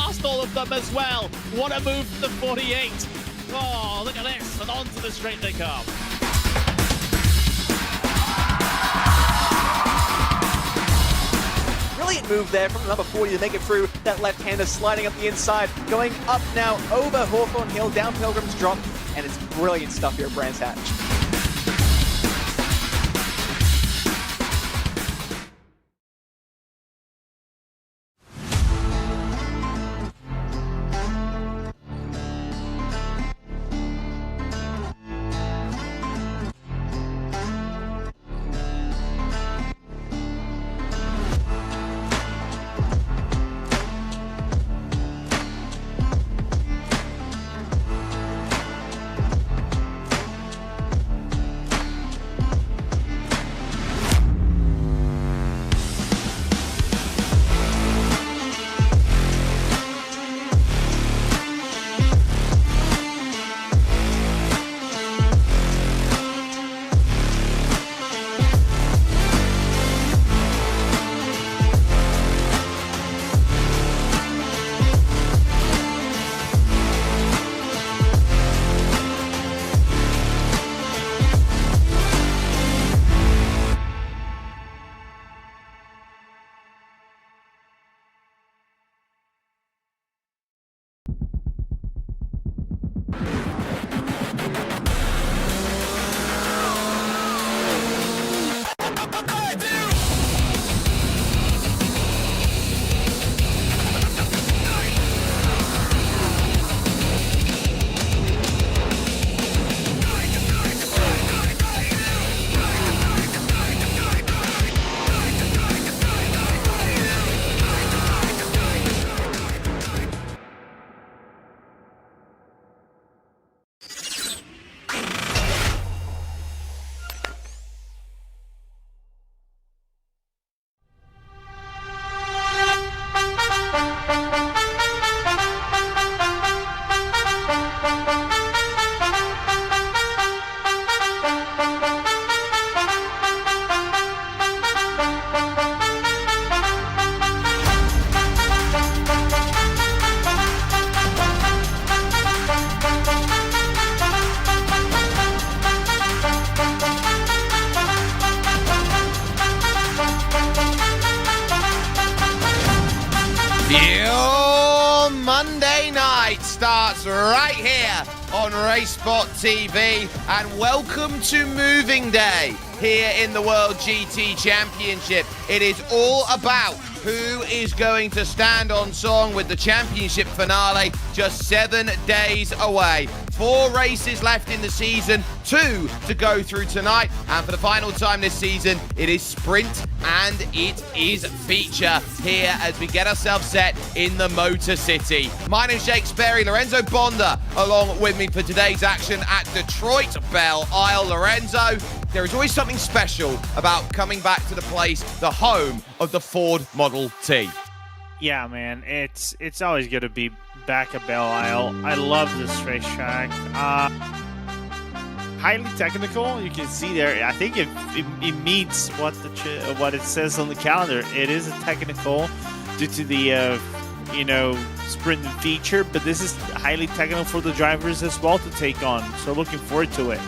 past all of them as well. What a move to the 48. Oh, look at this, and onto the straight they come. Brilliant move there from the number 40 to make it through. That left-hander sliding up the inside, going up now over Hawthorne Hill, down Pilgrim's Drop, and it's brilliant stuff here at Brands Hatch. Your Monday night starts right here on RaceSpotTV, and welcome to Moving Day here in the World GT Championship. It is all about who is going to stand on song with the championship finale just 7 days away. 4 races left in the season, 2 to go through tonight, and for the final time this season, it is sprint and it is feature here as we get ourselves set in the Motor City. My name's Jake Sperry, Lorenzo Bonda along with me for today's action at Detroit Belle Isle. Lorenzo, there is always something special about coming back to the place, the home of the Ford Model T. Yeah, man, it's always good to be back at Belle Isle. I love this racetrack. Highly technical. You can see there. I think it meets what it says on the calendar. It is a technical due to the sprint and feature, but this is highly technical for the drivers as well to take on. So looking forward to it.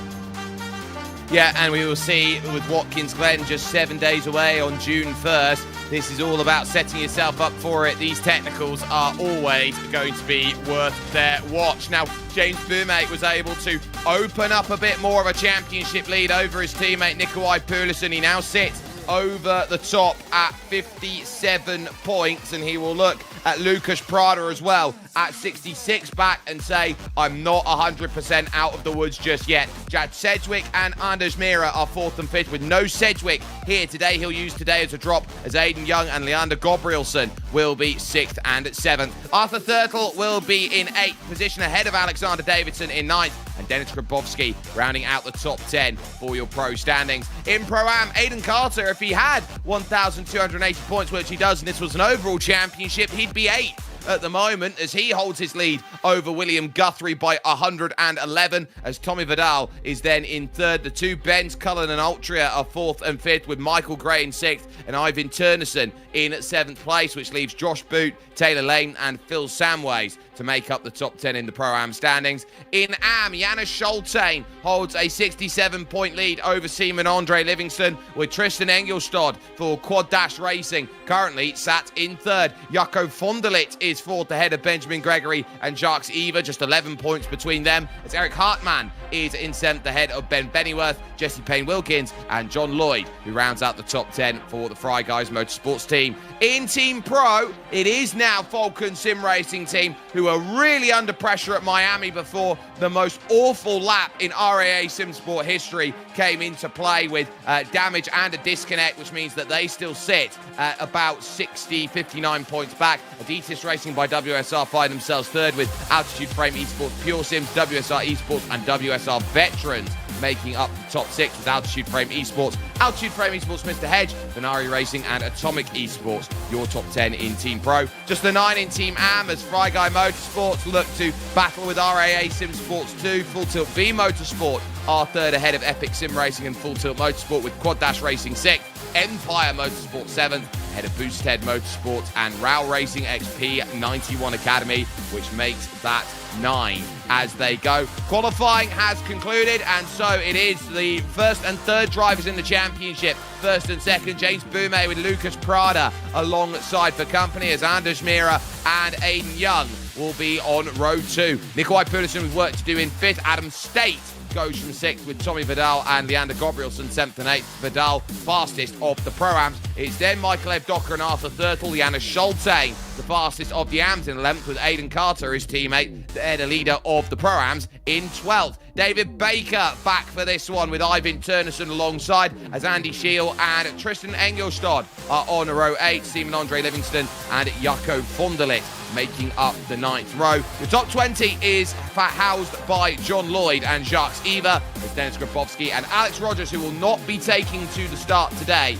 Yeah, and we will see with Watkins Glen just 7 days away on June 1st. This is all about setting yourself up for it. These technicals are always going to be worth their watch. Now, James Boumate was able to open up a bit more of a championship lead over his teammate Nikolai Poulsen. He now sits over the top at 57 points, and he will look at Lucas Prada as well at 66 back and say, I'm not 100% out of the woods just yet. Jad Sedgwick and Anders Mira are 4th and 5th with no Sedgwick here today. He'll use today as a drop as Aiden Young and Leander Gabrielson will be 6th and 7th. Arthur Thurtle will be in 8th position ahead of Alexander Davidson in 9th, and Denis Grabowski rounding out the top 10 for your pro standings. In Pro-Am, Aiden Carter, if he had 1,280 points, which he does, and this was an overall championship, he'd be 8th at the moment as he holds his lead over William Guthrie by 111, as Tommy Vidal is then in third. The two Bens, Cullen and Altria are fourth and fifth, with Michael Gray in sixth and Ivan Turnison in seventh place, which leaves Josh Boot, Taylor Lane and Phil Samways to make up the top 10 in the Pro-Am standings. In AM, Janis Scholtane holds a 67-point lead over Seaman Andre Livingston, with Tristan Engelstad for Quad Dash Racing currently sat in third. Jaco Vonderlit is fourth ahead of Benjamin Gregory and Jacques Eva, just 11 points between them, as Eric Hartmann is in seventh ahead of Ben Bennyworth, Jesse Payne-Wilkins and John Lloyd, who rounds out the top 10 for the Fry Guys Motorsports team. In Team Pro, it is now Falcon Sim Racing team, who are really under pressure at Miami before the most awful lap in RAA SimSport history came into play, with damage and a disconnect, which means that they still sit at about 59 points back. Adidas Racing by WSR find themselves third, with Altitude Frame Esports, Pure Sims, WSR Esports and WSR Veterans making up the top six, with Altitude Frame Esports, Mr. Hedge, Venari Racing and Atomic Esports your top 10 in Team Pro. Just the 9 in Team AM, as Fry Guy Motorsports look to battle with RAA SimSports 2. Full Tilt V Motorsport are third ahead of Epic Sim Racing and Full Tilt Motorsport, with Quad Dash Racing 6th, Empire Motorsport 7th, ahead of Boosthead Motorsports and RAL Racing XP 91 Academy, which makes that 9 as they go. Qualifying has concluded, and so it is the first and third drivers in the championship. First and second, James Boumet with Lucas Prada alongside for company, as Anders Mira and Aiden Young will be on row 2. Nikolai Pulisic with work to do in fifth. Adam State goes from sixth, with Tommy Vidal and Leander Gabrielson 7th and 8th. Vidal fastest of the Pro-Ams. It's then Michael Evdocker and Arthur Thurtle. Janis Scholtane, the fastest of the AMs, in 11th, with Aidan Carter, his teammate, the leader of the Pro-Ams, in 12th. David Baker back for this one, with Ivan Turnison alongside, as Andy Scheel and Tristan Engelstad are on row 8. Seaman Andre Livingston and Jaco Vonderlit making up the 9th row. The top 20 is housed by John Lloyd and Jacques Eva, with Dennis Grabowski and Alex Rogers, who will not be taking to the start today,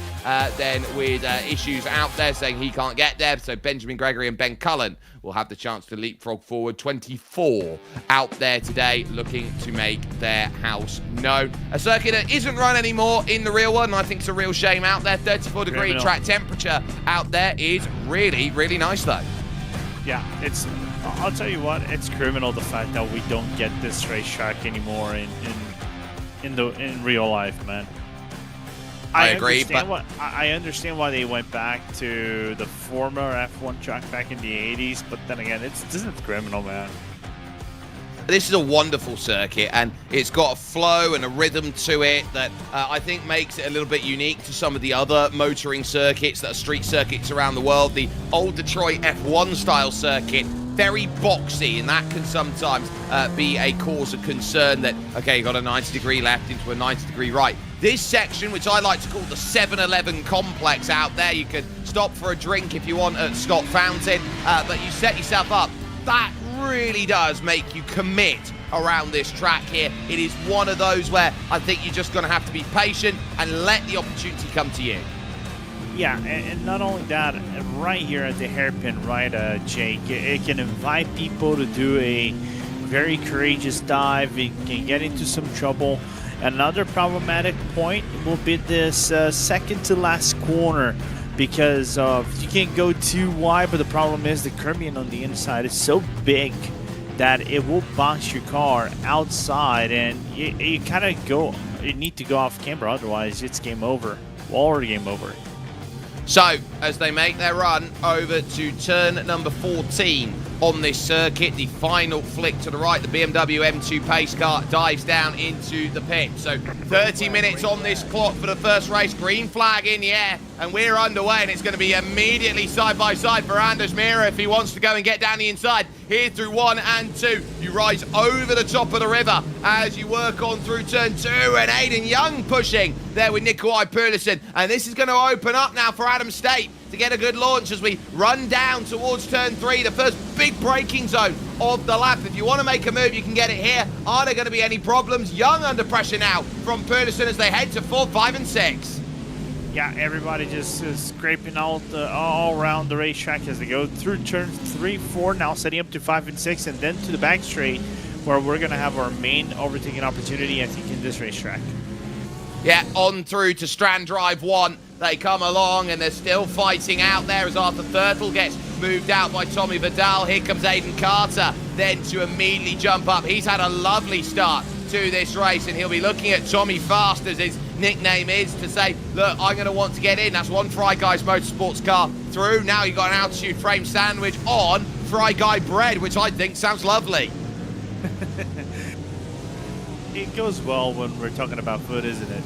then with issues out there saying he can't get there. So Benjamin Gregory and Ben Cullen will have the chance to leapfrog forward. 24 out there today looking to make their house known. A circuit that isn't run anymore in the real one, and I think it's a real shame out there. 34-degree track temperature out there is really, really nice though. Yeah, I'll tell you what, it's criminal, the fact that we don't get this racetrack anymore in real life, man. I agree, but I understand why they went back to the former F1 track back in the 80s, but then again, this is criminal, man. This is a wonderful circuit, and it's got a flow and a rhythm to it that I think makes it a little bit unique to some of the other motoring circuits that are street circuits around the world. The old Detroit F1 style circuit, very boxy, and that can sometimes be a cause of concern that, okay, you got a 90-degree left into a 90-degree right. This section, which I like to call the 7-Eleven complex out there, you can stop for a drink if you want at Scott Fountain, but you set yourself up. That really does make you commit around this track here. It is one of those where I think you're just going to have to be patient and let the opportunity come to you. Yeah, and not only that, right here at the hairpin, right, Jake, it can invite people to do a very courageous dive. It can get into some trouble. Another problematic point will be this second to last corner, because you can't go too wide, but the problem is the curbing on the inside is so big that it will box your car outside, and you kind of need to go off camber, otherwise it's game over. Already game over. So, as they make their run over to turn number 14 on this circuit, the final flick to the right, the BMW M2 pace car dives down into the pit. So 30 minutes on this clock for the first race. Green flag in the air, and we're underway, and it's going to be immediately side by side for Anders Mira if he wants to go and get down the inside. Here through 1 and 2, you rise over the top of the river as you work on through turn 2, and Aiden Young pushing there with Nikolai Pulisic, and this is going to open up now for Adam State to get a good launch as we run down towards turn 3, the first big braking zone of the lap. If you want to make a move, you can get it here. Are there going to be any problems? Young under pressure now from Pulisic as they head to 4, 5 and 6. Yeah, everybody just is scraping out all around the racetrack as they go through turns 3, 4, now setting up to 5 and 6, and then to the back straight, where we're going to have our main overtaking opportunity, I think, in this racetrack. Yeah, on through to Strand Drive 1. They come along and they're still fighting out there as Arthur Thurtle gets moved out by Tommy Vidal. Here comes Aiden Carter, then to immediately jump up. He's had a lovely start to this race, and he'll be looking at Tommy Fast, as his nickname is, to say, look, I'm going to want to get in. That's one Fry Guys Motorsports car through. Now you've got an altitude frame sandwich on Fry Guy bread, which I think sounds lovely. It goes well when we're talking about food, isn't it?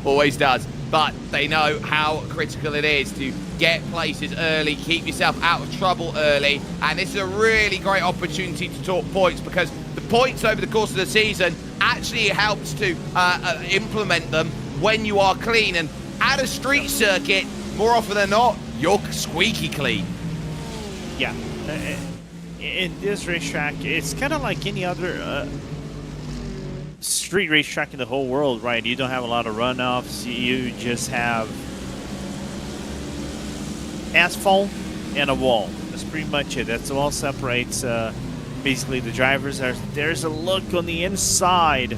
Always does. But they know how critical it is to get places early, keep yourself out of trouble early, and this is a really great opportunity to talk points, because the points over the course of the season actually helps to implement them when you are clean, and at a street circuit, more often than not, you're squeaky clean. Yeah. In this racetrack, it's kind of like any other street racetrack in the whole world, right? You don't have a lot of runoffs. You just have asphalt and a wall. That's pretty much it. That's all separates basically the drivers. There's a look on the inside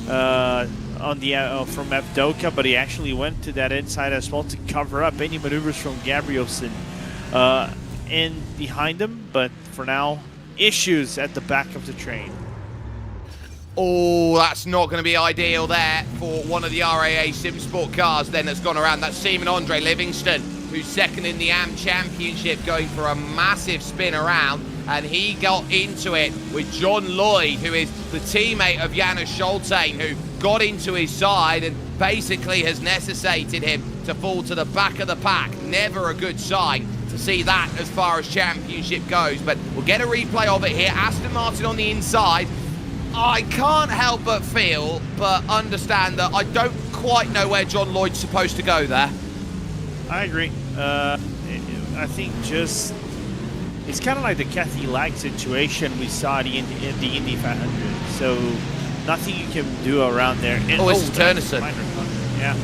on the from Evdoka, but he actually went to that inside as well to cover up any maneuvers from Gabrielson in behind him. But for now, issues at the back of the train. Oh, that's not going to be ideal there for one of the RAA SimSport cars then that's gone around. That's Seaman Andre Livingston, who's second in the AM Championship, going for a massive spin around, and he got into it with John Lloyd, who is the teammate of Janusz Scholtain, who got into his side and basically has necessitated him to fall to the back of the pack. Never a good sign to see that as far as championship goes, but we'll get a replay of it here. Aston Martin on the inside. I can't help but feel, but understand that I don't quite know where John Lloyd's supposed to go there. I agree. I think just it's kind of like the Kathy Lag situation we saw in the Indy 500. So nothing you can do around there. And, this is Turnison. Yeah.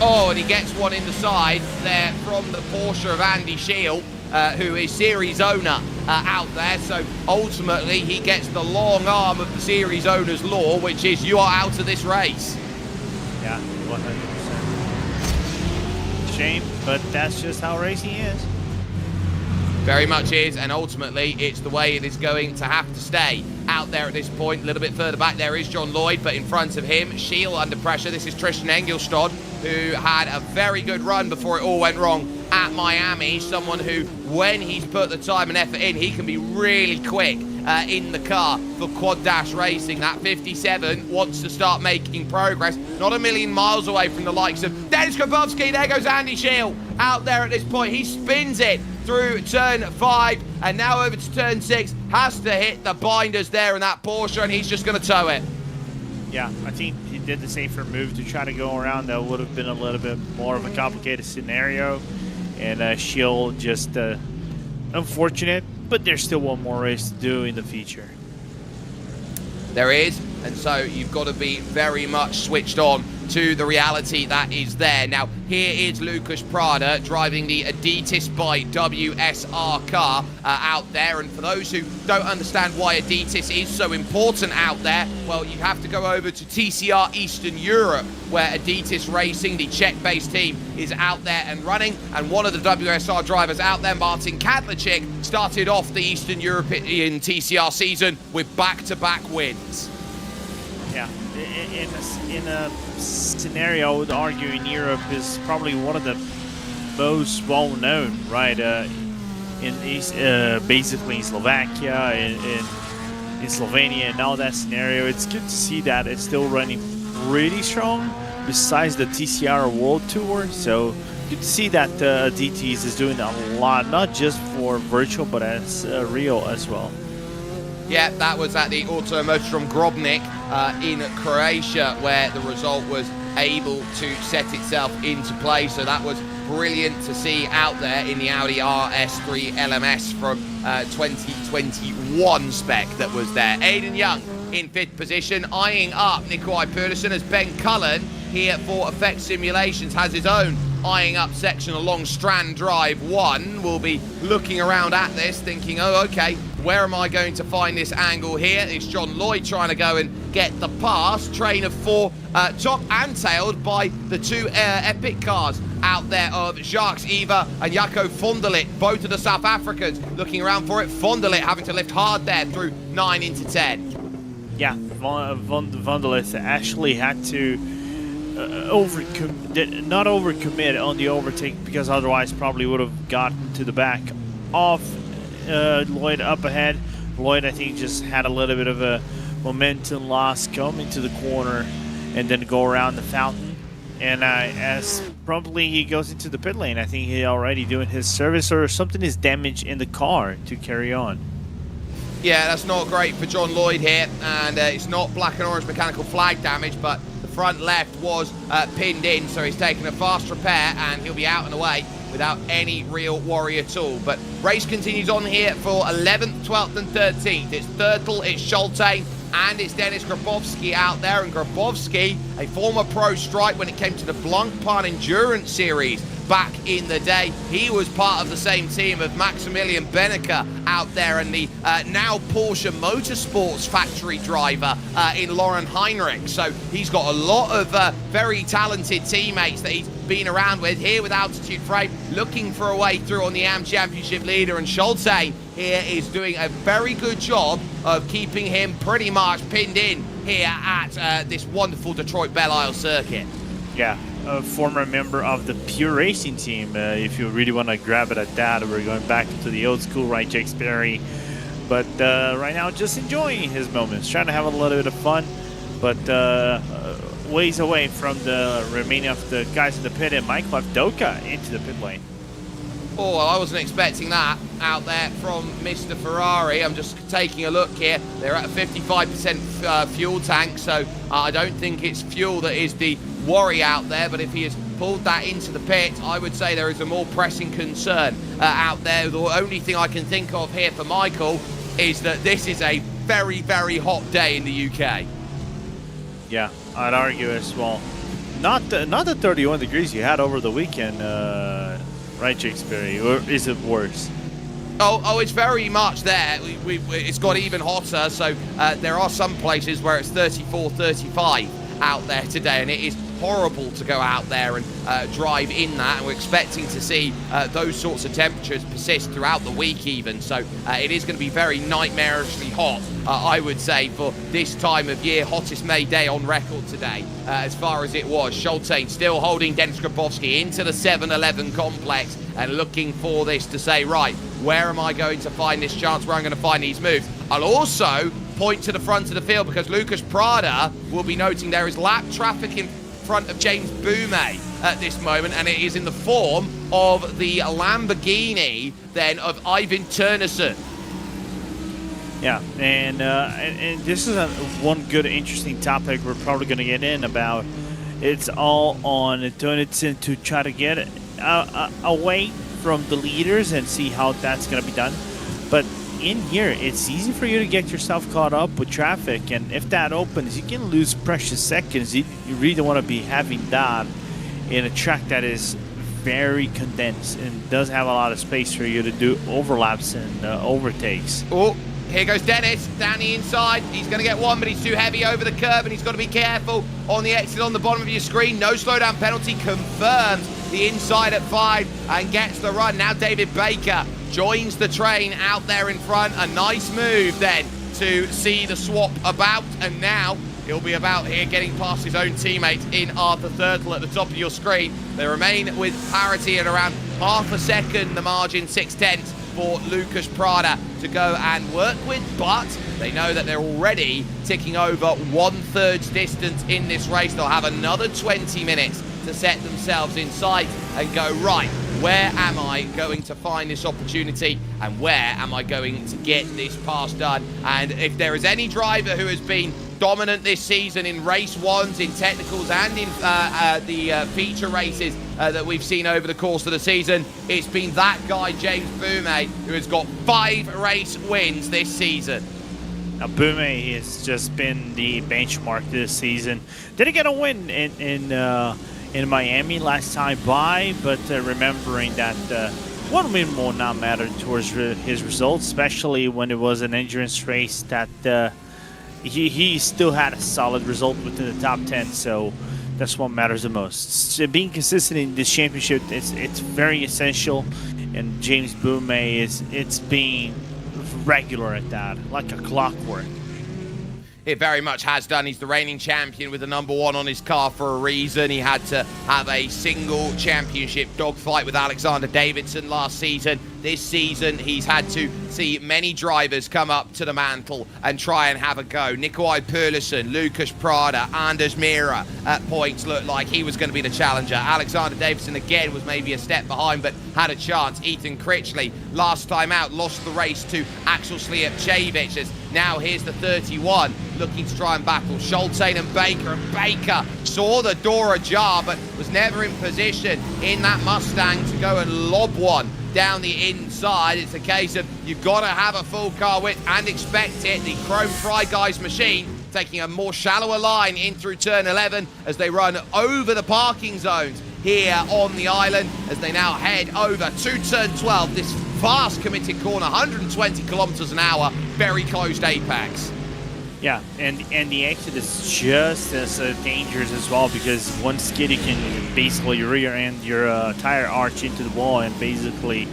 Oh, and he gets one in the side there from the Porsche of Andy Shield, who is series owner out there. So ultimately, he gets the long arm of the series owner's law, which is you are out of this race. Yeah, 100%. Shame, but that's just how racing is. Very much is, and ultimately, it's the way it is going to have to stay out there at this point. A little bit further back, there is John Lloyd, but in front of him, Shield under pressure. This is Tristan Engelstad, who had a very good run before it all went wrong at Miami. Someone who, when he's put the time and effort in, he can be really quick in the car for Quad Dash Racing. That 57 wants to start making progress. Not a million miles away from the likes of Dennis Grabowski. There goes Andy Shield out there at this point. He spins it through turn 5 and now over to turn 6. Has to hit the binders there in that Porsche, and he's just going to tow it. Yeah, I think he did the safer move to try to go around. That would have been a little bit more of a complicated scenario. And Shield just unfortunate, but there's still one more race to do in the future. There is, and so you've got to be very much switched on to the reality that is there. Now, here is Lucas Prada driving the Adidas by WSR car out there. And for those who don't understand why Adidas is so important out there, well, you have to go over to TCR Eastern Europe, where Adidas Racing, the Czech-based team, is out there and running. And one of the WSR drivers out there, Martin Kadlacik, started off the Eastern European TCR season with back-to-back wins. Yeah, in a scenario, I would argue in Europe is probably one of the most well-known, right? Basically in Slovakia, in Slovenia, and now that scenario, it's good to see that it's still running pretty strong. Besides the TCR World Tour, so good to see that DTs is doing a lot, not just for virtual, but as real as well. Yeah, that was at the Automotodrom Grobnik in Croatia, where the result was able to set itself into play. So that was brilliant to see out there in the Audi RS3 LMS from 2021 spec that was there. Aidan Young in 5th position, eyeing up Nikolai Pedersen as Ben Cullen here for Effect Simulations has his own eyeing up section along Strand Drive 1. Will be looking around at this, thinking, oh, okay, where am I going to find this angle here? It's John Lloyd trying to go and get the pass. Train of 4, top and tailed by the 2 epic cars out there of Jacques Eva and Jaco Vonderlit, both of the South Africans looking around for it. Vonderlit having to lift hard there through 9 into 10. Yeah, Vonderlit actually had to not overcommit on the overtake, because otherwise probably would have gotten to the back of Lloyd up ahead. Lloyd, I think, just had a little bit of a momentum loss coming to the corner and then go around the fountain. And as promptly he goes into the pit lane, I think he already doing his service or something is damaged in the car to carry on. Yeah, that's not great for John Lloyd here, and it's not black and orange mechanical flag damage, but the front left was pinned in, so he's taken a fast repair and he'll be out and away without any real worry at all. But race continues on here for 11th, 12th and 13th. It's Thurtle, it's Schulte, and it's Dennis Grabowski out there. And Grabowski, a former pro stripe when it came to the Blancpain Endurance Series back in the day. He was part of the same team of Maximilian Benneker out there, and the now Porsche Motorsports factory driver in Lauren Heinrich. So he's got a lot of very talented teammates that he's been around with here with Altitude Frame, looking for a way through on the AM Championship leader. And Schulte here is doing a very good job of keeping him pretty much pinned in here at this wonderful Detroit Belle Isle circuit. Yeah, a former member of the Pure Racing team. If you really want to grab it at that, we're going back to the old school, right, Jake Sperry. But right now, just enjoying his moments, trying to have a little bit of fun, but ways away from the remaining of the guys in the pit, and Mike left Doka into the pit lane. Oh, well, I wasn't expecting that out there from Mr. Ferrari. I'm just taking a look here. They're at a 55% fuel tank, so I don't think it's fuel that is the worry out there. But if he has pulled that into the pit, I would say there is a more pressing concern out there. The only thing I can think of here for Michael is that this is a very, very hot day in the UK. Yeah, I'd argue as well. Not the 31 degrees you had over the weekend, right, Jake Sperry? Or is it worse? Oh, it's very much there. It's got even hotter, so there are some places where it's 34, 35 out there today, and it is horrible to go out there and drive in that, and we're expecting to see those sorts of temperatures persist throughout the week even, so it is going to be very nightmarishly hot, I would say, for this time of year. Hottest May day on record today, as far as it was. Schulte still holding Dennis Grabowski into the 7-Eleven complex and looking for this to say, right, where am I going to find this chance, where I'm going to find these moves? I'll also point to the front of the field because Lucas Prada will be noting there is lap traffic in front of James Boumet at this moment, and it is in the form of the Lamborghini then of Ivan Turnerson. Yeah, and this is one good interesting topic we're probably going to get in about. It's all on Turnerson to try to get away from the leaders and see how that's going to be done. But in here, it's easy for you to get yourself caught up with traffic, and if that opens, you can lose precious seconds. You really don't want to be having that in a track that is very condensed and does have a lot of space for you to do overlaps and overtakes. Oh, here goes Dennis down the inside. He's going to get one, but he's too heavy over the curb, and he's got to be careful on the exit on the bottom of your screen. No slowdown penalty confirmed. The inside at 5 and gets the run. Now David Baker joins the train out there in front. A nice move then to see the swap about, and now he'll be about here getting past his own teammate in Arthur Thurtle at the top of your screen. They remain with parity at around half a second, the margin 6/10 for Lucas Prada to go and work with, but they know that they're already ticking over 1/3 distance in this race. They'll have another 20 minutes to set themselves in sight and go, right, where am I going to find this opportunity and where am I going to get this pass done? And if there is any driver who has been dominant this season in race ones, in technicals, and in the feature races that we've seen over the course of the season, it's been that guy, James Boumet, who has got 5 race wins this season. Now, Bume has just been the benchmark this season. Didn't get a win in Miami last time by, but remembering that one win will not matter towards his results, especially when it was an endurance race that he still had a solid result within the top 10. So that's what matters the most. So being consistent in this championship, it's very essential, and James Bume it's being regular at that, like a clockwork. It very much has done. He's the reigning champion with the #1 on his car for a reason. He had to have a single championship dogfight with Alexander Davidson last season. This season, he's had to see many drivers come up to the mantle and try and have a go. Nikolai Perlison, Lucas Prada, Anders Mira at points looked like he was going to be the challenger. Alexander Davidson again was maybe a step behind, but had a chance. Ethan Critchley, last time out, lost the race to Axel Slijepcevic. As now here's the 31 looking to try and battle Schultain and Baker saw the door ajar but was never in position in that Mustang to go and lob one down the inside. It's a case of you've got to have a full car width and expect it. The Chrome Fry Guys machine taking a more shallower line in through turn 11 as they run over the parking zones here on the island as they now head over to turn 12. This fast committed corner, 120 kilometers an hour, very closed apex. Yeah, and the exit is just as dangerous as well, because one skid you can basically rear end your tire arch into the wall and basically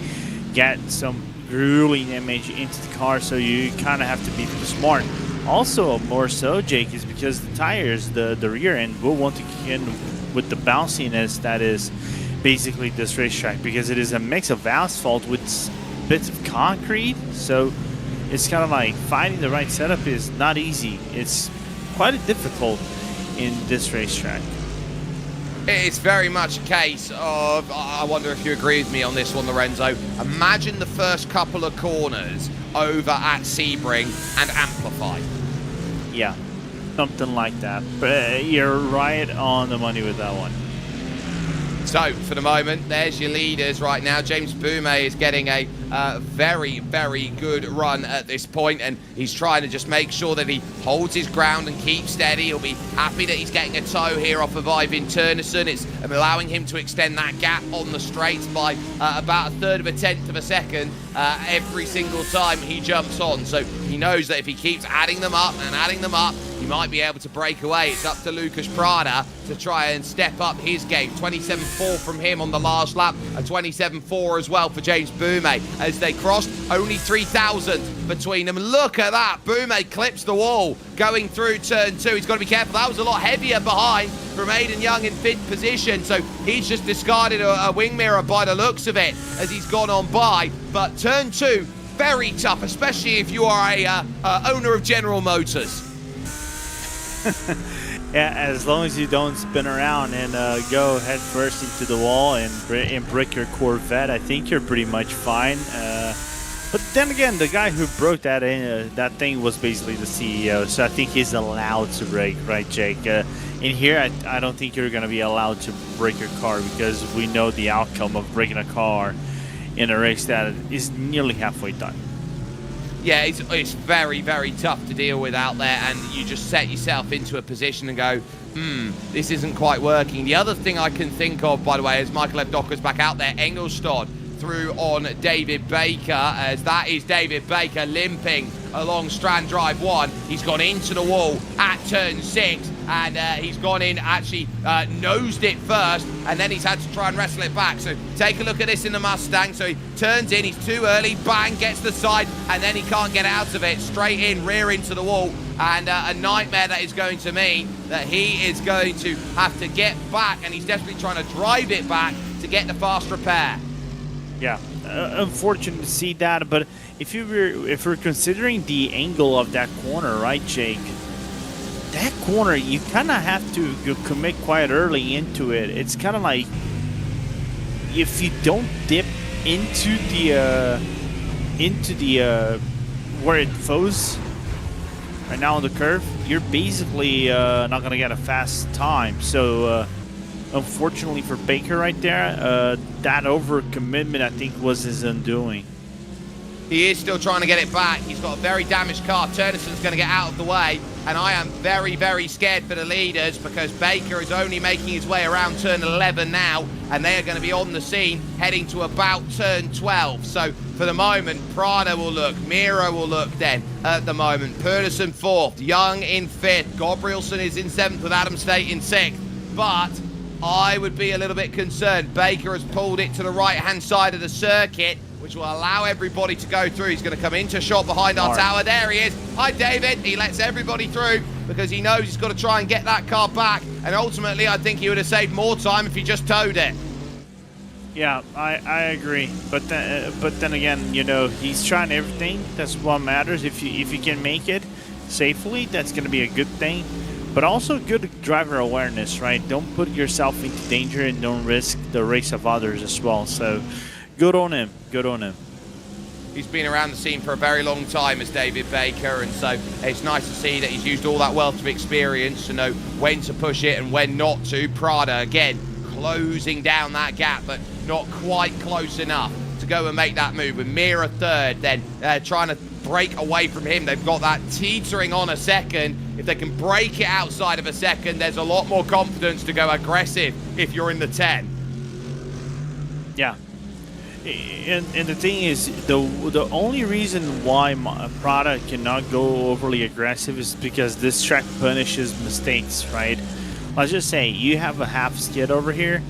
get some grueling damage into the car, so you kind of have to be smart. Also, more so, Jake, is because the tires, the rear end, will want to kick in with the bounciness that is basically this racetrack, because it is a mix of asphalt with bits of concrete, so it's kind of like finding the right setup is not easy. It's quite difficult in this racetrack. It's very much a case of, I wonder if you agree with me on this one, Lorenzo. Imagine the first couple of corners over at Sebring and amplify. Yeah, something like that. But you're right on the money with that one. So, for the moment, there's your leaders right now. James Bume is getting a very, very good run at this point, and he's trying to just make sure that he holds his ground and keeps steady. He'll be happy that he's getting a tow here off of Ivan Turnison. It's allowing him to extend that gap on the straights by about 1/3 of a tenth of a second every single time he jumps on. So he knows that if he keeps adding them up and adding them up, he might be able to break away. It's up to Lucas Prada to try and step up his game. 27.4 from him on the last lap, a 27.4 as well for James Bume. As they crossed, only 3,000 between them. Look at that, Bume clips the wall going through turn 2. He's got to be careful. That was a lot heavier behind from Aidan Young in 5th position, so he's just discarded a wing mirror by the looks of it as he's gone on by. But turn 2, very tough, especially if you are a owner of General Motors. Yeah, as long as you don't spin around and go head first into the wall and brick your Corvette, I think you're pretty much fine. But then again, the guy who broke that thing was basically the CEO, so I think he's allowed to break, right, Jake? In here, I don't think you're going to be allowed to break your car, because we know the outcome of breaking a car in a race that is nearly halfway done. Yeah, it's very, very tough to deal with out there, and you just set yourself into a position and go, this isn't quite working. The other thing I can think of, by the way, is Michael Evdokker's back out there. Engelstad through on David Baker, as that is David Baker limping along Strand Drive 1. He's gone into the wall at turn 6, and he's gone in, actually nosed it first, and then he's had to try and wrestle it back. So take a look at this in the Mustang. So he turns in, he's too early, bang, gets the side, and then he can't get out of it. Straight in, rear into the wall, and a nightmare that is going to mean that he is going to have to get back, and he's desperately trying to drive it back to get the fast repair. Yeah, unfortunate to see that, but if we're considering the angle of that corner, right, Jake? That corner, you kind of have to commit quite early into it. It's kind of like if you don't dip into the where it goes right now on the curve, you're basically not gonna get a fast time. So unfortunately for Baker right there, that overcommitment, I think, was his undoing. He is still trying to get it back. He's got a very damaged car. Turnisson's going to get out of the way. And I am very, very scared for the leaders because Baker is only making his way around turn 11 now. And they are going to be on the scene heading to about turn 12. So for the moment, Prada will look. Miro will look then at the moment. Pedersen 4th. Young in 5th. Gabrielson is in 7th with Adam State in 6th. But I would be a little bit concerned. Baker has pulled it to the right-hand side of the circuit, which will allow everybody to go through. He's going to come into shot behind our tower. There he is. Hi, David. He lets everybody through because he knows he's got to try and get that car back. And ultimately, I think he would have saved more time if he just towed it. Yeah, I agree. But then again, you know, he's trying everything. That's what matters. If you can make it safely, that's going to be a good thing. But also good driver awareness, right? Don't put yourself into danger and don't risk the race of others as well. So good on him. Good on him. He's been around the scene for a very long time as David Baker, and so it's nice to see that he's used all that wealth of experience to know when to push it and when not to. Prada, again, closing down that gap, but not quite close enough to go and make that move. With Mira 3rd, then trying to break away from him. They've got that teetering on a second. If they can break it outside of a second, there's a lot more confidence to go aggressive if you're in the 10. Yeah. And the thing is, the only reason why Prada cannot go overly aggressive is because this track punishes mistakes, right? Let's just say you have a half skid over here.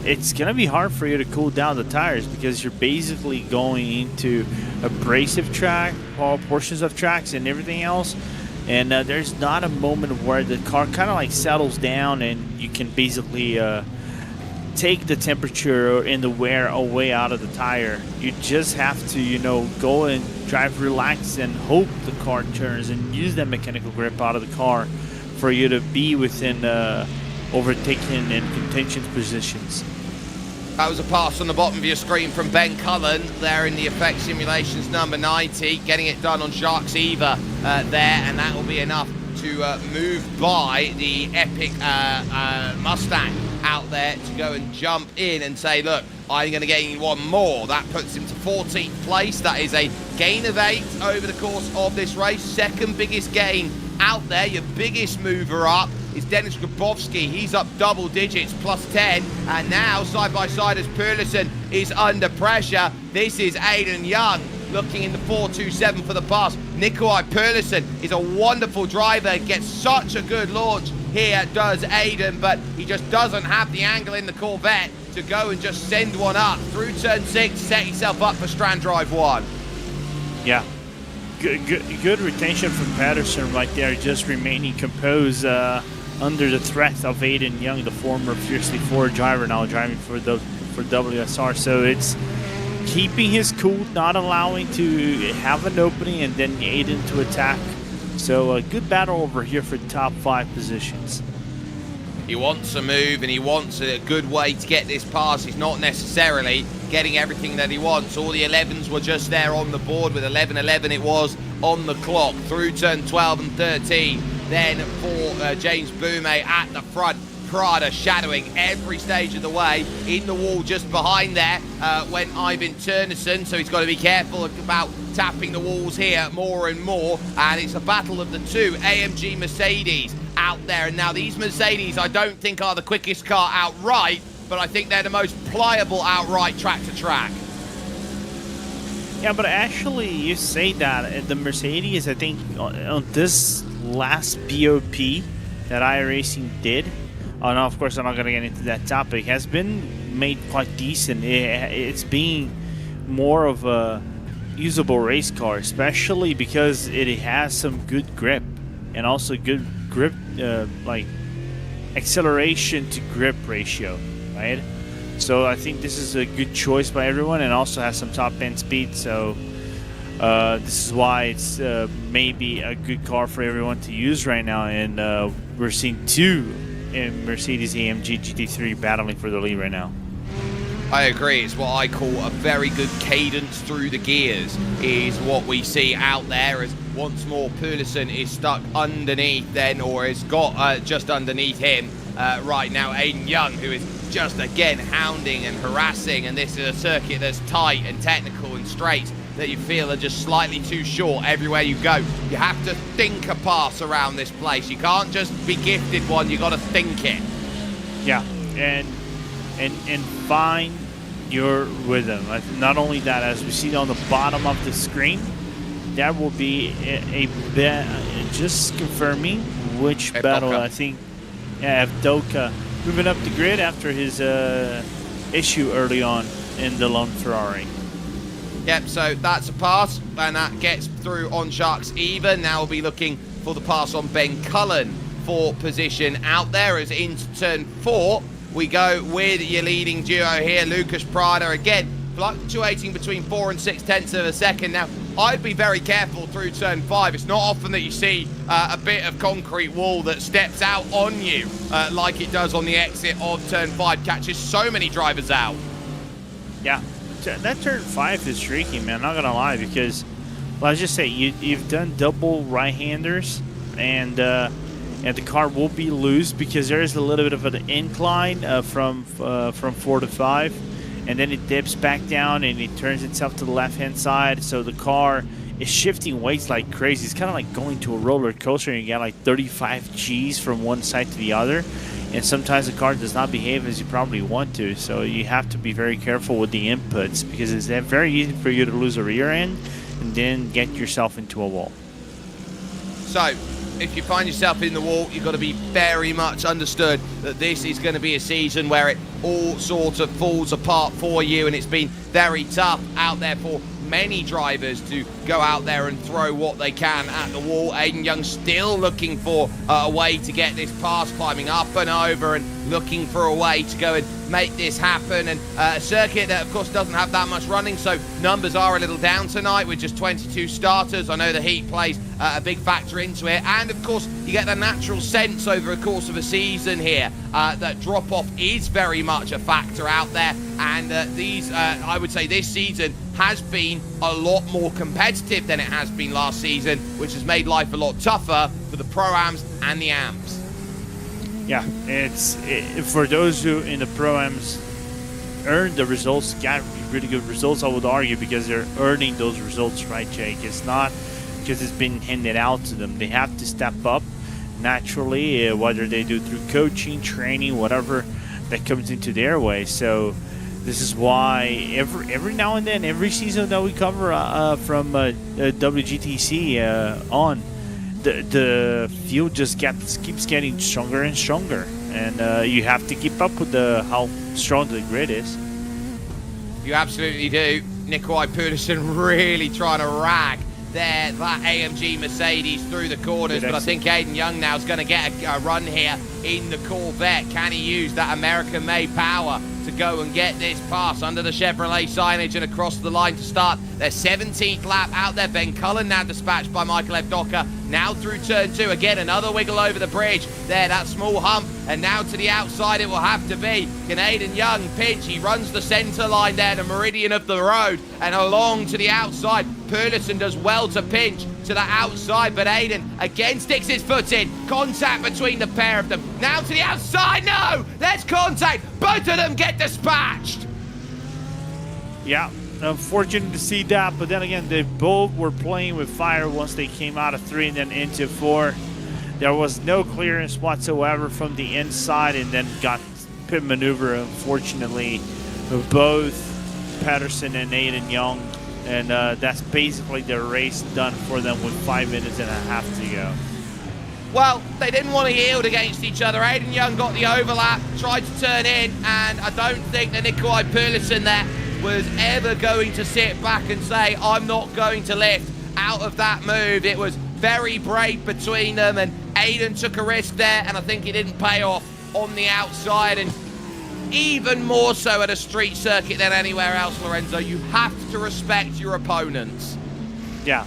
It's going to be hard for you to cool down the tires because you're basically going into abrasive track, portions of tracks and everything else. And there's not a moment where the car kind of like settles down and you can basically take the temperature and the wear away out of the tire. You just have to, you know, go and drive relaxed and hope the car turns and use that mechanical grip out of the car for you to be within overtaking and contention positions. That was a pass on the bottom of your screen from Ben Cullen there in the Effect Simulations number 90, getting it done on Jacques Eva there, and that will be enough to move by the Epic Mustang out there to go and jump in and say, look, I'm going to gain one more. That puts him to 14th place. That is a gain of 8 over the course of this race. Second biggest gain out there. Your biggest mover up is Dennis Grabowski. He's up double digits, plus 10. And now, side by side, as Pedersen is under pressure, this is Aiden Young looking in the 4.27 for the pass. Nikolai Pedersen is a wonderful driver, gets such a good launch here, does Aiden, but he just doesn't have the angle in the Corvette to go and just send one up through turn 6, set himself up for Strand Drive 1. Yeah. Good retention from Pedersen right there, just remaining composed under the threat of Aiden Young, the former Fiercely Ford driver, now driving for WSR. So it's keeping his cool, not allowing to have an opening and then Aiden to attack. So a good battle over here for top 5 positions. He wants a move and he wants a good way to get this pass. He's not necessarily getting everything that he wants. All the 11s were just there on the board. With 11-11 it was on the clock through turn 12 and 13. Then for James Boume at the front. Prada shadowing every stage of the way. In the wall just behind there went Ivan Turnison, so he's got to be careful about tapping the walls here more and more. And it's a battle of the two AMG Mercedes out there. And now these Mercedes I don't think are the quickest car outright, but I think they're the most pliable outright track to track. Yeah, but actually you say that the Mercedes, I think on this last BOP that iRacing did, oh no, of course I'm not going to get into that topic, has been made quite decent. It's being more of a usable race car, especially because it has some good grip and also good grip, like acceleration to grip ratio, right? So I think this is a good choice by everyone, and also has some top end speed. So this is why it's maybe a good car for everyone to use right now. And we're seeing two Mercedes AMG GT3 battling for the lead right now. I agree. It's what I call a very good cadence through the gears is what we see out there, as once more Pedersen is stuck underneath then, or has got just underneath him right now Aiden Young, who is just again hounding and harassing, and this is a circuit that's tight and technical and straight that you feel are just slightly too short everywhere you go. You have to think a pass around this place. You can't just be gifted one, you got to think it. Yeah, and find your rhythm. Not only that, as we see on the bottom of the screen, that will be a just confirming which battle. I think, yeah, Evdoka moving up the grid after his issue early on in the lone Ferrari. Yep, so that's a pass, and that gets through on Sharks even. Now we'll be looking for the pass on Ben Cullen for position out there as into turn 4. We go with your leading duo here, Lucas Prada again, fluctuating between 4 and 6/10 of a second. Now, I'd be very careful through turn 5. It's not often that you see a bit of concrete wall that steps out on you like it does on the exit of turn 5. Catches so many drivers out. Yeah, that turn 5 is tricky, man, not gonna lie, because, well, let's just say you've done double right-handers, and the car will be loose because there is a little bit of an incline from 4 to 5, and then it dips back down and it turns itself to the left-hand side, so the car is shifting weights like crazy. It's kind of like going to a roller coaster, and you get like 35 Gs from one side to the other, and sometimes the car does not behave as you probably want to, so you have to be very careful with the inputs because it's very easy for you to lose a rear end and then get yourself into a wall. So, if you find yourself in the wall, you've got to be very much understood that this is going to be a season where it all sort of falls apart for you, and it's been very tough out there for many drivers to go out there and throw what they can at the wall. Aiden Young still looking for a way to get this pass, climbing up and over and looking for a way to go and make this happen. And a circuit that, of course, doesn't have that much running, so numbers are a little down tonight with just 22 starters. I know the heat plays a big factor into it, and of course you get the natural sense over the course of a season here that drop-off is very much a factor out there, and I would say this season has been a lot more competitive than it has been last season, which has made life a lot tougher for the Pro-Ams and the AMs. Yeah, it's for those who in the Pro-Ams earned the results, got really good results, I would argue, because they're earning those results, right, Jake? It's not because it's been handed out to them. They have to step up naturally, whether they do through coaching, training, whatever that comes into their way. So this is why every now and then, every season that we cover from WGTC on, the field just keeps getting stronger and stronger, and you have to keep up with how strong the grid is. You absolutely do. Nikolai Pedersen really trying to rag that AMG Mercedes through the corners, but I think Aiden Young now is going to get a run here in the Corvette. Can he use that American-made power to go and get this pass under the Chevrolet signage and across the line to start their 17th lap out there? Ben Cullen now dispatched by Michael Evdoka. Now through turn 2, again another wiggle over the bridge there, that small hump, and now to the outside it will have to be. Can Aiden Young pinch? He runs the center line there, the meridian of the road, and along to the outside. Pedersen does well to pinch to the outside, but Aiden again sticks his foot in. Contact between the pair of them. Now to the outside. No! There's contact. Both of them get dispatched. Yeah, unfortunate to see that, but then again, they both were playing with fire once they came out of 3 and then into 4. There was no clearance whatsoever from the inside, and then got pit maneuver, unfortunately, both Pedersen and Aiden Young. And that's basically the race done for them with 5 minutes and a half to go. Well, they didn't want to yield against each other. Aiden Young got the overlap, tried to turn in, and I don't think that Nikolai Pedersen there was ever going to sit back and say, I'm not going to lift out of that move. It was very brave between them, and Aiden took a risk there, and I think he didn't pay off on the outside. And even more so at a street circuit than anywhere else, Lorenzo, you have to respect your opponents. Yeah,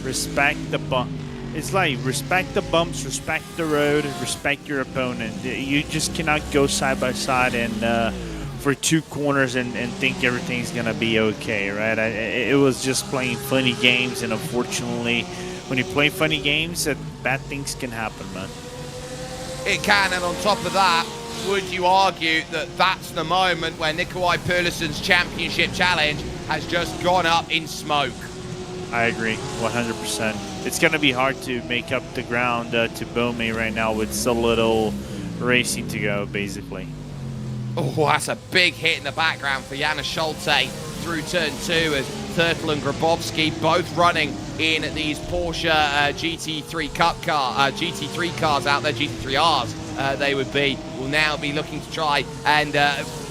respect the bump. It's like respect the bumps, respect the road, respect your opponent. You just cannot go side by side and for 2 corners and think everything's gonna be okay, right? It was just playing funny games, and unfortunately, when you play funny games, bad things can happen, man. It can, and on top of that, would you argue that that's the moment where Nikolai Pedersen's championship challenge has just gone up in smoke? I agree 100%. It's going to be hard to make up the ground to Bome right now with so little racing to go, basically. Oh, that's a big hit in the background for Janis Schulte through turn 2 as Turtle and Grabowski both running in these Porsche GT3 Cup car, GT3 cars out there, GT3Rs they would be, will now be looking to try and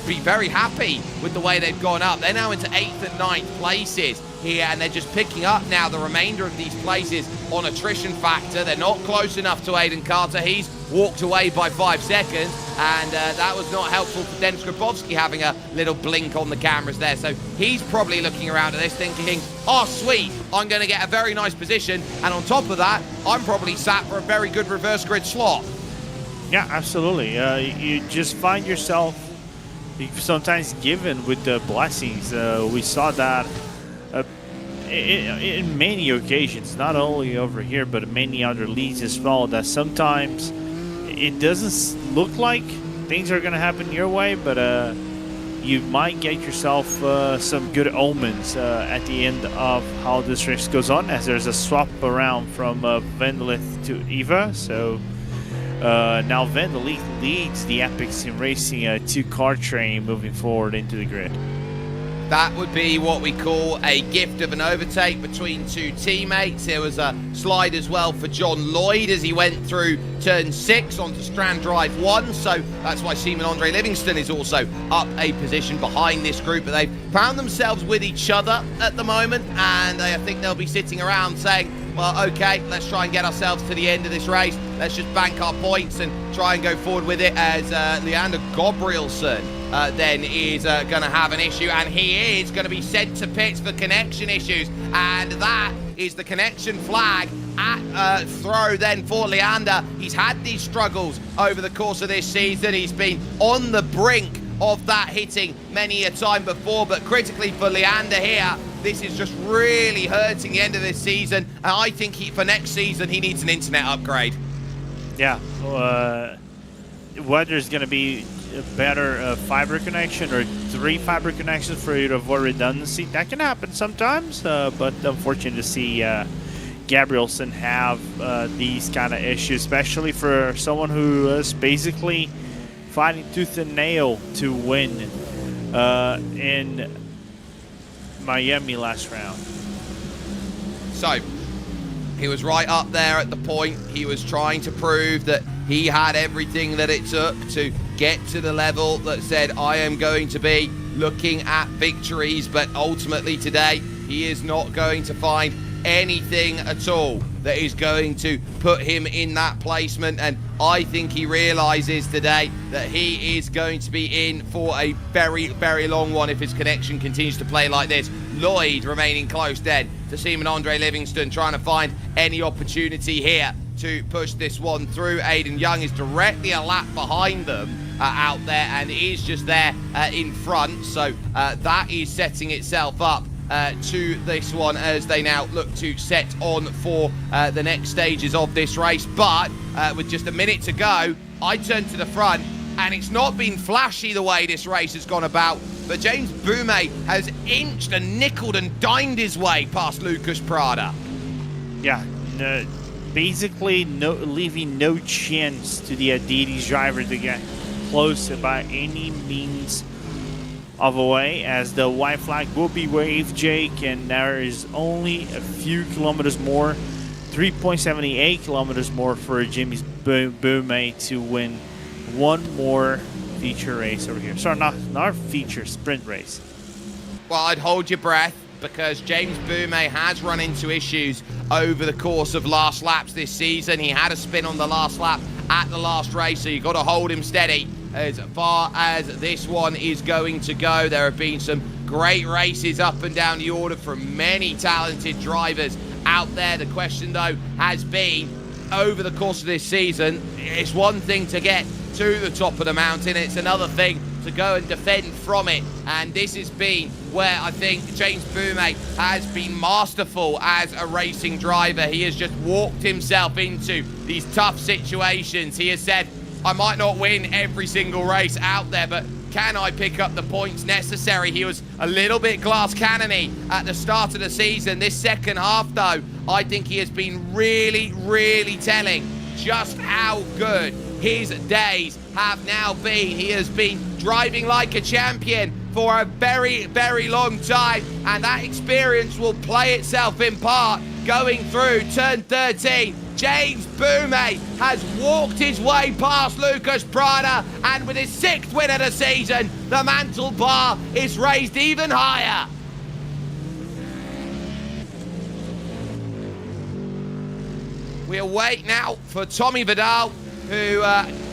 be very happy with the way they've gone up. They're now into 8th and 9th places here, and they're just picking up now the remainder of these places on attrition factor. They're not close enough to Aiden Carter. He's walked away by 5 seconds, and that was not helpful for Denis Grabowski having a little blink on the cameras there. So he's probably looking around at this thinking, oh sweet, I'm going to get a very nice position, and on top of that, I'm probably sat for a very good reverse grid slot. Yeah, absolutely. You just find yourself sometimes given with the blessings. We saw that in many occasions, not only over here, but many other leagues as well, that sometimes it doesn't look like things are going to happen your way, but you might get yourself some good omens at the end of how this race goes on, as there's a swap around from Vendelith to Eva. So now Vendelith leads the Epic Sim Racing 2-car train moving forward into the grid. That would be what we call a gift of an overtake between two teammates. There was a slide as well for John Lloyd as he went through turn 6 onto Strand Drive 1. So that's why Simon Andre Livingston is also up a position behind this group. But they've found themselves with each other at the moment, and I think they'll be sitting around saying, well, okay, let's try and get ourselves to the end of this race. Let's just bank our points and try and go forward with it, as Leander Gabrielsen then is going to have an issue, and he is going to be sent to pits for connection issues, and that is the connection flag at throw then for Leander. He's had these struggles over the course of this season. He's been on the brink of that hitting many a time before, but critically for Leander here, this is just really hurting the end of this season, and I think for next season he needs an internet upgrade. Yeah, whether it's going to be a better fiber connection or 3 fiber connections for you to avoid redundancy, that can happen sometimes, but unfortunate to see Gabrielsen have these kind of issues, especially for someone who is basically fighting tooth and nail to win in Miami last round. So he was right up there at the point. He was trying to prove that he had everything that it took to get to the level that said, I am going to be looking at victories, but ultimately today he is not going to find anything at all that is going to put him in that placement, and I think he realizes today that he is going to be in for a very, very long one if his connection continues to play like this. Lloyd remaining close then to Simon Andre Livingston, trying to find any opportunity here to push this one through. Aiden Young is directly a lap behind them out there, and is just there in front, so that is setting itself up to this one as they now look to set on for the next stages of this race. But with just a minute to go, I turn to the front, and it's not been flashy the way this race has gone about, but James Boume has inched and nickeled and dined his way past Lucas Prada. Yeah, basically leaving no chance to the Adidas driver to get close by any means of a way, as the white flag will be waved, Jake, and there is only a few kilometers more, 3.78 kilometers more for James Boume to win one more feature race over here. Sorry, not feature, sprint race. Well, I'd hold your breath, because James Boume has run into issues over the course of last laps this season. He had a spin on the last lap at the last race, so you've got to hold him steady as far as this one is going to go. There have been some great races up and down the order from many talented drivers out there. The question, though, has been, over the course of this season, it's one thing to get to the top of the mountain, it's another thing to go and defend from it, and this has been where I think James Boume has been masterful as a racing driver. He has just walked himself into these tough situations. He has said, I might not win every single race out there, but Can I pick up the points necessary? He was a little bit glass cannony at the start of the season. This second half, though, I think he has been really, really telling just how good his days have now been. He has been driving like a champion for a very, very long time, and that experience will play itself in part going through turn 13. James Boumet has walked his way past Lucas Prada, and with his 6th win of the season, the mantle bar is raised even higher. We'll wait now for Tommy Vidal, who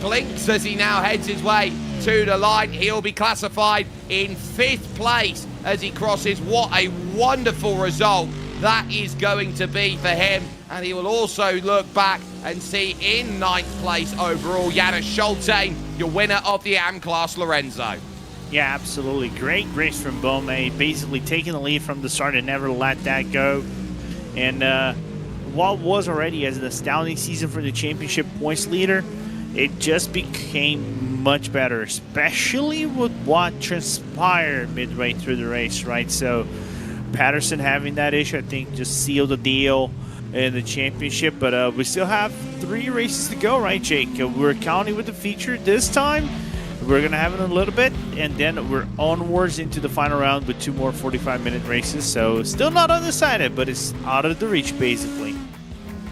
blinks as he now heads his way to the line. He'll be classified in 5th place as he crosses. What a wonderful result that is going to be for him. And he will also look back and see in 9th place overall, Janis Schultein, your winner of the AM Class, Lorenzo. Yeah, absolutely. Great race from Boumet, basically taking the lead from the start and never let that go. And what was already as an astounding season for the championship points leader, it just became much better, especially with what transpired midway through the race, right? So Patterson having that issue, I think, just sealed the deal in the championship. But we still have 3 races to go, right, Jake? We're counting with the feature this time. We're going to have it in a little bit, and then we're onwards into the final round with 2 more 45-minute races. So still not undecided, but it's out of the reach, basically.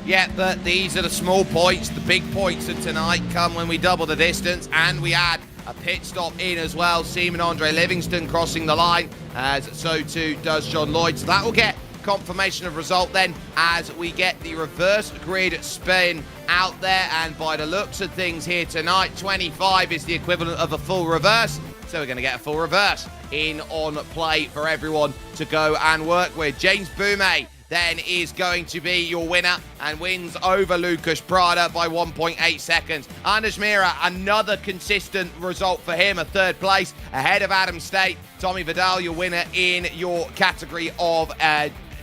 Yeah, but these are the small points. The big points of tonight come when we double the distance, and we add a pit stop in as well. Seaman Andre Livingston crossing the line, as so too does John Lloyd. So that will get confirmation of result then as we get the reverse grid spin out there. And by the looks of things here tonight, 25 is the equivalent of a full reverse. So we're going to get a full reverse in on play for everyone to go and work with. James Boumet then is going to be your winner and wins over Lucas Prada by 1.8 seconds. Anders Mira, another consistent result for him, a 3rd place ahead of Adam State. Tommy Vidal, your winner in your category of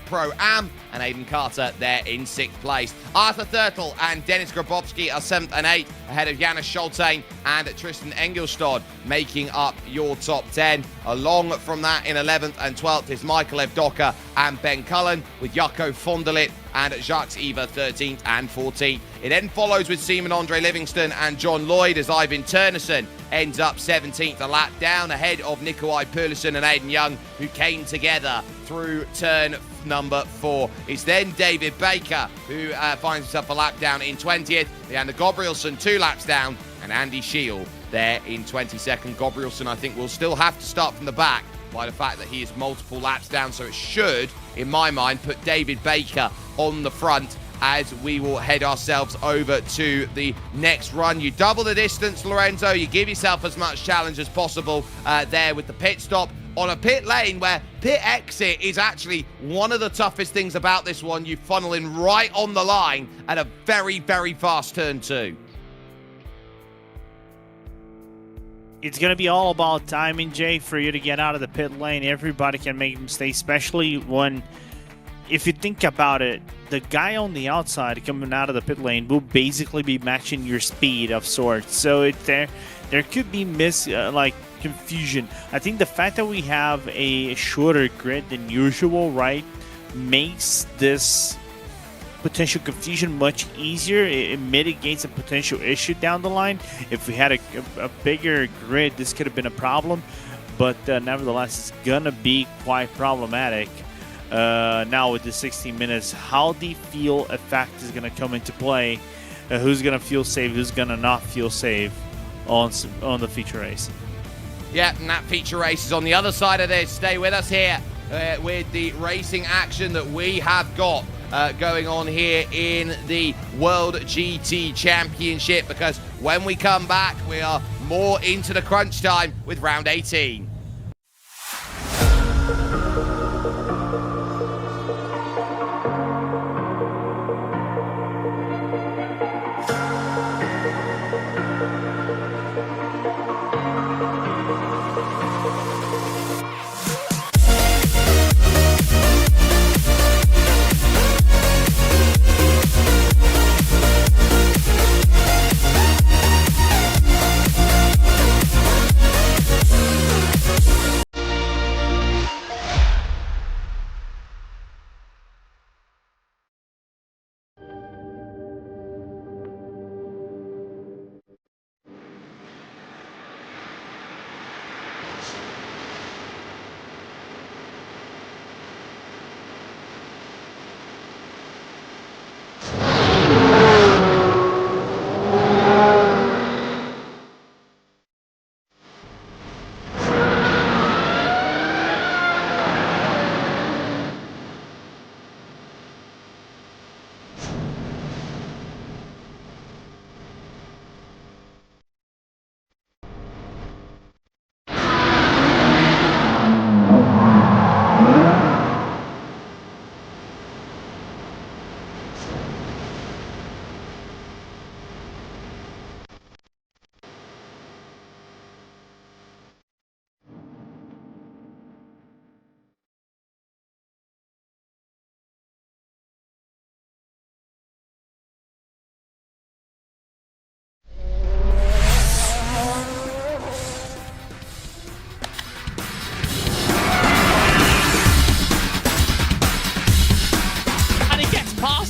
Pro-Am, and Aidan Carter there in 6th place. Arthur Thurtle and Dennis Grabowski are 7th and 8th ahead of Janis Schultein and Tristan Engelstad, making up your top 10. Along from that in 11th and 12th is Michael Evdoka and Ben Cullen, with Jaco Fondelit and Jacques Eva 13th and 14th. It then follows with Seaman Andre Livingston and John Lloyd, as Ivan Turnison ends up 17th, a lap down ahead of Nikolai Pulison and Aidan Young, who came together through turn number 4. It's then David Baker, who finds himself a lap down in 20th. Leander Gabrielson 2 laps down, and Andy Shield there in 22nd. Gabrielson, I think, will still have to start from the back by the fact that he is multiple laps down, so it should, in my mind, put David Baker on the front as we will head ourselves over to the next run. You double the distance, Lorenzo. You give yourself as much challenge as possible there with the pit stop on a pit lane where pit exit is actually one of the toughest things about this one. You funnel in right on the line at a very, very fast turn 2. It's going to be all about timing, Jay, for you to get out of the pit lane. Everybody can make mistakes, especially when, if you think about it, the guy on the outside coming out of the pit lane will basically be matching your speed of sorts. So there could be confusion. I think the fact that we have a shorter grid than usual, right, makes this potential confusion much easier. It mitigates a potential issue down the line. If we had a bigger grid, this could have been a problem, but nevertheless, it's gonna be quite problematic. Now with the 16 minutes, how the fuel effect is gonna come into play. Who's gonna feel safe? Who's gonna not feel safe on the feature race? Yeah, and that feature race is on the other side of this. Stay with us here with the racing action that we have got going on here in the World GT Championship, because when we come back, we are more into the crunch time with round 18.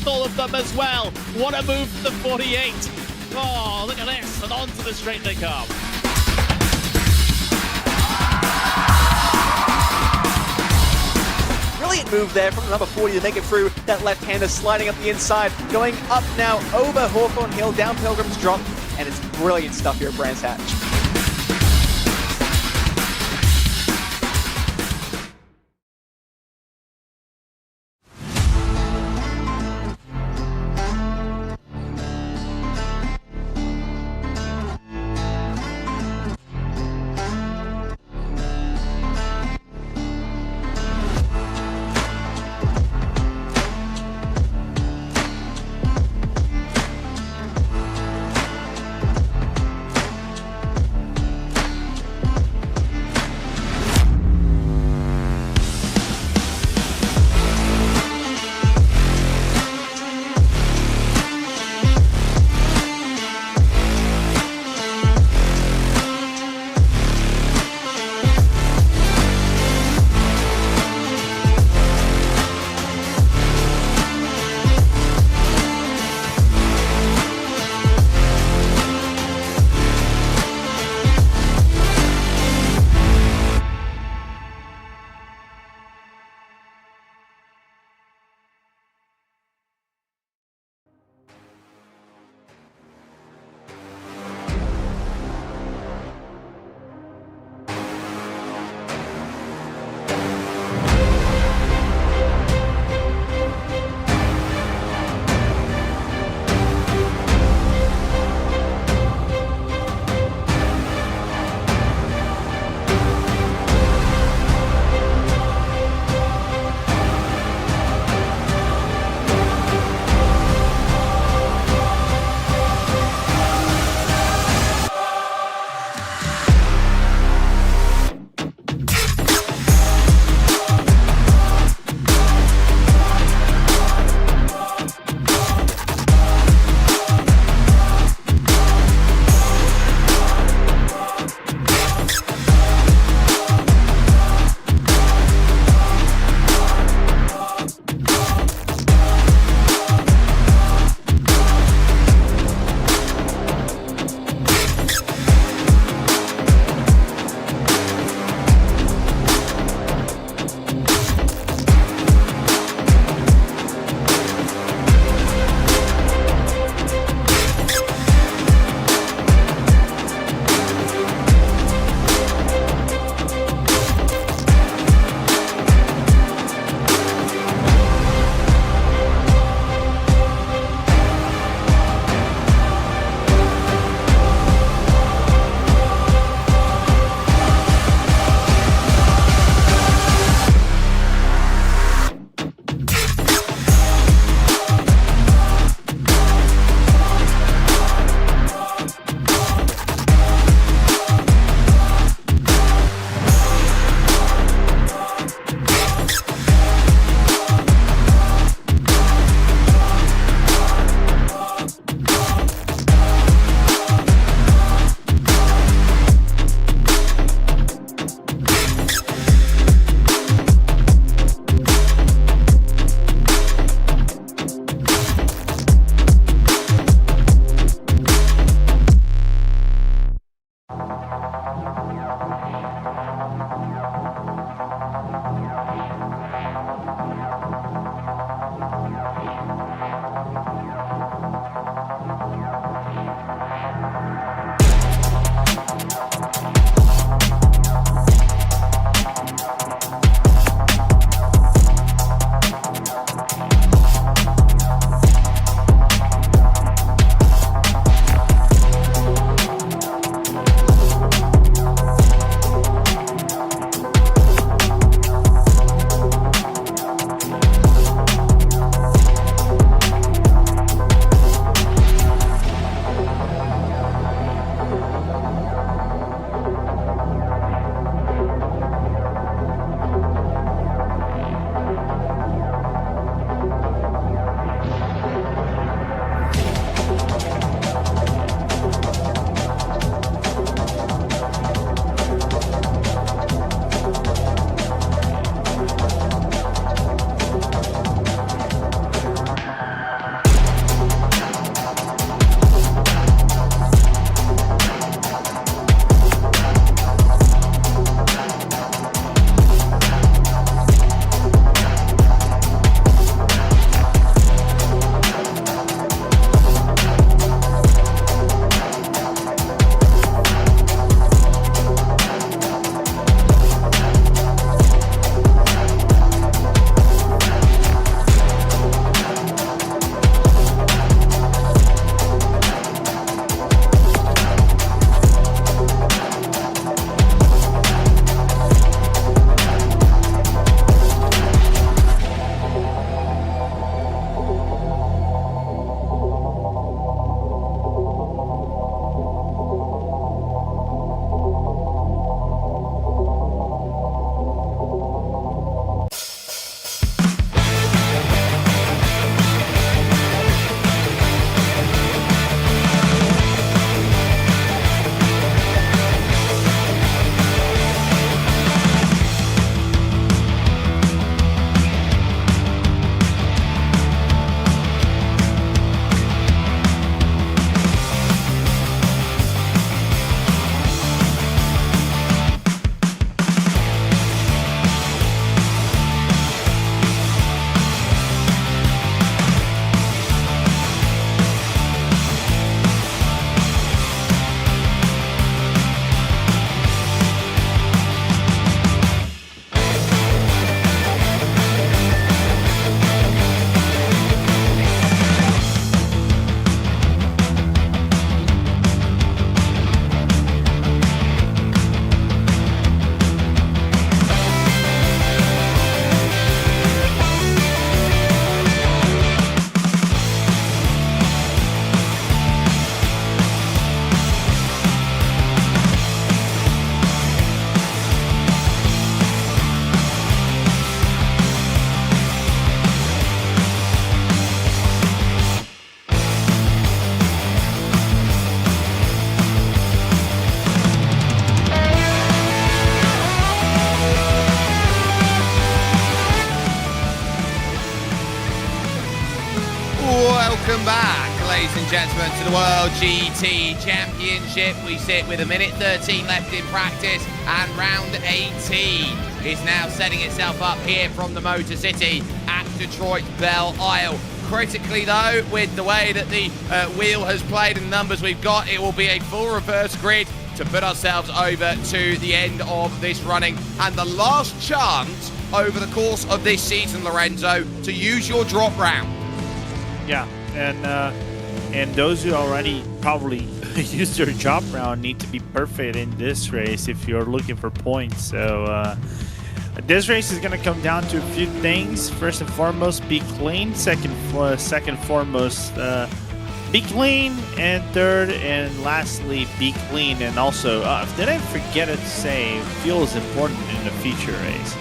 past all of them as well. What a move for the 48. Oh, look at this, and onto the straight they come. Brilliant move there from the number 40 to make it through. That left-hander sliding up the inside, going up now over Hawthorne Hill, down Pilgrim's Drop, and it's brilliant stuff here at Brands Hatch. Welcome back, ladies and gentlemen, to the World GT Championship. We sit with 1:13 left in practice, and round 18 is now setting itself up here from the Motor City at Detroit Belle Isle. Critically, though, with the way that the wheel has played and the numbers we've got, it will be a full reverse grid to put ourselves over to the end of this running, and the last chance over the course of this season, Lorenzo, to use your drop round. Yeah, and those who already probably used their drop round need to be perfect in this race if you're looking for points. So this race is going to come down to a few things. First and foremost, be clean. Second foremost, be clean. And third and lastly, be clean. And also, did I forget to say, fuel is important in the feature race.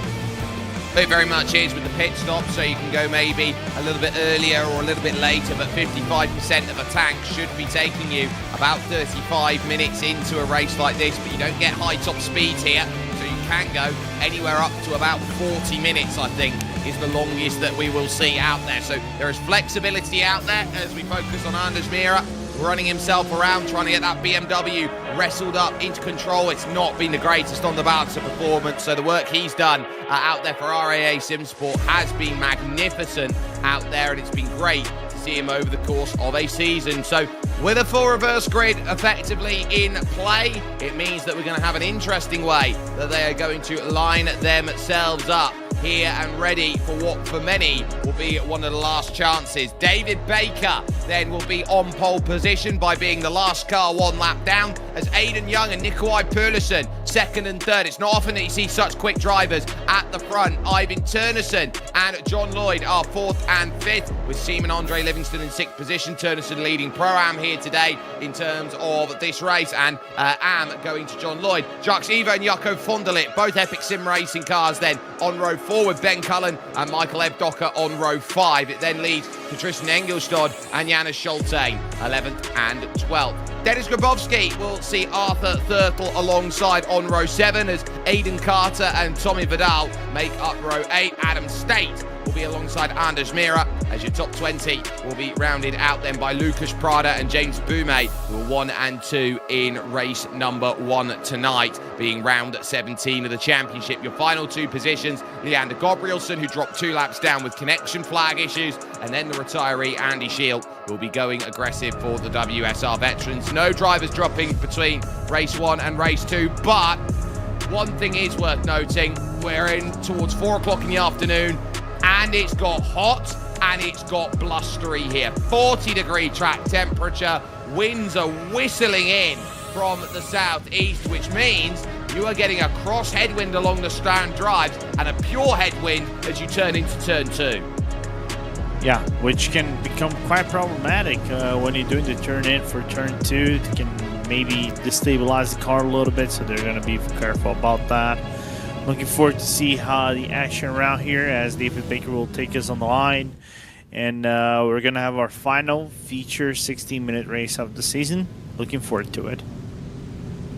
It very much is with the pit stop, so you can go maybe a little bit earlier or a little bit later, but 55% of a tank should be taking you about 35 minutes into a race like this, but you don't get high top speeds here, so you can go anywhere up to about 40 minutes, I think, is the longest that we will see out there. So there is flexibility out there as we focus on Anders Mira running himself around, trying to get that BMW wrestled up into control. It's not been the greatest on the balance of performance, so the work he's done out there for RAA Simsport has been magnificent out there, and it's been great to see him over the course of a season. So with a full reverse grid effectively in play, it means that we're going to have an interesting way that they are going to line themselves up here and ready for what for many will be one of the last chances. David Baker then will be on pole position by being the last car one lap down, as Aidan Young and Nikolai Perluson second and third. It's not often that you see such quick drivers at the front. Ivan Turnison and John Lloyd are fourth and fifth, with Seaman Andre Livingston in sixth position. Turnison leading Pro-Am here today in terms of this race, and Am going to John Lloyd. Jacques Evo and Jaco Vonderlit, both Epic Sim Racing cars, then on row 4 with Ben Cullen and Michael Ebdocker on row 5. It then leads to Tristan Engelstad and Janis Schulte, 11th and 12th. Dennis Grabowski will see Arthur Thurtle alongside on row 7 as Aidan Carter and Tommy Vidal make up row 8. Adam State will be alongside Anders Mira, as your top 20 will be rounded out then by Lucas Prada and James Boumet, who are 1 and 2 in race number 1 tonight, being round 17 of the championship. Your final two positions, Leander Gabrielson, who dropped 2 laps down with connection flag issues, and then the retiree Andy Shield will be going aggressive for the WSR veterans. No drivers dropping between race 1 and race 2, but one thing is worth noting, we're in towards 4 o'clock in the afternoon, and it's got hot and it's got blustery here. 40-degree track temperature, winds are whistling in from the southeast, which means you are getting a cross headwind along the Strand drives and a pure headwind as you turn into turn 2. Yeah, which can become quite problematic when you're doing the turn in for turn 2. It can maybe destabilize the car a little bit, so they're going to be careful about that. Looking forward to see how the action around here, as David Baker will take us on the line. And we're going to have our final feature 16-minute race of the season. Looking forward to it.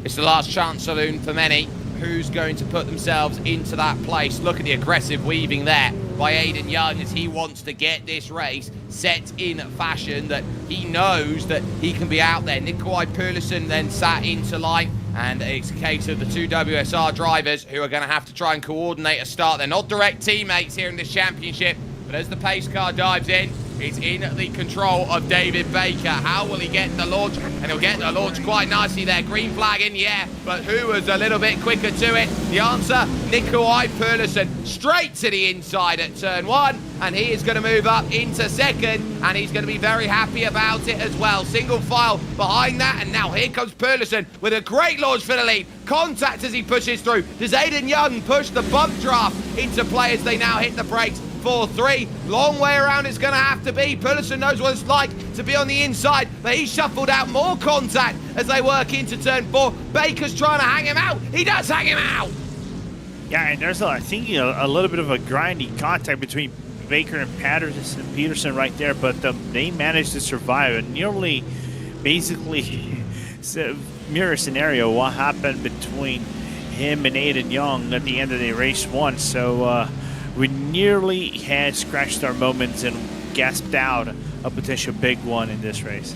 It's the last chance saloon for many. Who's going to put themselves into that place? Look at the aggressive weaving there by Aidan Young, as he wants to get this race set in fashion that he knows that he can be out there. Nikolai Perluson then sat into line, and it's a case of the two WSR drivers who are going to have to try and coordinate a start. They're not direct teammates here in this championship, but as the pace car dives in, it's in the control of David Baker. How will he get the launch? And he'll get the launch quite nicely there. Green flag in the air, but who was a little bit quicker to it? The answer, Nikolai Perluson, straight to the inside at turn 1, and he is going to move up into second, and he's going to be very happy about it as well. Single file behind that, and now here comes Perluson with a great launch for the lead. Contact as he pushes through. Does Aidan Young push the bump draft into play as they now hit the brakes? 4-3, long way around it's going to have to be. Perluson knows what it's like to be on the inside, but he shuffled out more contact as they work into turn 4. Baker's trying to hang him out. He does hang him out. Yeah, and there's, I think, a little bit of a grindy contact between Baker and Peterson right there, but they managed to survive. And nearly, basically, mirror scenario what happened between him and Aidan Young at the end of the race 1. So we nearly had scratched our moments and gasped out a potential big one in this race.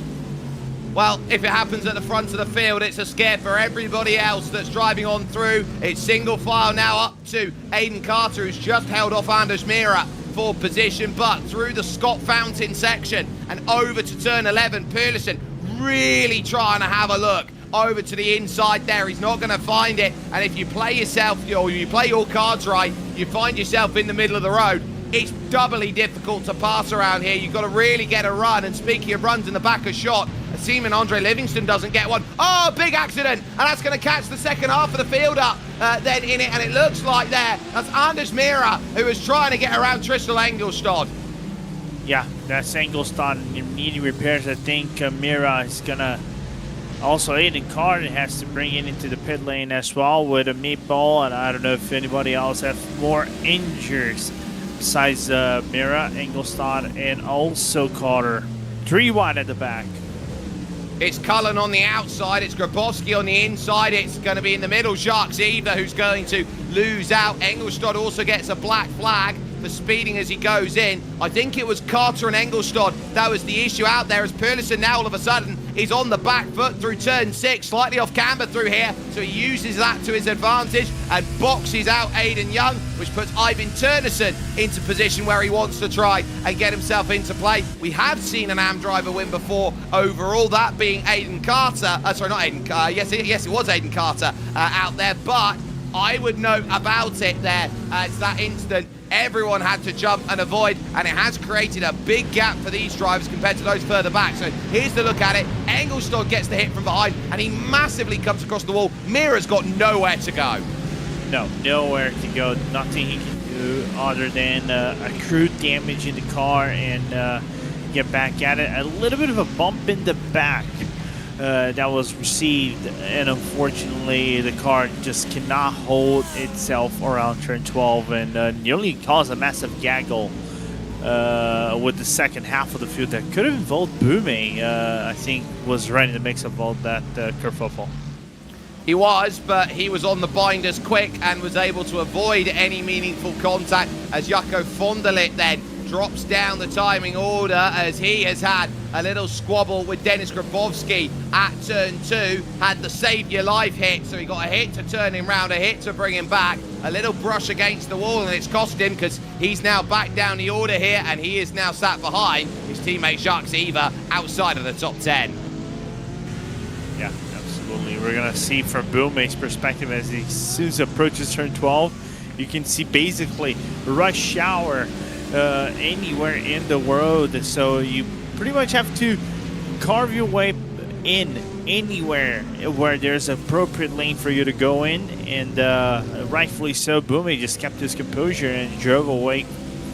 Well, if it happens at the front of the field, it's a scare for everybody else that's driving on through. It's single file now up to Aiden Carter, who's just held off Anders Mira for position, but through the Scott Fountain section and over to turn 11, Pearlison really trying to have a look over to the inside there. He's not going to find it, and if you play yourself, or you play your cards right, you find yourself in the middle of the road. It's doubly difficult to pass around here. You've got to really get a run, and speaking of runs in the back of shot, Seaman Andre Livingston doesn't get one. Oh, big accident, and that's going to catch the second half of the field up then in it, and it looks like that's Anders Mira, who was trying to get around Tristan Engelstad. Yeah, that's Engelstad needing repairs. I think Mira is going to... Also, Aiden Carter has to bring it into the pit lane as well with a meatball, and I don't know if anybody else has more injuries besides Mira, Engelstad, and also Carter. 3 wide at the back. It's Cullen on the outside, it's Grabowski on the inside, it's going to be in the middle, Jacques Eva, who's going to lose out. Engelstad also gets a black flag for speeding as he goes in. I think it was Carter and Engelstad that was the issue out there, as Pearlison now all of a sudden is on the back foot through turn 6, slightly off camber through here, so he uses that to his advantage and boxes out Aidan Young, which puts Ivan Turnison into position where he wants to try and get himself into play. We have seen an AM driver win before overall, that being Aiden Carter, sorry, not Aiden, yes it was Aiden Carter out there, but I would note about it there, it's that instant everyone had to jump and avoid, and it has created a big gap for these drivers compared to those further back. So here's the look at it. Engelstad gets the hit from behind, and he massively comes across the wall. Mira's got nowhere to go. No, nowhere to go. Nothing he can do other than accrue damage in the car and get back at it. A little bit of a bump in the back that was received, and unfortunately the car just cannot hold itself around turn 12 and nearly caused a massive gaggle with the second half of the field that could have involved Booming. I think was right in the mix of all that kerfuffle. He was, but he was on the binders quick and was able to avoid any meaningful contact as Jaco Fondelit then drops down the timing order as he has had a little squabble with Dennis Grabowski at turn 2, had the save your life hit, so he got a hit to turn him round, a hit to bring him back, a little brush against the wall, and it's cost him because he's now back down the order here and he is now sat behind his teammate Jacques Eva outside of the top 10. Yeah, absolutely. We're gonna see from Booming's perspective as he soon as approaches turn 12, you can see basically rush hour anywhere in the road, so you pretty much have to carve your way in anywhere where there's an appropriate lane for you to go in, and rightfully so, Booming just kept his composure and drove away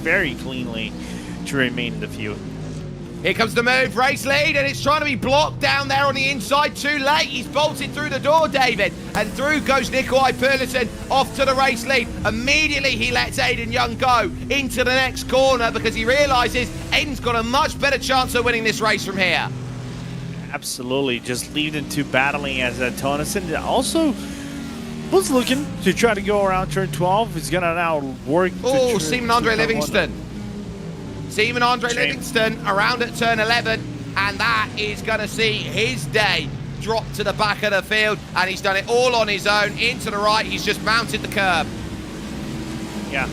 very cleanly to remain in the field. Here comes the move, race lead, and it's trying to be blocked down there on the inside. Too late, he's bolted through the door, David. And through goes Nikolai Pearlison off to the race lead. Immediately he lets Aiden Young go into the next corner because he realises Aiden's got a much better chance of winning this race from here. Absolutely, just leaving to battling as Tonison also was looking to try to go around turn 12. He's gonna now work. Oh, Seaman Andre Livingston. Seaman Andre Livingston around at turn 11, and that is going to see his day drop to the back of the field, and he's done it all on his own. Into the right, he's just mounted the curb. Yeah.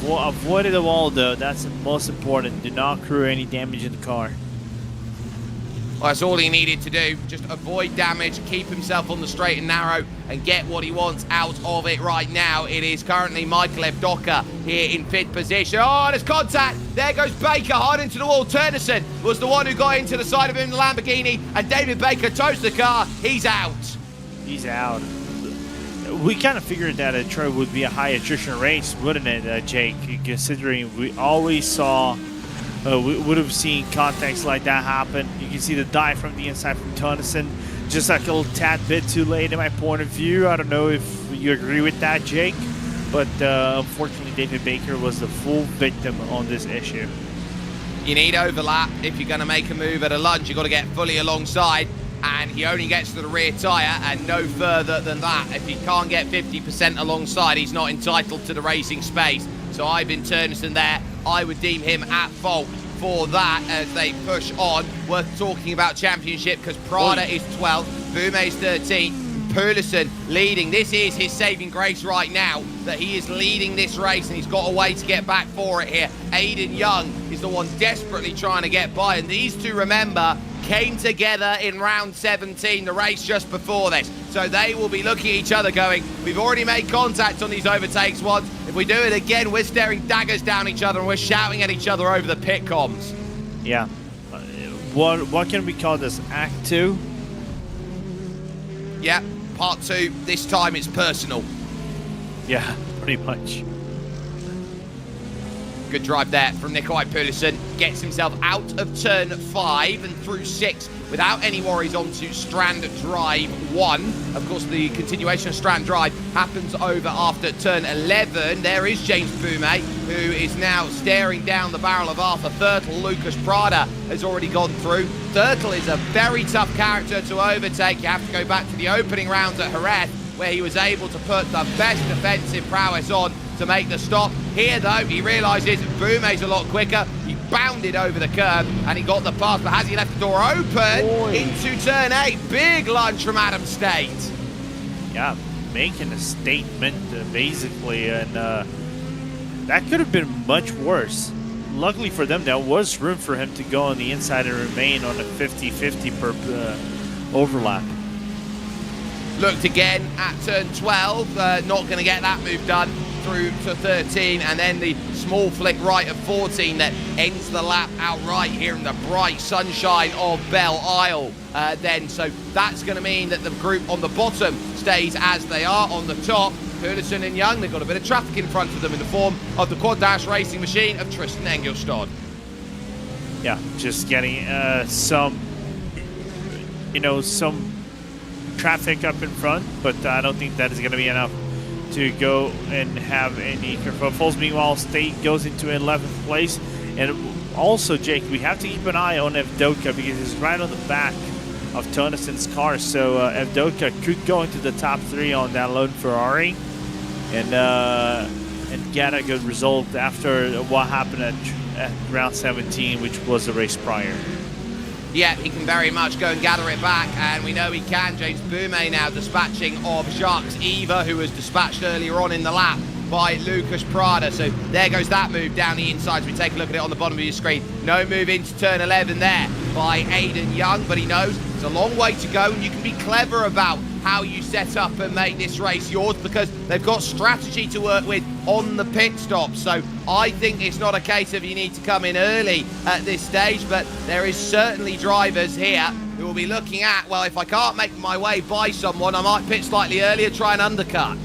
Well, avoided the wall, though. That's the most important. Do not accrue any damage in the car. Well, that's all he needed to do. Just avoid damage, keep himself on the straight and narrow, and get what he wants out of it right now. It is currently Michael Evdoka here in 5th position. Oh, there's contact. There goes Baker hard into the wall. Turnison was the one who got into the side of him in the Lamborghini, and David Baker toast the car. He's out. He's out. We kind of figured that Detroit would be a high attrition race, wouldn't it, Jake? Considering we always saw... we would have seen contacts like that happen. You can see the dive from the inside from Tonison, just like a little tad bit too late in my point of view. I don't know if you agree with that, Jake, but unfortunately David Baker was the full victim on this issue. You need overlap if you're going to make a move at a lunge. You've got to get fully alongside, and he only gets to the rear tyre and no further than that. If he can't get 50% alongside, he's not entitled to the racing space. So Ivan Turnison there, I would deem him at fault for that as they push on. Worth talking about championship because Prada is 12th, Bume is 13th. Pulisic leading. This is his saving grace right now, that he is leading this race and he's got a way to get back for it here. Aiden Young is the one desperately trying to get by, and these two, remember, came together in round 17, the race just before this. So they will be looking at each other going, we've already made contact on these overtakes once. If we do it again, we're staring daggers down each other and we're shouting at each other over the pit comms. Yeah. What can we call this? Act 2? Yeah. Part 2, this time it's personal. Yeah, pretty much. Good drive there from Nikolai Pulisic. Gets himself out of turn 5 and through 6 without any worries onto Strand Drive 1. Of course, the continuation of Strand Drive happens over after turn 11. There is James Bume, who is now staring down the barrel of Arthur Thurtle. Lucas Prada has already gone through. Thurtle is a very tough character to overtake. You have to go back to the opening rounds at Jerez, where he was able to put the best defensive prowess on to make the stop. Here, though, he realises Bume's a lot quicker. He bounded over the curb and he got the pass, but has he left the door open into turn 8? Big lunge from Adam State. Yeah, making a statement, basically, and that could have been much worse. Luckily for them, there was room for him to go on the inside and remain on a 50-50 per overlap. Looked again at turn 12, not going to get that move done through to 13, and then the small flick right of 14 that ends the lap outright here in the bright sunshine of Belle Isle then. So that's going to mean that the group on the bottom stays as they are. On the top, Pulisic and Young, they've got a bit of traffic in front of them in the form of the quad dash racing machine of Tristan Engelstad. Yeah, just getting some traffic up in front, but I don't think that is going to be enough to go and have any kerfuffles. Meanwhile, State goes into 11th place. And also, Jake, we have to keep an eye on Evdoka because he's right on the back of Tonnison's car. So Evdoka could go into the top 3 on that lone Ferrari and get a good result after what happened at round 17, which was the race prior. Yeah, he can very much go and gather it back, and we know he can. James Bume now dispatching of Jacques Eva, who was dispatched earlier on in the lap by Lucas Prada. So there goes that move down the inside. We take a look at it on the bottom of your screen. No move into turn 11 there by Aiden Young, but he knows it's a long way to go, and you can be clever about how you set up and make this race yours because they've got strategy to work with on the pit stop. So I think it's not a case of you need to come in early at this stage, but there is certainly drivers here who will be looking at, well, if I can't make my way by someone, I might pit slightly earlier, try and undercut.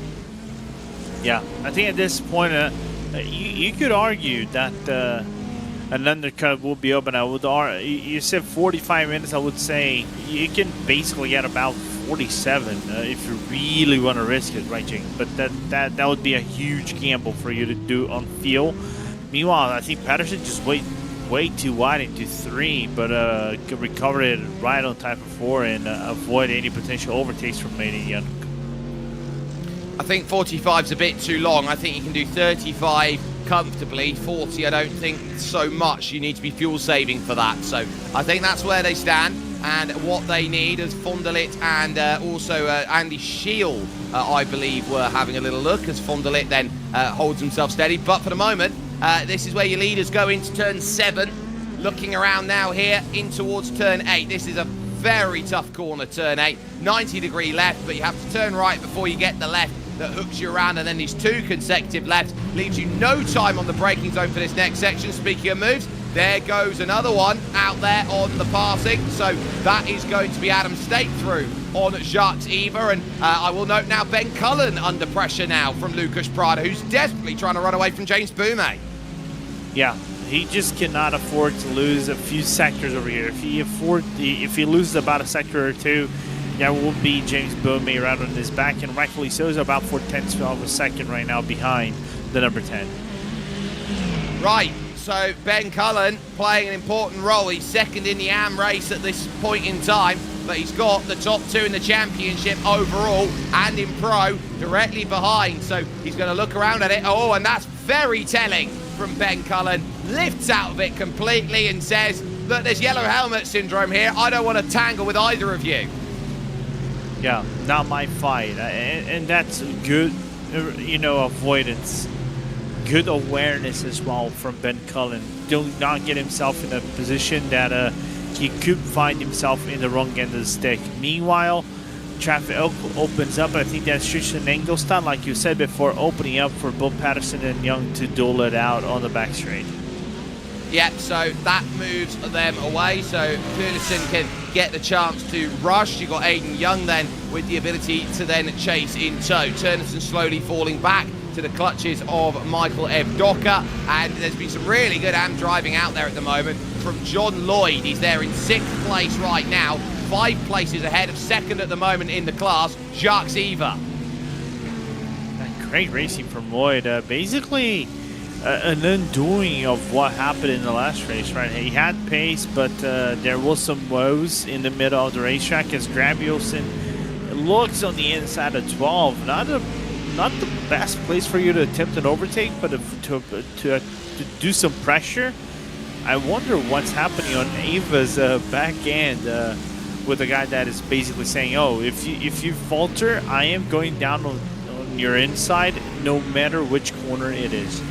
Yeah, I think at this point, you could argue that an undercut will be open. I would you said 45 minutes. I would say you can basically get about 47 if you really want to risk it, right, Jake? But that would be a huge gamble for you to do on field. Meanwhile, I think Patterson just way too wide into 3, but could recover it right on time for 4 and avoid any potential overtakes from Aiden Young. I think 45's a bit too long. I think you can do 35 comfortably. 40, I don't think so much. You need to be fuel saving for that. So I think that's where they stand. And what they need is Fondelit and also Andy Shield, I believe, were having a little look as Fondelit then holds himself steady. But for the moment, this is where your leaders go into turn 7. Looking around now here in towards turn 8. This is a very tough corner, turn 8. 90-degree left, but you have to turn right before you get the left that hooks you around, and then these 2 consecutive lefts leaves you no time on the braking zone for this next section. Speaking of moves, there goes another one out there on the passing. So that is going to be Adam State through on Jacques Eva. And I will note now Ben Cullen under pressure now from Lucas Prada, who's desperately trying to run away from James Bume. Yeah, he just cannot afford to lose a few sectors over here. If he loses about a sector or 2, there will be James Bume right on his back, and rightfully so. He's about 4/10 of a second right now behind the number 10. Right. So Ben Cullen playing an important role. He's second in the AM race at this point in time, but he's got the top 2 in the championship overall and in pro directly behind. So he's going to look around at it. Oh, and that's very telling from Ben Cullen. lifts out of it completely and says, look, there's yellow helmet syndrome here. I don't want to tangle with either of you. Yeah, not my fight. And that's good, you know, avoidance. Good awareness as well from Ben Cullen. Do not get himself in a position that he could find himself in the wrong end of the stick. Meanwhile, traffic opens up. I think that's Tristan Engelstad, like you said before, opening up for both Patterson and Young to duel it out on the back straight. Yeah, so that moves them away, so Peterson can get the chance to rush. You've got Aiden Young then with the ability to then chase in tow. Turnison slowly falling back to the clutches of Michael Evdoka, and there's been some really good AM driving out there at the moment from John Lloyd. He's there in 6th place right now, 5 places ahead of 2nd at the moment in the class, Jacques Eva. Great racing from Lloyd. Basically, an undoing of what happened in the last race, right? He had pace, but there was some woes in the middle of the racetrack as Gabrielsen looks on the inside of 12. Not the best place for you to attempt an overtake, but to do some pressure. I wonder what's happening on Ava's back end with a guy that is basically saying, oh, if you falter, I am going down on your inside, no matter which corner it is.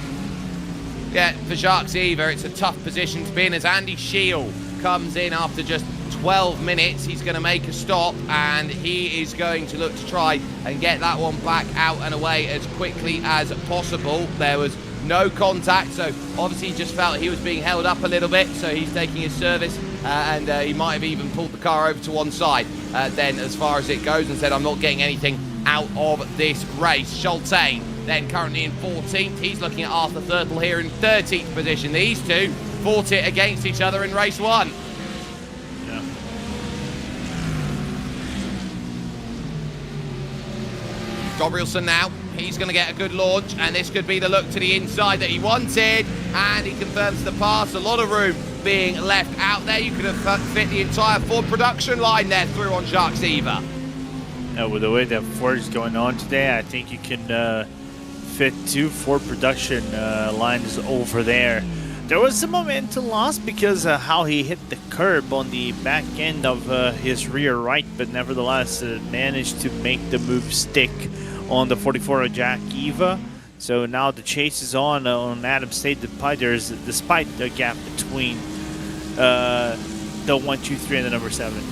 Yeah, for Jacques Eva, it's a tough position to be in as Andy Shield comes in after just 12 minutes. He's going to make a stop, and he is going to look to try and get that one back out and away as quickly as possible. There was no contact, so obviously he just felt he was being held up a little bit, so he's taking his service, and he might have even pulled the car over to one side then as far as it goes, and said, I'm not getting anything out of this race. Schultain then currently in 14th. He's looking at Arthur Thurtle here in 13th position. These two fought it against each other in race 1. Yeah. Gabrielsen now, he's going to get a good launch, and this could be the look to the inside that he wanted, and he confirms the pass. A lot of room being left out there. You could have fit the entire Ford production line there through on Jacques Eva. With the way that Ford is going on today, I think you can fit 2 Ford production lines over there. There was some momentum loss because how he hit the curb on the back end of his rear right, but nevertheless managed to make the move stick on the 44 of Jack Eva. So now the chase is on Adam State despite the gap between the 1, 2, 3 and the number 7.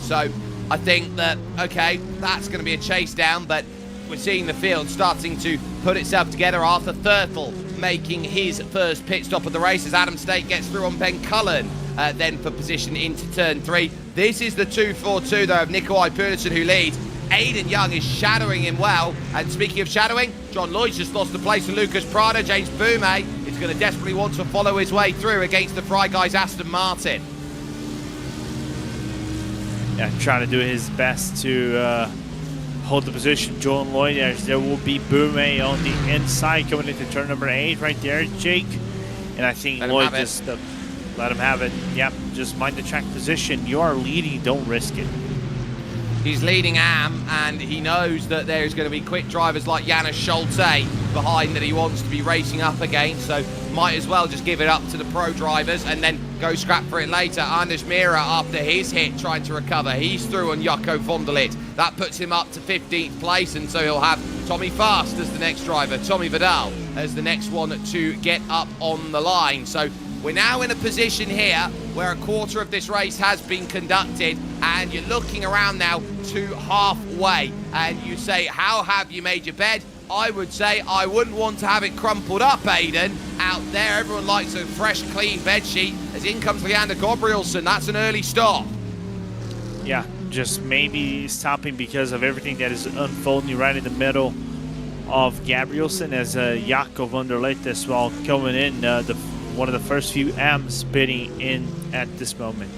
So I think that, okay, that's going to be a chase down, but we're seeing the field starting to put itself together. Arthur Thurtle making his first pit stop of the race as Adam State gets through on Ben Cullen, then for position into turn 3. This is the 2-4-2 though of Nikolai Peterson who leads. Aiden Young is shadowing him well, and speaking of shadowing, John Lloyd's just lost the place to Lucas Prado. James Boumet is going to desperately want to follow his way through against the Fry Guys Aston Martin. Yeah, trying to do his best to hold the position. John Lloyd, there will be Boumet on the inside coming into turn number 8 right there, Jake. And I think Lloyd just let him have it. Yep, just mind the track position. You are leading, don't risk it. He's leading AM, and he knows that there's going to be quick drivers like Janis Schulte behind that he wants to be racing up against, so might as well just give it up to the pro drivers and then go scrap for it later. Anders Mira, after his hit, trying to recover. He's through on Jacco von der Ligt. That puts him up to 15th place, and so he'll have Tommy Fast as the next driver, Tommy Vidal as the next one to get up on the line. So we're now in a position here where a quarter of this race has been conducted, and you're looking around now to halfway, and you say, how have you made your bed? I would say I wouldn't want to have it crumpled up, Aiden, out there. Everyone likes a fresh, clean bed sheet. As in comes Leander Gabrielsen. That's an early stop. Yeah, just maybe stopping because of everything that is unfolding right in the middle of Gabrielsen, as Jacco von der Ligt as well coming in, one of the first few M's bidding in at this moment.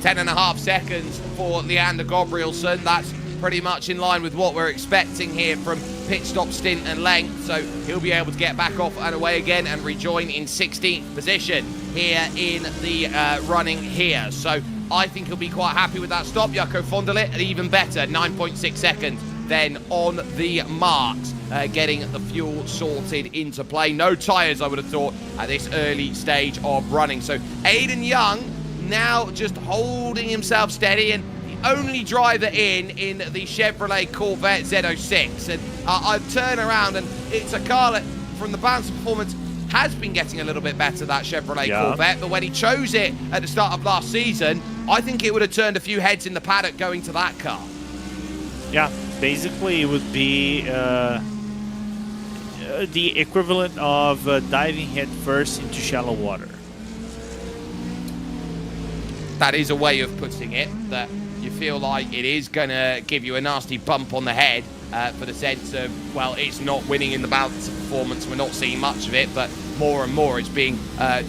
10.5 seconds for Leander Gabrielsen. That's pretty much in line with what we're expecting here from pit stop stint and length, so he'll be able to get back off and away again and rejoin in 16th position here in the running here. So I think he'll be quite happy with that stop. Jacco von der Ligt, even better, 9.6 seconds then on the marks. getting the fuel sorted into play. No tyres, I would have thought, at this early stage of running. So Aiden Young now just holding himself steady, and the only driver in the Chevrolet Corvette Z06. And I've turned around, and it's a car that, from the balance of performance, has been getting a little bit better, that Chevrolet Corvette, but when he chose it at the start of last season, I think it would have turned a few heads in the paddock going to that car. Yeah, basically it would be the equivalent of diving head first into shallow water. That is a way of putting it, that you feel like it is going to give you a nasty bump on the head for the sense of, well, it's not winning in the balance of performance. We're not seeing much of it, but more and more it's being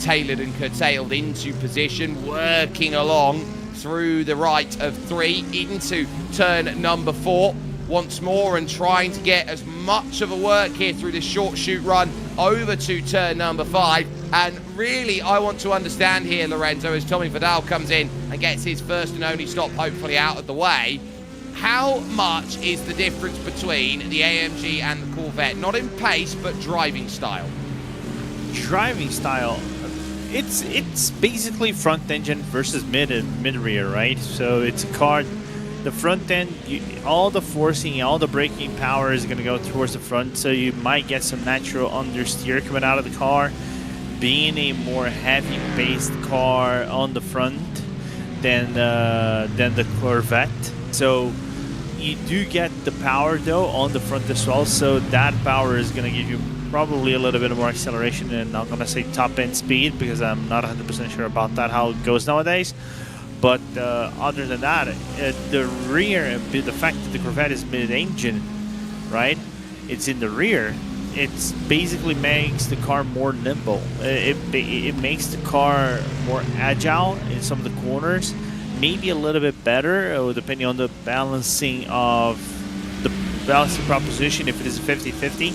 tailored and curtailed into position, working along through the right of 3 into turn number 4 once more, and trying to get as much of a work here through this short shoot run over to turn number 5. And really, I want to understand here, Lorenzo, as Tommy Vidal comes in and gets his first and only stop hopefully out of the way, how much is the difference between the AMG and the Corvette? Not in pace, but driving style. Driving style, it's basically front engine versus mid rear, right? So it's a car, the front end, all the forcing, all the braking power is going to go towards the front, so you might get some natural understeer coming out of the car. Being a more heavy based car on the front than the Corvette, so you do get the power though on the front as well, so that power is going to give you probably a little bit more acceleration, and I'm going to say top end speed because I'm not 100% sure about that, how it goes nowadays. But other than that, the rear, the fact that the Corvette is mid-engine, right, it's in the rear, it's basically makes the car more nimble. It makes the car more agile in some of the corners, maybe a little bit better depending on the balancing proposition, if it is a 50-50,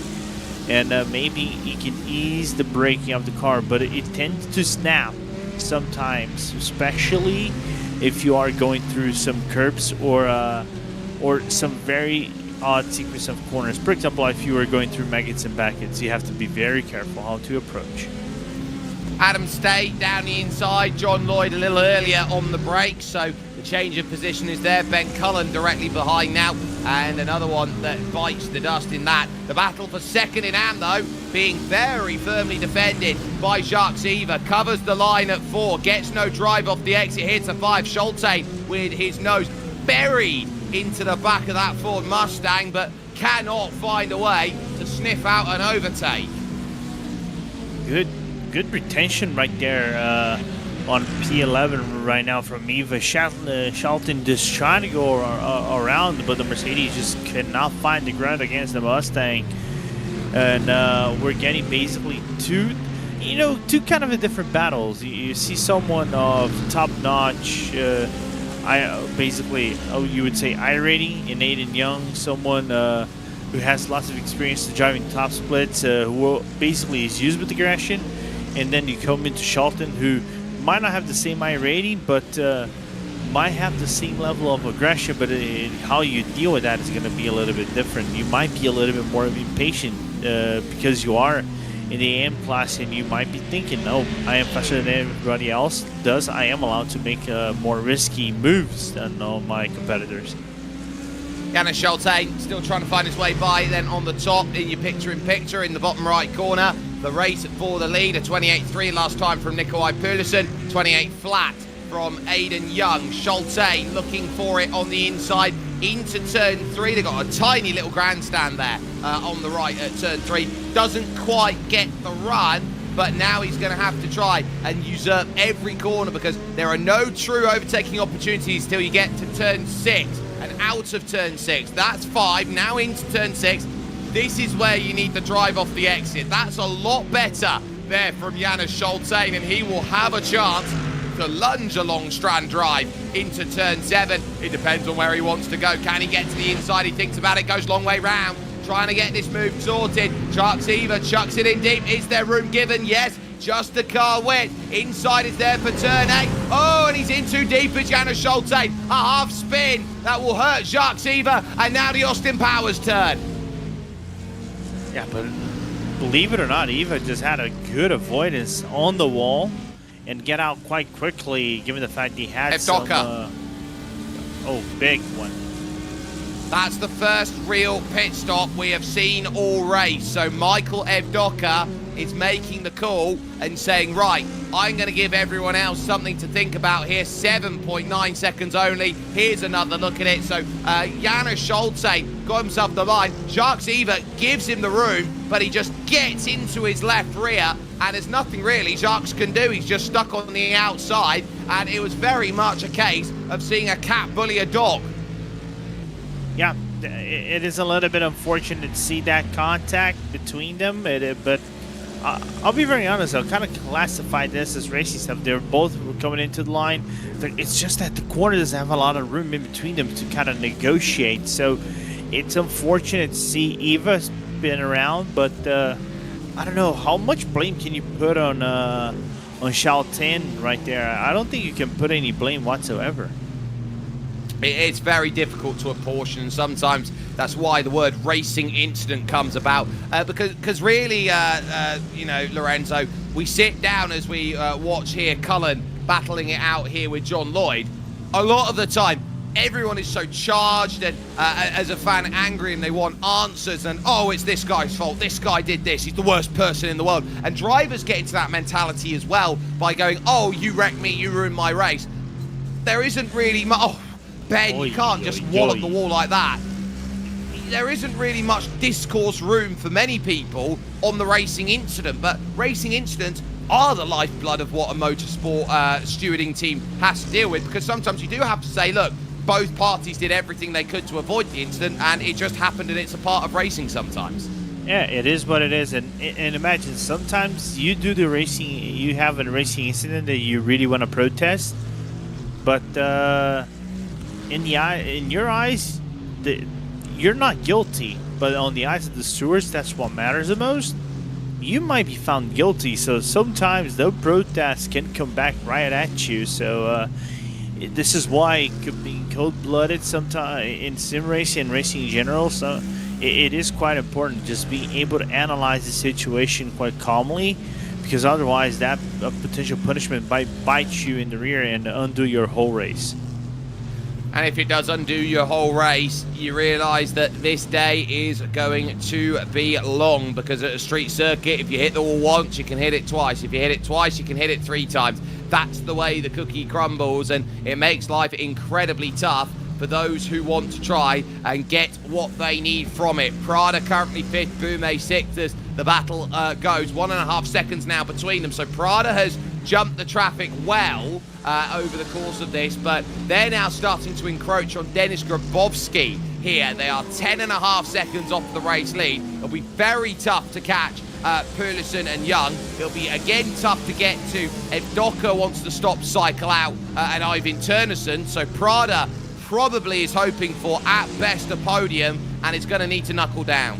and maybe you can ease the braking of the car, but it tends to snap sometimes, especially if you are going through some curbs or some very odd sequence of corners. For example, if you are going through Maggots and Backets, you have to be very careful how to approach. Adam State down the inside, John Lloyd a little earlier on the brake, so the change of position is there. Ben Cullen directly behind now, and another one that bites the dust in that. The battle for second in hand, though, being very firmly defended by Jacques Eva. Covers the line at 4, gets no drive off the exit, hits a 5. Schulte with his nose buried into the back of that Ford Mustang, but cannot find a way to sniff out an overtake. Good retention right there on P11 right now from Eva. Shelton just trying to go around, but the Mercedes just cannot find the ground against the Mustang. And we're getting basically two kind of different battles. You see someone of top-notch, you would say I-rating in Aiden Young, someone who has lots of experience driving top splits, who basically is used with aggression. And then you come into Shelton, who might not have the same I-rating, but might have the same level of aggression, but how you deal with that is going to be a little bit different. You might be a little bit more impatient because you are in the AM class, and you might be thinking, oh, I am faster than everybody else, thus I am allowed to make more risky moves than all my competitors. Janis Schulte still trying to find his way by. Then on the top, in your picture-in-picture in the bottom right corner, the race for the lead, a 28.3 last time from Nikolai Pulisen, 28 flat from Aiden Young. Schulte looking for it on the inside into turn 3. They've got a tiny little grandstand there on the right at turn 3. Doesn't quite get the run, but now he's going to have to try and usurp every corner because there are no true overtaking opportunities till you get to turn 6 and out of turn 6. That's 5, now into turn 6. This is where you need to drive off the exit. That's a lot better there from Janis Schulte, and he will have a chance to lunge a long strand drive into turn 7. It depends on where he wants to go. Can he get to the inside? He thinks about it, goes long way round, trying to get this move sorted. Jacques Eva chucks it in deep. Is there room given? Yes, just the car width. Inside is there for turn 8. Oh, and he's in too deep as Janis Schulte. A half spin. That will hurt Jacques Eva. And now the Austin Powers turn. Yeah, but believe it or not, Eva just had a good avoidance on the wall and get out quite quickly, given the fact he had some... oh, big one. That's the first real pit stop we have seen all race. So Michael Evdoka is making the call and saying, right, I'm going to give everyone else something to think about here. 7.9 seconds only. Here's another look at it. So Janusz Schulze got himself the line. Jacques Eva gives him the room, but he just gets into his left rear, and there's nothing really Jacques can do. He's just stuck on the outside, and it was very much a case of seeing a cat bully a dog. Yeah, it is a little bit unfortunate to see that contact between them, but I'll be very honest, I'll kind of classify this as racing stuff. They're both coming into the line. It's just that the corner doesn't have a lot of room in between them to kind of negotiate. So it's unfortunate to see Eva spin around, but I don't know, how much blame can you put on Shalten right there? I don't think you can put any blame whatsoever. It's very difficult to apportion, and sometimes that's why the word racing incident comes about. Because really, you know, Lorenzo, we sit down as we watch here Cullen battling it out here with John Lloyd. A lot of the time, everyone is so charged and, as a fan, angry, and they want answers. And, oh, it's this guy's fault. This guy did this. He's the worst person in the world. And drivers get into that mentality as well by going, oh, you wrecked me. You ruined my race. There isn't really much... Oh, Ben, you can't just wallop the wall like that. There isn't really much discourse room for many people on the racing incident, but racing incidents are the lifeblood of what a motorsport stewarding team has to deal with, because sometimes you do have to say, look, both parties did everything they could to avoid the incident, and it just happened, and it's a part of racing sometimes. Yeah, it is what it is, and imagine sometimes you do the racing, you have a racing incident that you really want to protest, but in your eyes, you're not guilty, but on the eyes of the stewards, that's what matters the most. You might be found guilty, so sometimes those protests can come back right at you. So this is why it could be cold-blooded sometimes in sim racing and racing in general. So it is quite important just being able to analyze the situation quite calmly, because otherwise that potential punishment might bite you in the rear and undo your whole race. And if it does undo your whole race, you realise that this day is going to be long, because at a street circuit, if you hit the wall once, you can hit it twice. If you hit it twice, you can hit it 3 times. That's the way the cookie crumbles, and it makes life incredibly tough for those who want to try and get what they need from it. Prada currently 5th, Boumet 6th as the battle goes. 1.5 seconds now between them. So Prada has jumped the traffic well over the course of this, but they're now starting to encroach on Denis Grabowski here. They are 10.5 seconds off the race lead. It'll be very tough to catch Purlison and Young. It'll be again tough to get to if Docker wants to stop, cycle out, and Ivan Turnison. So Prada probably is hoping for at best a podium, and it's going to need to knuckle down.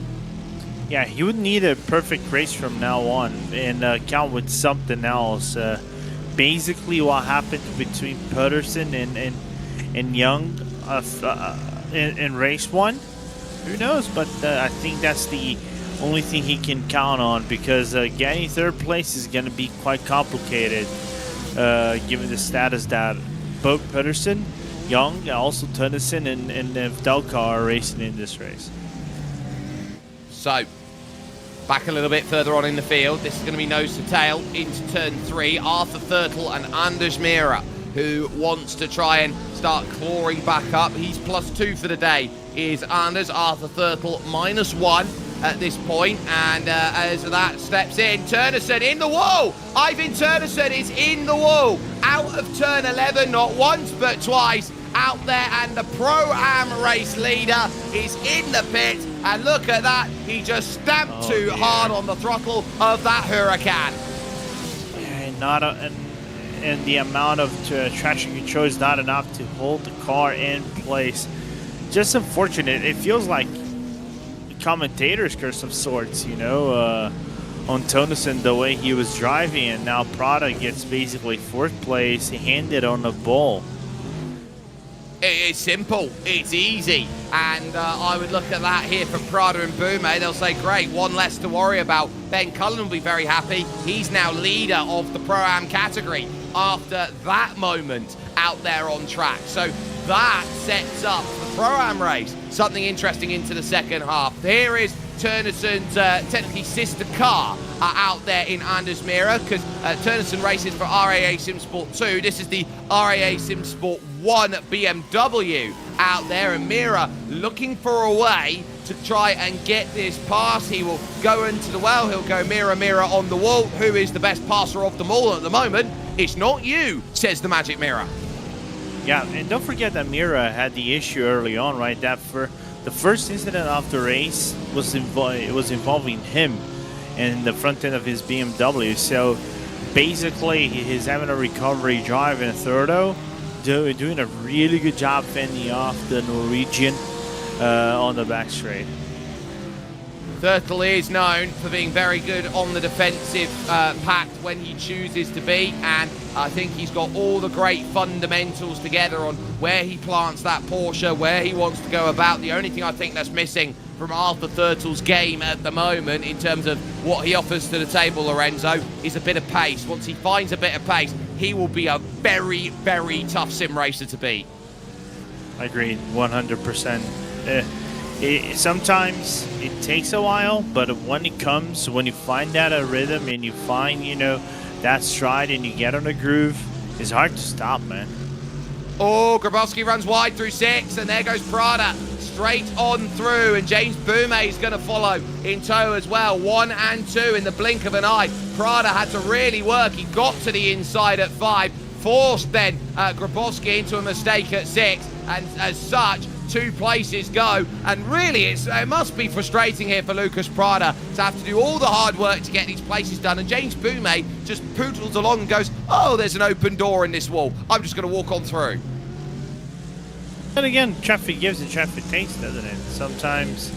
Yeah, he would need a perfect race from now on and count with something else. Basically, what happened between Pedersen and Young in race 1, who knows? But I think that's the only thing he can count on, because getting 3rd place is going to be quite complicated, given the status that both Pedersen, Young, also Turnison, and Vdalka are racing in this race. So, back a little bit further on in the field. This is going to be nose to tail into turn 3. Arthur Thurtle and Anders Mira, who wants to try and start clawing back up. He's +2 for the day. Is Anders. Arthur Thurtle -1 at this point. And as that steps in, Turnison in the wall. Ivan Turnison is in the wall. Out of turn 11, not once but twice. Out there, and the Pro-Am race leader is in the pit, and look at that, he just stamped too hard on the throttle of that Huracan. And the amount of traction control is not enough to hold the car in place. Just unfortunate. It feels like commentator's curse of sorts, you know, on Tonnison, the way he was driving, and now Prada gets basically 4th place handed on the ball. It's simple, it's easy, and I would look at that here for Prada and Bume. They'll say, great, one less to worry about. Ben Cullen will be very happy. He's now leader of the Pro-Am category after that moment out there on track. So that sets up the Pro-Am race. Something interesting into the second half. Here is Turnesson's technically sister car out there in Anders Mira, because Turnesson races for RAA Simsport 2. This is the RAA Simsport 1 BMW out there, and Mira looking for a way to try and get this pass. He will go into the well. He'll go Mira, Mira on the wall. Who is the best passer of them all at the moment? It's not you, says the Magic Mirror. Yeah, and don't forget that Mira had the issue early on, right? That for the first incident of the race was involving him and the front end of his BMW. So basically, he's having a recovery drive in Thurdo, doing a really good job fending off the Norwegian on the back straight. Turtle is known for being very good on the defensive pact when he chooses to be, and I think he's got all the great fundamentals together on where he plants that Porsche, where he wants to go about. The only thing I think that's missing from Arthur Turtle's game at the moment in terms of what he offers to the table, Lorenzo, is a bit of pace. Once he finds a bit of pace, he will be a very, very tough sim racer to beat. I agree, 100%. Sometimes it takes a while, but when it comes, when you find that rhythm and you find, you know, that stride and you get on a groove, it's hard to stop, man. Oh, Grabowski runs wide through 6, and there goes Prada straight on through, and James Bume is going to follow in tow as well. 1 and 2 in the blink of an eye. Prada had to really work. He got to the inside at 5, forced then Grabowski into a mistake at 6, and as such, 2 places go, and really it must be frustrating here for Lucas Prada to have to do all the hard work to get these places done, and James Bume just poodles along and goes, oh, there's an open door in this wall, I'm just going to walk on through. And again, traffic gives and traffic takes, doesn't it? Sometimes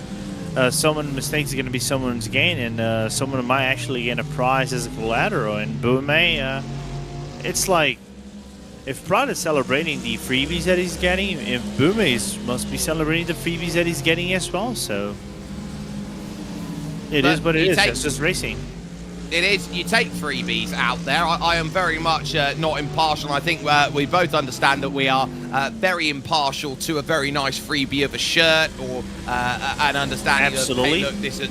someone's mistake is going to be someone's gain, and someone might actually get a prize as a collateral, and Bume, it's like, if Prada is celebrating the freebies that he's getting, if Bume must be celebrating the freebies that he's getting as well, so it is what it is. It's just racing. It is. You take freebies out there. I am very much not impartial. I think we both understand that we are very impartial to a very nice freebie of a shirt or an understanding Absolutely. of, hey, look, this is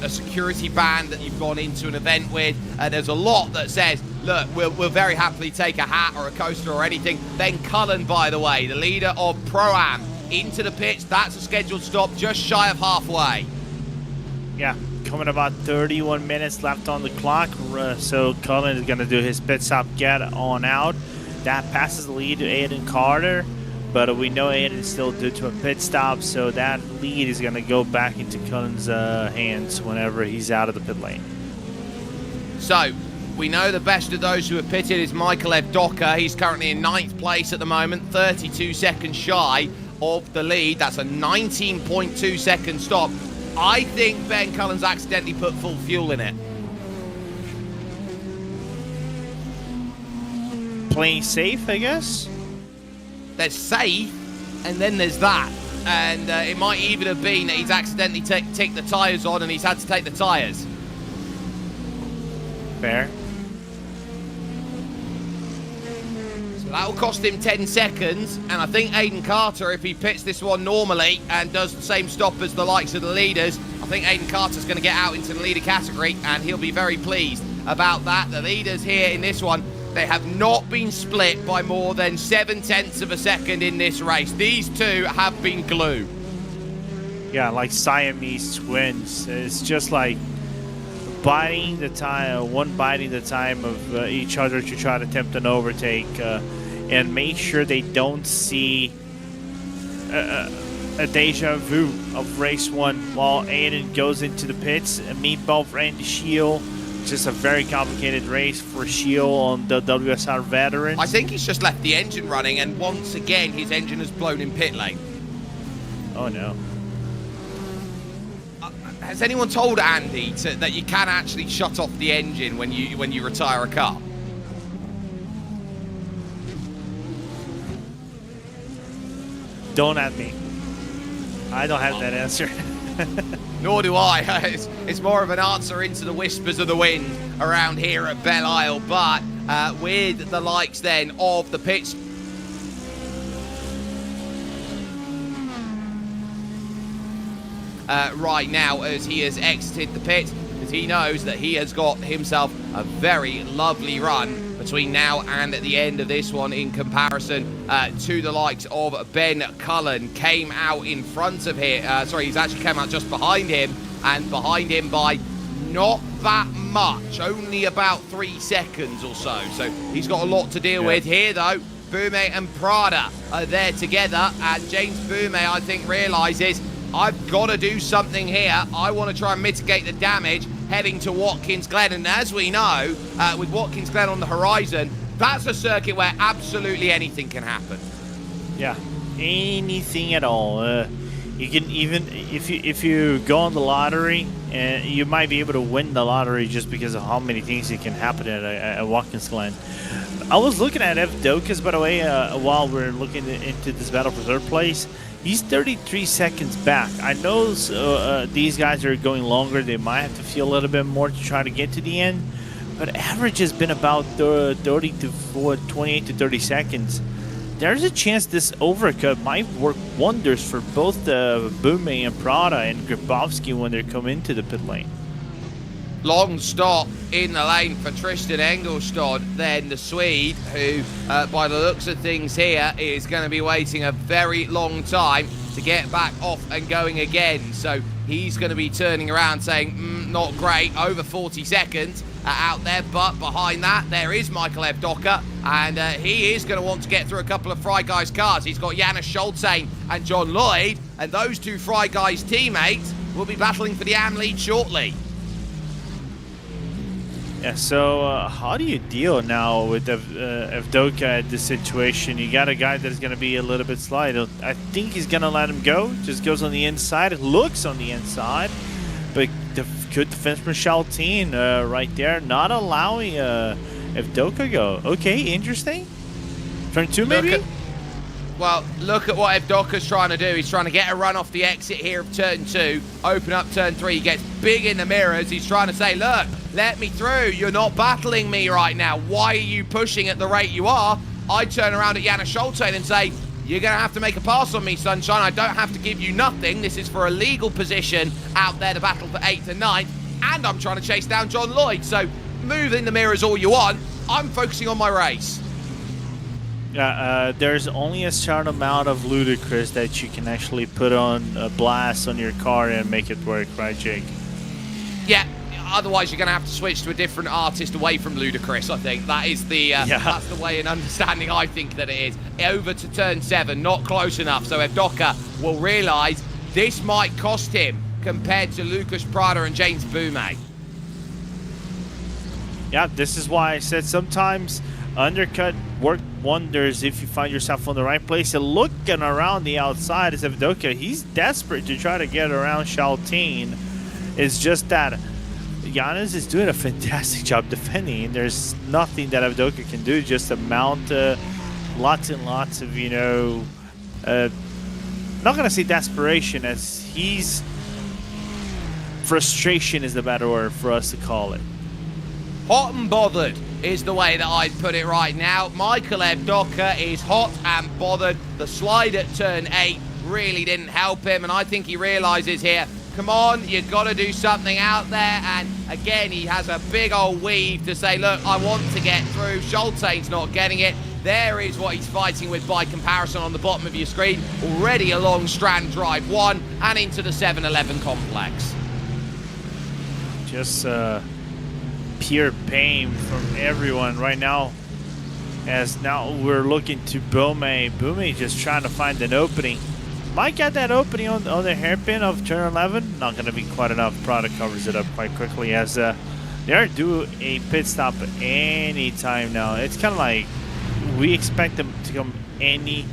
a security band that you've gone into an event with. There's a lot that says, look, we'll very happily take a hat or a coaster or anything. Ben Cullen, by the way, the leader of Pro-Am, into the pits. That's a scheduled stop just shy of halfway. Yeah. Coming about 31 minutes left on the clock, so Cullen is going to do his pit stop, get on out. That passes the lead to Aiden Carter, but we know Aiden is still due to a pit stop, so that lead is going to go back into Cullen's hands whenever he's out of the pit lane. So, we know the best of those who have pitted is Michael Evdoka. He's currently in 9th place at the moment, 32 seconds shy of the lead. That's a 19.2 second stop. I think Ben Cullen's accidentally put full fuel in it. Playing safe, I guess? There's safe, and then there's that. And it might even have been that he's accidentally ticked the tyres on and he's had to take the tyres. Fair. That will cost him 10 seconds, and I think Aiden Carter, if he pits this one normally and does the same stop as the likes of the leaders, I think Aiden Carter's going to get out into the leader category, and he'll be very pleased about that. The leaders here in this one, they have not been split by more than 0.7 of a second in this race. These two have been glue. Yeah, like Siamese twins. It's just like biting the time, one biting the time of each other to try to attempt an overtake. And make sure they don't see a deja vu of race 1 while Aiden goes into the pits. A meatball for Andy Shield. Just a very complicated race for Shield on the WSR veteran. I think he's just left the engine running, and once again his engine has blown in pit lane. Oh no. Has anyone told Andy that you can actually shut off the engine when you retire a car? Don't at me. I don't have that answer. Nor do I. It's more of an answer into the whispers of the wind around here at Belle Isle. But with the likes then of the pits. Right now as he has exited the pit, because he knows that he has got himself a very lovely run between now and at the end of this one in comparison to the likes of Ben Cullen. Came out in front of him, he's actually come out just behind him, and behind him by not that much, only about 3 seconds or so. So he's got a lot to deal with here though. Bume and Prada are there together, and James Bume, I think, realises I've got to do something here. I want to try and mitigate the damage heading to Watkins Glen. And as we know, with Watkins Glen on the horizon, that's a circuit where absolutely anything can happen. Yeah, anything at all. You can even, if you go on the lottery, you might be able to win the lottery just because of how many things that can happen at Watkins Glen. I was looking at Evdokas, by the way, while we're looking into this battle for third place. He's 33 seconds back. I know these guys are going longer. They might have to feel a little bit more to try to get to the end. But average has been about 28 to 30 seconds. There's a chance this overcut might work wonders for both Bume and Prada and Grabowski when they come into the pit lane. Long stop in the lane for Tristan Engelstad, then the Swede, who, by the looks of things here, is going to be waiting a very long time to get back off and going again. So he's going to be turning around saying, not great, over 40 seconds out there. But behind that, there is Michael Evdoka, and he is going to want to get through a couple of Fry Guys cars. He's got Janis Schultain and John Lloyd, and those two Fry Guys teammates will be battling for the AM lead shortly. Yeah, so how do you deal now with Evdoka at this situation? You got a guy that's going to be a little bit slight. I think he's going to let him go. Just goes on the inside. It looks on the inside. But the good defenseman Schultain right there, not allowing Evdoka go. Okay, interesting. Turn 2 maybe? Look at what Evdoka's trying to do. He's trying to get a run off the exit here of turn 2, open up turn 3. He gets big in the mirrors. He's trying to say, look, let me through. You're not battling me right now. Why are you pushing at the rate you are? I turn around at Janis Schultain and say, you're going to have to make a pass on me, sunshine. I don't have to give you nothing. This is for a legal position out there to battle for 8th and 9th. And I'm trying to chase down John Lloyd. So move in the mirrors all you want. I'm focusing on my race. There's only a certain amount of ludicrous that you can actually put on a blast on your car and make it work, right, Jake? Yeah, otherwise you're going to have to switch to a different artist away from ludicrous, I think. That is the that's the way and understanding I think that it is. Over to turn 7, not close enough, so Evdoka will realise this might cost him compared to Lucas Prada and James Bume. Yeah, this is why I said sometimes undercut work wonders if you find yourself on the right place. And looking around the outside is Evdoka. He's desperate to try to get around Schultain. It's just that Janis is doing a fantastic job defending, and there's nothing that Evdoka can do, just to mount lots and lots of, not going to say desperation, as he's frustration is the better word for us to call it. Hot and bothered is the way that I'd put it right now. Michael Evdoka is hot and bothered. The slide at turn 8 really didn't help him, and I think he realises here, come on, you've got to do something out there. And again, he has a big old weave to say, look, I want to get through. Schultain's not getting it. There is what he's fighting with by comparison on the bottom of your screen. Already along Strand Drive 1 and into the 7-Eleven complex. Just pure pain from everyone right now, as now we're looking to Bume. Bume just trying to find an opening. Might get that opening on the hairpin of turn 11. Not going to be quite enough. Product covers it up quite quickly, as they're due a pit stop any time now. It's kind of like we expect them to come any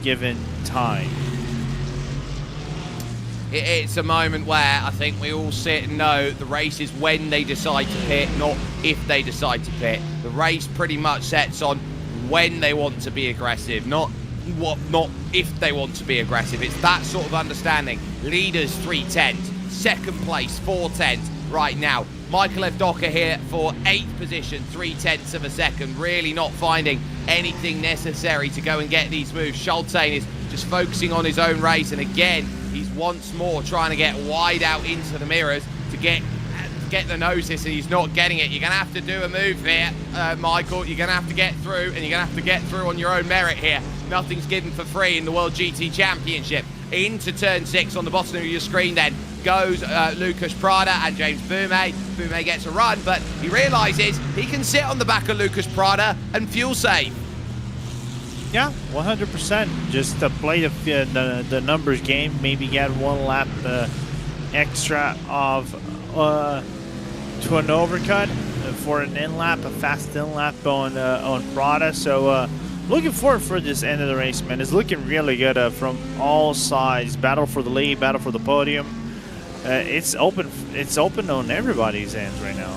given time. It's a moment where I think we all sit and know the race is when they decide to pit, not if they decide to pit. The race pretty much sets on when they want to be aggressive, not not if they want to be aggressive. It's that sort of understanding. Leaders 3/10, second place 4/10 right now. Michael Evdoka here for 8th position, 3/10 of a second, really not finding anything necessary to go and get these moves. Schultain is just focusing on his own race, and again, he's once more trying to get wide out into the mirrors to get the notice, and he's not getting it. You're going to have to do a move here, Michael. You're going to have to get through, and you're going to have to get through on your own merit here. Nothing's given for free in the World GT Championship. Into turn 6 on the bottom of your screen then goes Lucas Prada and James Boumet. Boumet gets a run, but he realizes he can sit on the back of Lucas Prada and fuel save. Yeah, 100%. Just to play the numbers game, maybe get one lap extra of to an overcut for an in lap, a fast in lap on Prada. So looking forward for this end of the race, man. It's looking really good from all sides. Battle for the lead, battle for the podium. It's open. It's open on everybody's ends right now.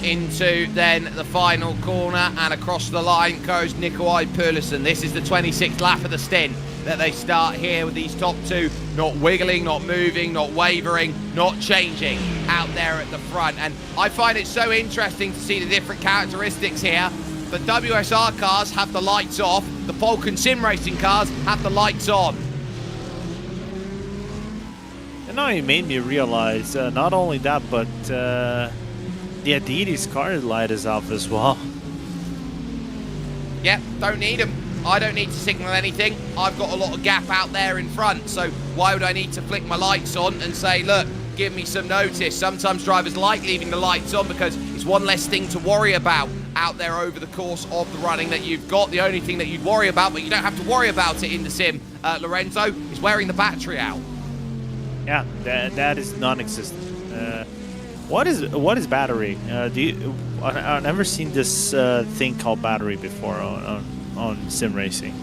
Into then the final corner, and across the line goes Nikolai Perlison. This is the 26th lap of the stint that they start here with these top two not wiggling, not moving, not wavering, not changing out there at the front. And I find it so interesting to see the different characteristics here. The WSR cars have the lights off, the Falcon Sim Racing cars have the lights on. And now it made me realize not only that, but the Adidas car light is off as well. Yep, don't need them. I don't need to signal anything. I've got a lot of gap out there in front, so why would I need to flick my lights on and say, look, give me some notice? Sometimes drivers like leaving the lights on because it's one less thing to worry about out there over the course of the running that you've got. The only thing that you'd worry about, but you don't have to worry about it in the sim, Lorenzo, is wearing the battery out. Yeah, that is non-existent. What is battery? I've never seen this thing called battery before on sim racing.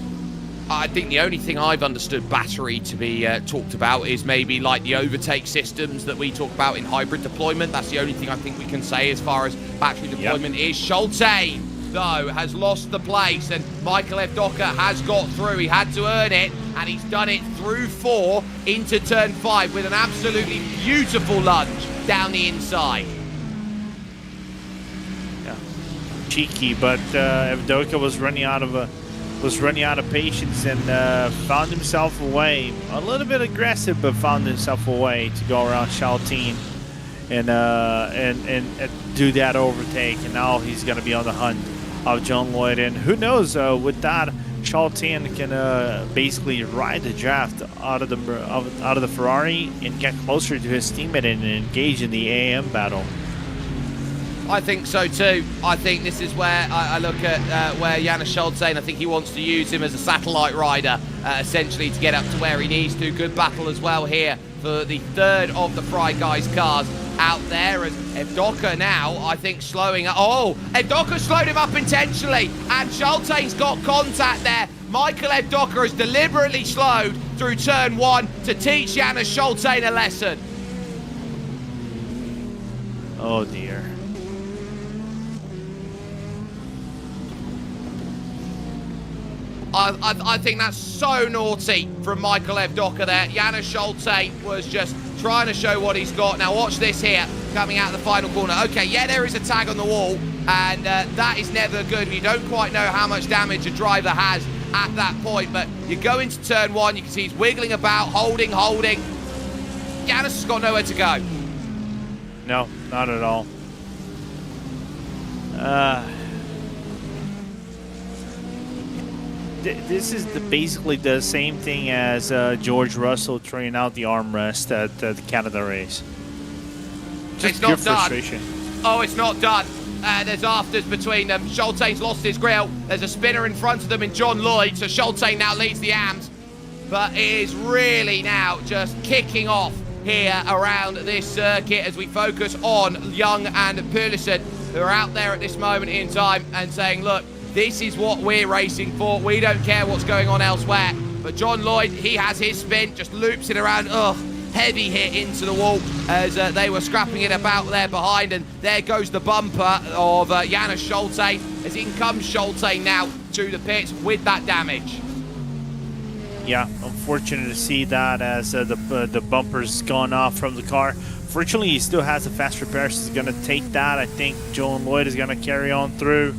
I think the only thing I've understood battery to be talked about is maybe like the overtake systems that we talk about in hybrid deployment. That's the only thing I think we can say as far as battery deployment is. Schultain, though, has lost the place, and Michael Evdoka has got through. He had to earn it, and he's done it through 4 into turn 5 with an absolutely beautiful lunge down the inside. Yeah, cheeky, but Evdoka was running out of patience and found himself a way. A little bit aggressive, but found himself a way to go around Schultain and do that overtake. And now he's going to be on the hunt of John Lloyd. And who knows, with that, Schultain can basically ride the draft out of the Ferrari and get closer to his teammate and engage in the AM battle. I think so too. I think this is where I look at where Janis Schultain, I think he wants to use him as a satellite rider, essentially to get up to where he needs to. Good battle as well here for the third of the Fry Guys cars out there, as Evdoka now, I think, slowing up. Oh, Evdoka slowed him up intentionally, and Schultain's got contact there. Michael Evdoka has deliberately slowed through turn 1 to teach Janis Schultain a lesson. Oh dear. I think that's so naughty from Michael Evdoka there. Janis Schultain was just trying to show what he's got. Now watch this here, coming out of the final corner. Okay, yeah, there is a tag on the wall, and that is never good. You don't quite know how much damage a driver has at that point, but you go into turn 1, you can see he's wiggling about, holding. Janis has got nowhere to go. No, not at all. This is basically the same thing as George Russell throwing out the armrest at the Canada race. It's not done. Oh, it's not done. There's afters between them. Schultain's lost his grill. There's a spinner in front of them in John Lloyd, so Schultain now leads the AMS. But it is really now just kicking off here around this circuit as we focus on Young and Perlison, who are out there at this moment in time and saying, look, this is what we're racing for. We don't care what's going on elsewhere. But John Lloyd, he has his spin, just loops it around. Ugh, heavy hit into the wall as they were scrapping it about there behind. And there goes the bumper of Janis Schultain, as in comes Schultain now to the pits with that damage. Yeah, unfortunate to see that as the bumper's gone off from the car. Fortunately, he still has a fast repair, so he's going to take that. I think Joe and Lloyd is going to carry on through.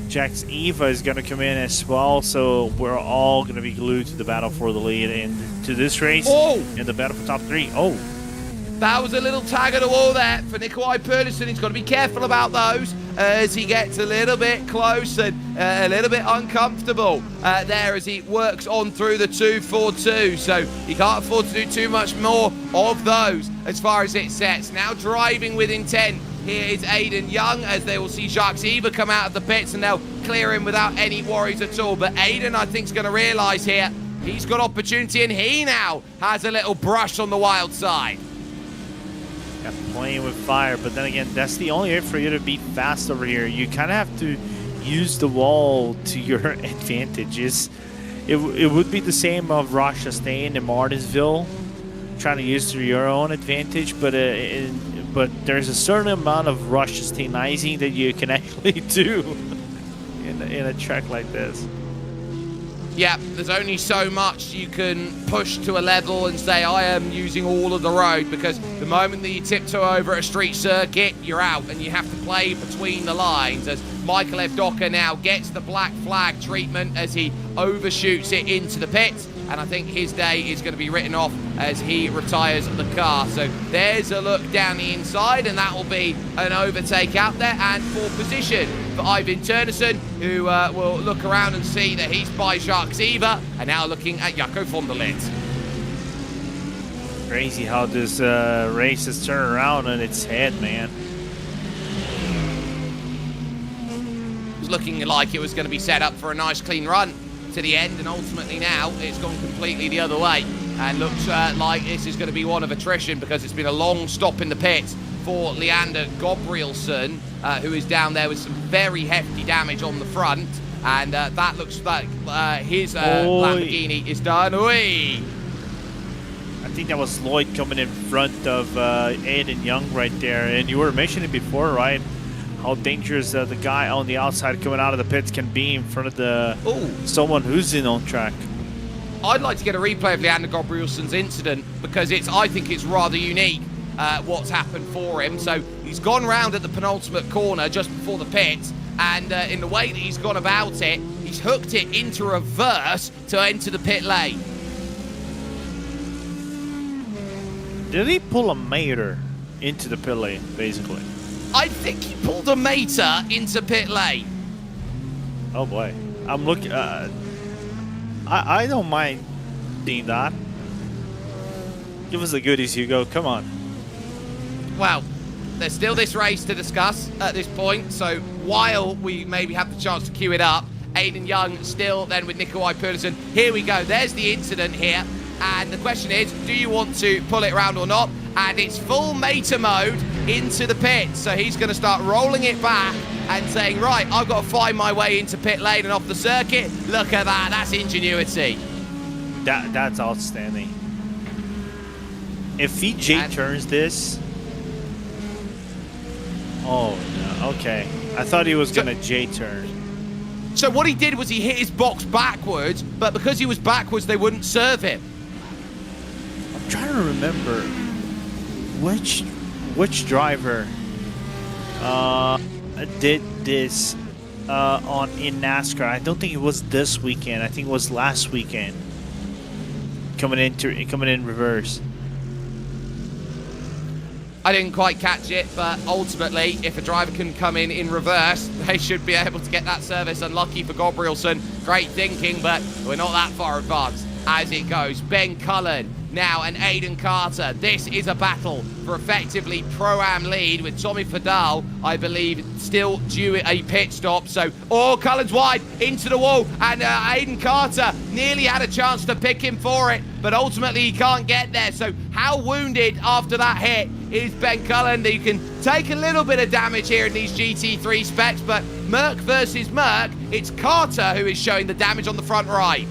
Jax Eva is going to come in as well, so we're all going to be glued to the battle for the lead into this race. Oh! In the battle for top 3. Oh! That was a little tag of the wall there for Nikolai Pedersen. He's got to be careful about those as he gets a little bit close and a little bit uncomfortable there as he works on through the 2-4-2. So he can't afford to do too much more of those as far as it sets. Now driving with intent. Here is Aiden Young as they will see Jacques Eva come out of the pits and they'll clear him without any worries at all. But Aiden, I think, is going to realise here he's got opportunity and he now has a little brush on the wild side. Yeah, playing with fire, but then again, that's the only way for you to be fast over here. You kind of have to use the wall to your advantages. It would be the same of Roche Chastain in Martinsville, trying to use to your own advantage, but there's a certain amount of Roche Chastainizing that you can actually do in a track like this. Yeah, there's only so much you can push to a level and say, I am using all of the road, because the moment that you tiptoe over a street circuit, you're out, and you have to play between the lines as Michael F. Docker now gets the black flag treatment as he overshoots it into the pits. And I think his day is going to be written off as he retires the car. So there's a look down the inside, and that will be an overtake out there and for position for Ivan Turnison, who will look around and see that he's by Jacques Eva, and now looking at Jaco van der Linde. Crazy how this race has turned around on its head, man. It was looking like it was going to be set up for a nice clean run to the end, and ultimately now it's gone completely the other way and looks like this is going to be one of attrition, because it's been a long stop in the pits for Leander Gabrielsen, who is down there with some very hefty damage on the front, and that looks like his Lamborghini is done. Oi! I think that was Lloyd coming in front of Aiden Young right there, and you were mentioning before, right, how dangerous the guy on the outside coming out of the pits can be in front of the someone who's in on track. I'd like to get a replay of Leander Gabrielsen's incident, because I think it's rather unique what's happened for him. So he's gone round at the penultimate corner just before the pits, and in the way that he's gone about it, he's hooked it into reverse to enter the pit lane. Did he pull a mater into the pit lane, basically? I think he pulled a mater into pit lane. Oh boy, I'm looking. I don't mind seeing that. Give us the goodies, Hugo. Come on. Well, there's still this race to discuss at this point, so while we maybe have the chance to queue it up, Aiden Young still then with Nikolai Pedersen. Here we go. There's the incident here, and the question is, do you want to pull it around or not? And it's full mater mode into the pit, so he's going to start rolling it back and saying, right, I've got to find my way into pit lane and off the circuit. Look at that, that's ingenuity. That's outstanding. If he J-turns this... Oh, no, okay. I thought he was going to J-turn. So what he did was he hit his box backwards, but because he was backwards, they wouldn't serve him. I'm trying to remember which driver did this in NASCAR. I don't think it was this weekend. I think it was last weekend. Coming in reverse. I didn't quite catch it, but ultimately, if a driver can come in reverse, they should be able to get that service. Unlucky for Gabrielsen. Great thinking, but we're not that far advanced as it goes. Ben Cullen now and Aiden Carter. This is a battle for effectively Pro-Am lead with Tommy Fadal, I believe, still due a pit stop. So, Cullen's wide into the wall, and Aiden Carter nearly had a chance to pick him for it, but ultimately he can't get there. So how wounded after that hit is Ben Cullen? You can take a little bit of damage here in these GT3 specs, but Merc versus Merc, it's Carter who is showing the damage on the front right.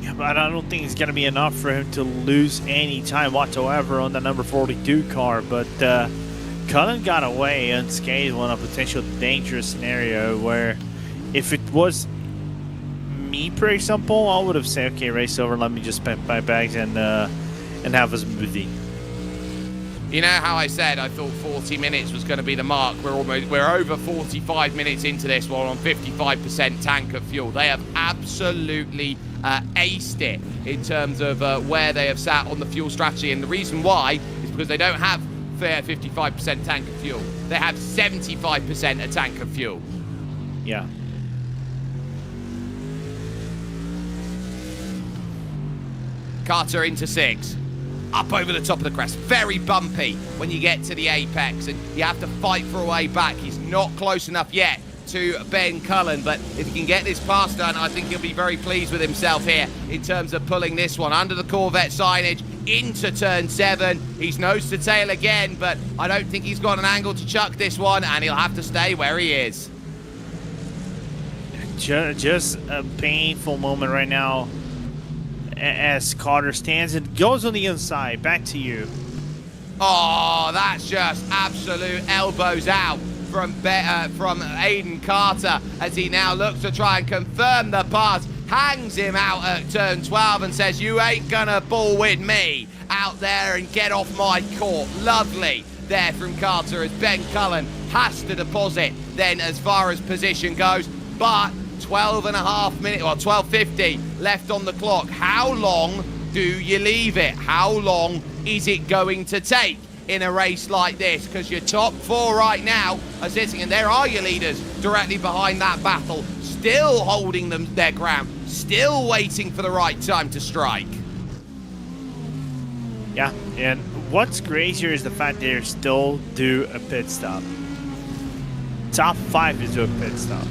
Yeah, but I don't think it's going to be enough for him to lose any time whatsoever on the number 42 car. But Cullen got away unscathed on a potential dangerous scenario where if it was me, for example, I would have said, okay, race over, let me just pack my bags and have a smoothie. You know how I said I thought 40 minutes was going to be the mark? We're over 45 minutes into this one on 55% tank of fuel. They have absolutely aced it in terms of where they have sat on the fuel strategy, and the reason why is because they don't have fair 55% tank of fuel. They have 75% a tank of fuel. Yeah. Carter into 6. Up over the top of the crest. Very bumpy when you get to the apex, and you have to fight for a way back. He's not close enough yet to Ben Cullen, but if he can get this pass done, I think he'll be very pleased with himself here in terms of pulling this one under the Corvette signage into turn 7. He's nose to tail again, but I don't think he's got an angle to chuck this one, and he'll have to stay where he is. Just a painful moment right now as Carter stands and goes on the inside. Back to you. Oh, that's just absolute elbows out from Aiden Carter as he now looks to try and confirm the pass. Hangs him out at turn 12 and says, you ain't gonna ball with me out there and get off my court. Lovely there from Carter as Ben Cullen has to deposit then as far as position goes. But 12.5 minutes, or 12:50 left on the clock. How long do you leave it? How long is it going to take in a race like this? Because your top 4 right now are sitting, and there are your leaders directly behind that battle, still holding their ground, still waiting for the right time to strike. Yeah, and what's crazier is the fact they still do a pit stop. Top 5 is do a pit stop.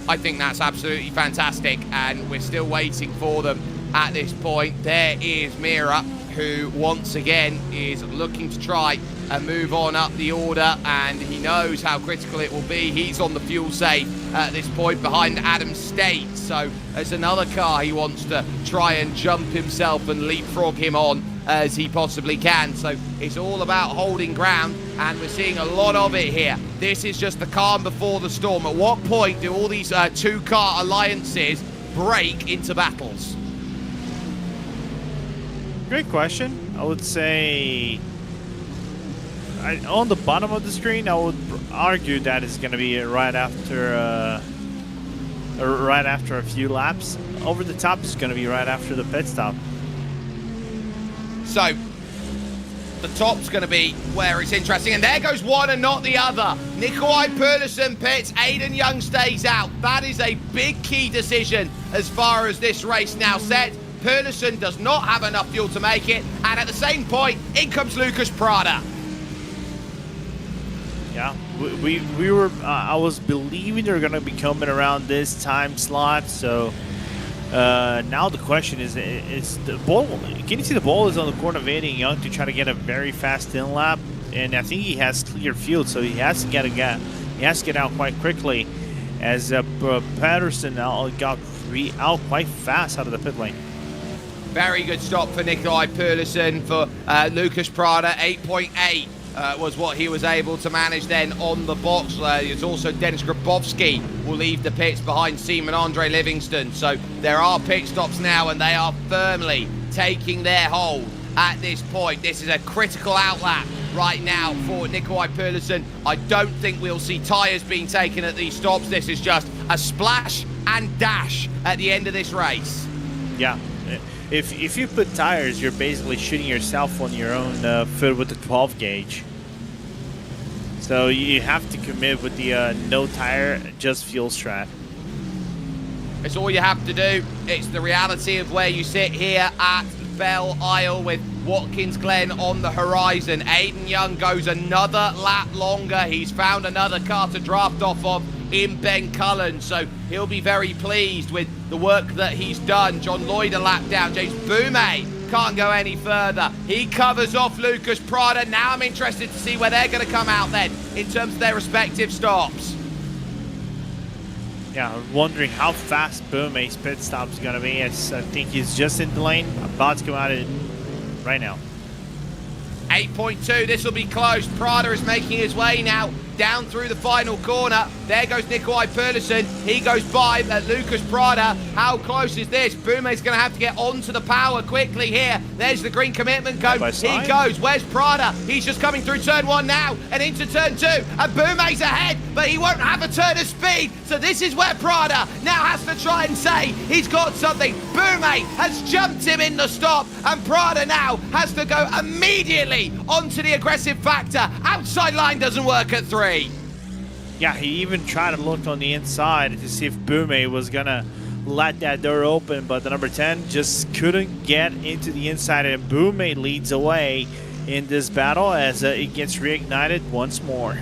I think that's absolutely fantastic, and we're still waiting for them at this point. There is Mira, who once again is looking to try and move on up the order, and he knows how critical it will be. He's on the fuel save at this point behind Adam State, so there's another car he wants to try and jump himself and leapfrog him on as he possibly can. So it's all about holding ground, and we're seeing a lot of it here. This is just the calm before the storm. At what point do all these two-car alliances break into battles? Great question. I would say on the bottom of the screen, I would argue that it's going to be right after a few laps. Over the top is going to be right after the pit stop. So the top's going to be where it's interesting, and there goes one and not the other. Nikolai Perlison pits, Aiden Young stays out. That is a big key decision as far as this race now set. Perlison does not have enough fuel to make it, and at the same point, in comes Lucas Prada. Yeah, we were. I was believing they were going to be coming around this time slot. So now the question is the ball. Can you see the ball is on the corner of Aiden Young to try to get a very fast in lap, and I think he has clear field, so he has to get out quite quickly. As Patterson got out quite fast out of the pit lane. Very good stop for Nikolai Perlison. For Lucas Prada, 8.8 was what he was able to manage then on the box. There's also Dennis Grabowski will leave the pits behind Seaman Andre Livingston. So there are pit stops now, and they are firmly taking their hold at this point. This is a critical outlap right now for Nikolai Perlison. I don't think we'll see tyres being taken at these stops. This is just a splash and dash at the end of this race. Yeah. If you put tires, you're basically shooting yourself on your own foot with the 12 gauge. So you have to commit with the no tire, just fuel strat. It's all you have to do. It's the reality of where you sit here at Belle Isle with Watkins Glen on the horizon. Aiden Young goes another lap longer. He's found another car to draft off of in Ben Cullen, so he'll be very pleased with the work that he's done. John Lloyd a lap down. James Boumé can't go any further. He covers off Lucas Prada. Now I'm interested to see where they're going to come out then in terms of their respective stops. Yeah, I'm wondering how fast Boomé's pit stop is going to be. I think he's just in the lane, about to come out right now. 8.2, this will be close. Prada is making his way now down through the final corner. There goes Nikolai Perlison. He goes by Lucas Prada. How close is this? Bume's going to have to get onto the power quickly here. There's the green commitment code. He goes. Where's Prada? He's just coming through turn 1 now and into turn 2. And Bume's ahead, but he won't have a turn of speed. So this is where Prada now has to try and say he's got something. Bume has jumped him in the stop, and Prada now has to go immediately onto the aggressive factor. Outside line doesn't work at 3. Yeah, he even tried to look on the inside to see if Bume was gonna let that door open, but the number 10 just couldn't get into the inside, and Bume leads away in this battle as it gets reignited once more.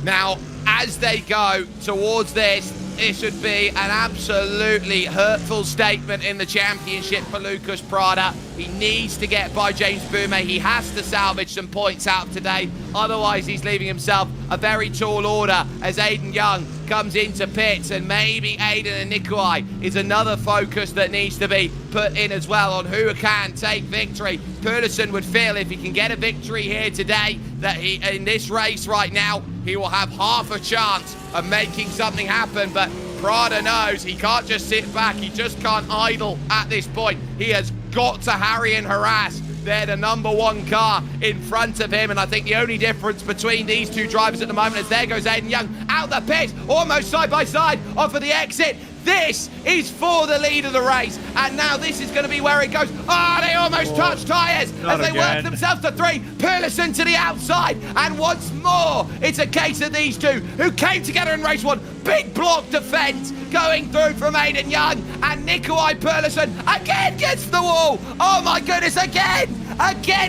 Now, as they go towards this, it should be an absolutely hurtful statement in the championship for Lucas Prada. He needs to get by James Bume. He has to salvage some points out today. Otherwise, he's leaving himself a very tall order as Aiden Young comes into pits. And maybe Aiden and Nikolai is another focus that needs to be put in as well on who can take victory. Perlison would feel if he can get a victory here today, that he, in this race right now, he will have half a chance of making something happen. But Prada knows he can't just sit back. He just can't idle at this point. He has got to harry and harass. They're the number 1 car in front of him, and I think the only difference between these two drivers at the moment is there goes Aiden Young out the pit, almost side by side off of the exit. This is for the lead of the race, and now this is going to be where it goes. Oh, they almost touch tyres as they work themselves to 3. Perlison to the outside, and once more, it's a case of these two who came together in race 1. Big block defense going through from Aiden Young, and Nikolai Perlison again gets the wall. Oh my goodness, again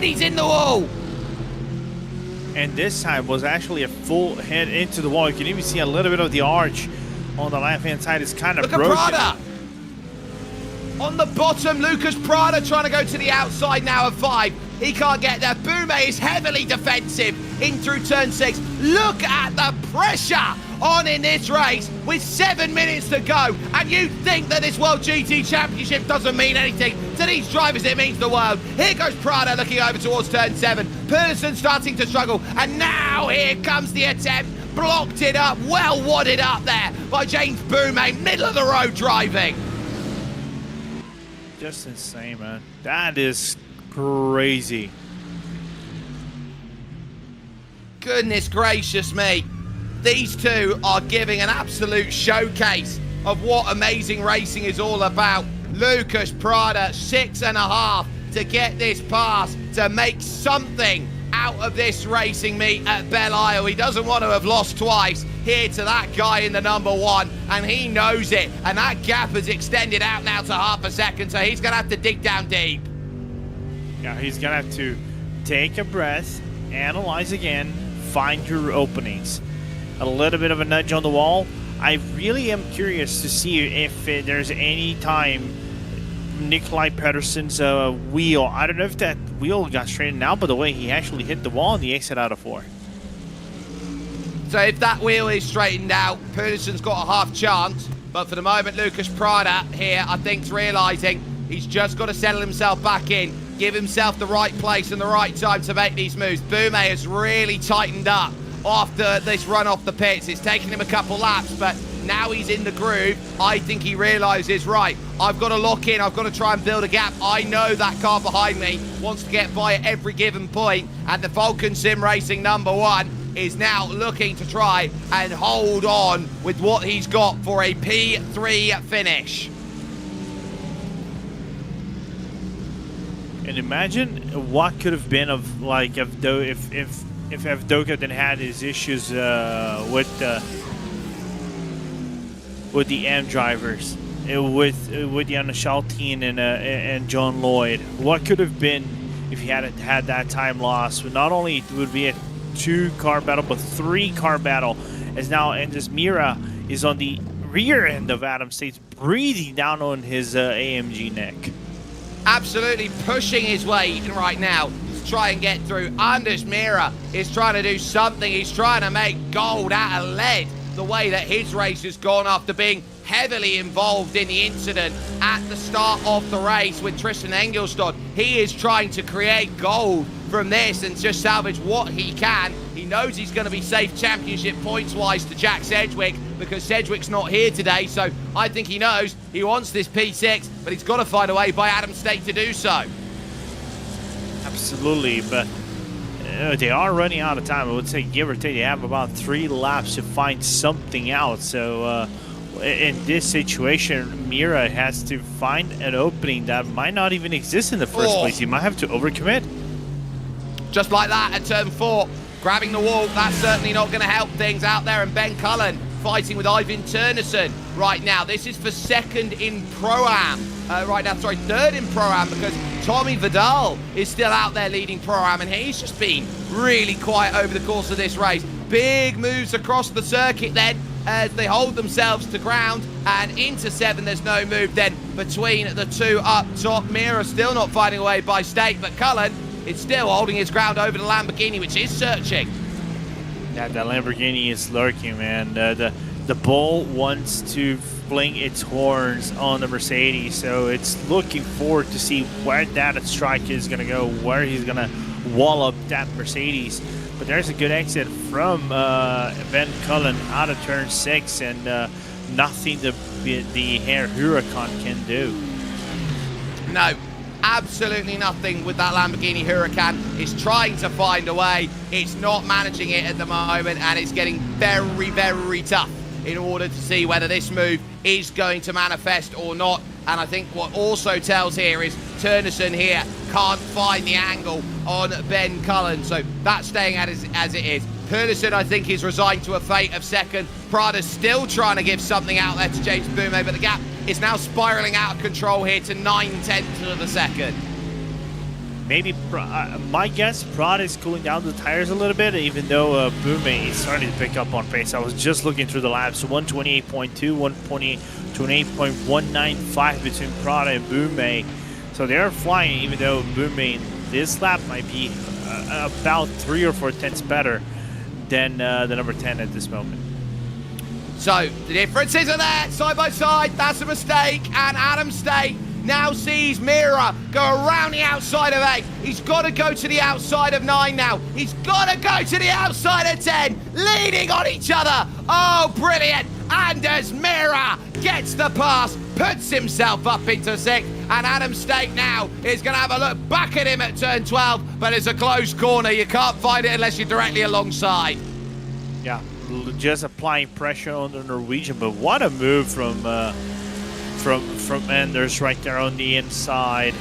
he's in the wall. And this time was actually a full head into the wall. You can even see a little bit of the arch on the left-hand side is kind of broken. Look at Prada! On the bottom, Lucas Prada trying to go to the outside now of 5. He can't get there. Bume is heavily defensive in through turn 6. Look at the pressure on in this race with 7 minutes to go. And you think that this World GT Championship doesn't mean anything. To these drivers, it means the world. Here goes Prada looking over towards turn 7. Perlison starting to struggle. And now here comes the attempt. Blocked it up, well wadded up there by James Bume, middle of the road driving. Just insane, man. That is crazy. Goodness gracious me. These two are giving an absolute showcase of what amazing racing is all about. Lucas Prada, 6.5 to get this pass, to make something out of this racing meet at Belle Isle. He doesn't want to have lost twice here to that guy in the number 1, and he knows it, and that gap has extended out now to half a second, so he's gonna have to dig down deep. Yeah, he's gonna have to take a breath, analyze again, find your openings. A little bit of a nudge on the wall. I really am curious to see if there's any time Nikolai Pedersen's wheel, I don't know if that wheel got straightened out, but the way he actually hit the wall on the exit out of 4. So if that wheel is straightened out, Pedersen's got a half chance. But for the moment, Lucas Prada here, I think, is realising he's just got to settle himself back in, give himself the right place and the right time to make these moves. Bume has really tightened up after this run off the pits. It's taken him a couple laps, but now he's in the groove. I think he realises, right, I've got to lock in, I've got to try and build a gap. I know that car behind me wants to get by at every given point, and the Vulcan Sim Racing number 1 is now looking to try and hold on with what he's got for a P3 finish. And imagine what could have been of, like, if Avdoka didn't had his issues with the M drivers, with the Shaltine and John Lloyd. What could have been if he hadn't had that time loss? Not only would be a 2-car battle, but 3-car battle, as now Andres Mira is on the rear end of Adam States, breathing down on his AMG neck. Absolutely pushing his way in right now to try and get through. Anders Mira is trying to do something. He's trying to make gold out of lead, the way that his race has gone after being heavily involved in the incident at the start of the race with Tristan Engelstad. He is trying to create gold from this and just salvage what he can. He knows he's going to be safe championship points-wise to Jack Sedgwick because Sedgwick's not here today, so I think he knows he wants this P6, but he's got to find a way by Adam State to do so. Absolutely, but they are running out of time. I would say, give or take, they have about 3 laps to find something out. So in this situation, Mira has to find an opening that might not even exist in the first place. He might have to overcommit. Just like that at turn 4, grabbing the wall. That's certainly not going to help things out there. And Ben Cullen fighting with Ivan Turnerson right now. This is for second in Pro-Am. Third in Pro-Am, because Tommy Vidal is still out there leading Pro-Am, and he's just been really quiet over the course of this race. Big moves across the circuit then as they hold themselves to ground, and into 7 there's no move then between the 2 up top. Mira still not finding a way by State, but Cullen is still holding his ground over the Lamborghini, which is searching. Yeah, that Lamborghini is lurking, man. The Bull wants to fling its horns on the Mercedes, so it's looking forward to see where that strike is going to go, where he's going to wall up that Mercedes. But there's a good exit from Ben Cullen out of turn 6, and nothing the Hair Huracan can do. No, absolutely nothing with that Lamborghini Huracan. It's trying to find a way. It's not managing it at the moment, and it's getting very, very tough in order to see whether this move is going to manifest or not. And I think what also tells here is Turnerson here can't find the angle on Ben Cullen, so that's staying as it is. Turnerson, I think, is resigned to a fate of second. Prada's still trying to give something out there to James Boumet, but the gap is now spiraling out of control here to 9/10 of a second. Maybe, my guess, Prada is cooling down the tires a little bit, even though Boumet is starting to pick up on pace. I was just looking through the laps, 128.2, 128.195 between Prada and Boumet. So they're flying, even though Boumet this lap might be about 3 or 4 tenths better than the number 10 at this moment. So the differences are there, side by side. That's a mistake, and Adam State now sees Mira go around the outside of 8. He's got to go to the outside of 9 now. He's got to go to the outside of 10, leaning on each other. Oh, brilliant. And as Mira gets the pass, puts himself up into 6, and Adam State now is going to have a look back at him at turn 12, but it's a close corner. You can't find it unless you're directly alongside. Yeah, just applying pressure on the Norwegian, but what a move from Anders right there on the inside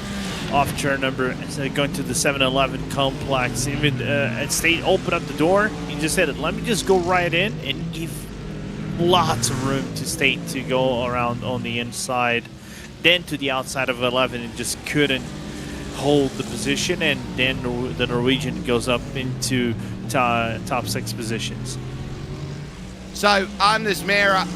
off turn number, going to the 7-Eleven complex. Even State opened up the door. He just said, let me just go right in, and give lots of room to State to go around on the inside, then to the outside of 11, and just couldn't hold the position, and then the Norwegian goes up into top 6 positions. So Anders Mira,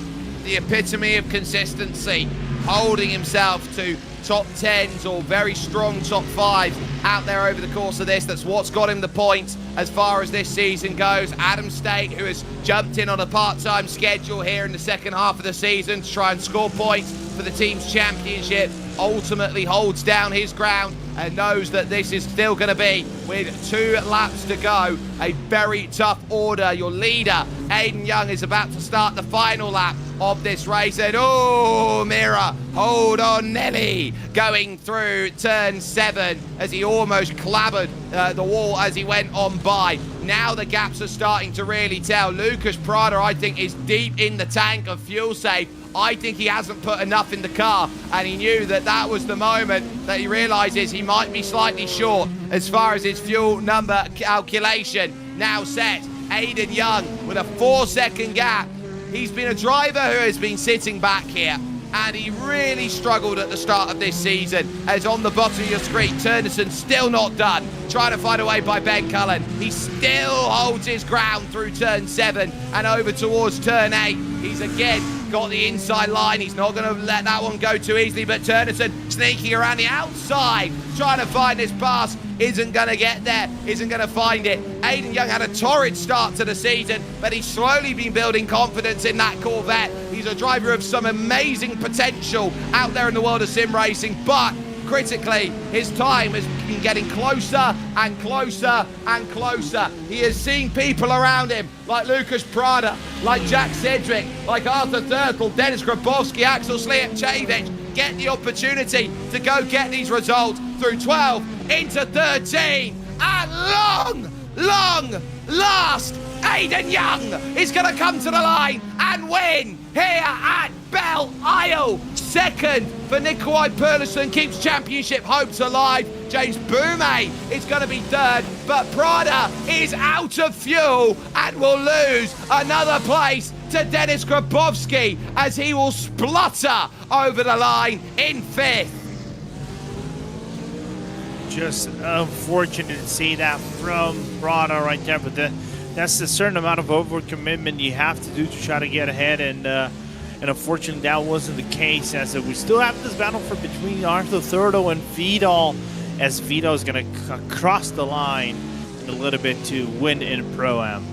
the epitome of consistency, holding himself to top 10s or very strong top 5s out there over the course of this. That's what's got him the points as far as this season goes. Adam State, who has jumped in on a part-time schedule here in the second half of the season to try and score points for the team's championship, ultimately holds down his ground and knows that this is still going to be, with 2 laps to go, a very tough order. Your leader, Aiden Young, is about to start the final lap of this race, and oh, Mira, hold on Nelly, going through turn 7 as he almost clobbered the wall as he went on by. Now the gaps are starting to really tell. Lucas Prada, I think, is deep in the tank of fuel safe. I think he hasn't put enough in the car, and he knew that that was the moment that he realizes he might be slightly short as far as his fuel number calculation. Now set, Aiden Young with a 4-second gap. He's been a driver who has been sitting back here, and he really struggled at the start of this season. As on the bottom of your screen, Turnerson still not done, trying to find a way by Ben Cullen. He still holds his ground through turn 7 and over towards turn 8. He's again got the inside line. He's not going to let that one go too easily, but Turnerson sneaking around the outside, trying to find this pass. Isn't going to get there, isn't going to find it. Aiden Young had a torrid start to the season, but he's slowly been building confidence in that Corvette. He's a driver of some amazing potential out there in the world of sim racing, but critically, his time has been getting closer and closer and closer. He has seen people around him like Lucas Prada, like Jack Cedric, like Arthur Thurtle, Dennis Grabowski, Axel Slijepcevic get the opportunity to go get these results through 12 into 13. And long last, Aiden Young is going to come to the line and win here at Belle Isle. Second for Nikolai Perlison, keeps championship hopes alive. James Boumet is going to be third, but Prada is out of fuel and will lose another place to Dennis Grabowski as he will splutter over the line in fifth. Just unfortunate to see that from Prada right there, but that's a certain amount of overcommitment you have to do to try to get ahead, and unfortunately that wasn't the case, as we still have this battle for between Arthur Thurtle and Vidal, as Vidal is going to cross the line in a little bit to win in Pro-Am.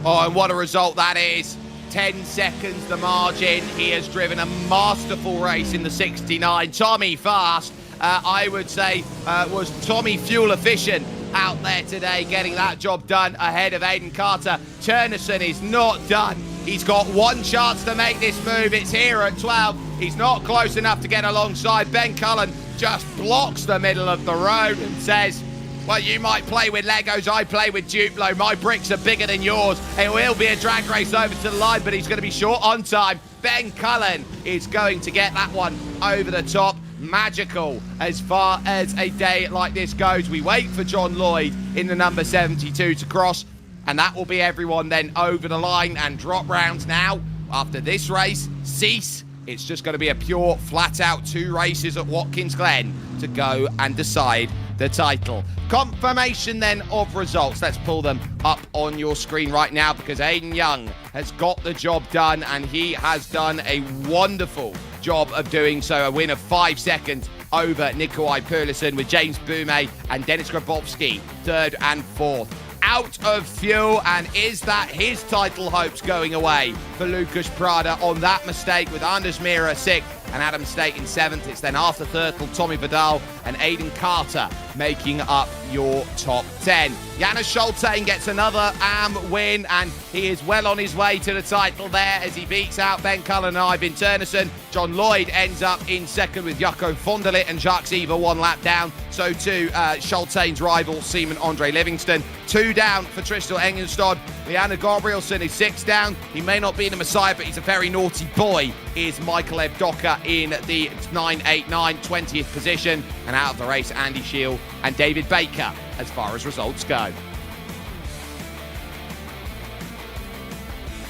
Oh, and what a result that is. 10 seconds the margin. He has driven a masterful race in the 69. Tommy Fast, I would say, was Tommy fuel efficient out there today, getting that job done ahead of Aiden Carter. Turnison is not done. He's got one chance to make this move. It's here at 12. He's not close enough to get alongside. Ben Cullen just blocks the middle of the road and says, well, you might play with Legos, I play with Duplo. My bricks are bigger than yours. It will be a drag race over to the line, but he's going to be short on time. Ben Cullen is going to get that one over the top. Magical as far as a day like this goes. We wait for John Lloyd in the number 72 to cross, and that will be everyone then over the line. And drop rounds now after this race cease. It's just going to be a pure flat out 2 races at Watkins Glen to go and decide the title. Confirmation then of results. Let's pull them up on your screen right now, because Aiden Young has got the job done, and he has done a wonderful job of doing so. A win of 5 seconds over Nikolai Perlison, with James Boumet and Dennis Grabowski third and fourth. Out of fuel, and is that his title hopes going away for Lucas Prada on that mistake, with Anders Mira 6th and Adam State in 7th. It's then Arthur Thurtle, Tommy Vidal and Aiden Carter making up your top 10. Janis Schultain gets another AM win, and he is well on his way to the title there as he beats out Ben Cullen and Ivan Turnison. John Lloyd ends up in second with Jaco Vondelit and Jacques Eva 1 lap down. So too Schultain's rival, Seaman Andre Livingston. 2 down for Tristan Engelstad. Liana Gabrielson is 6 down. He may not be the Messiah, but he's a very naughty boy, is Michael Evdoka in the 9-8-9 20th position. And out of the race, Andy Shield and David Baker as far as results go.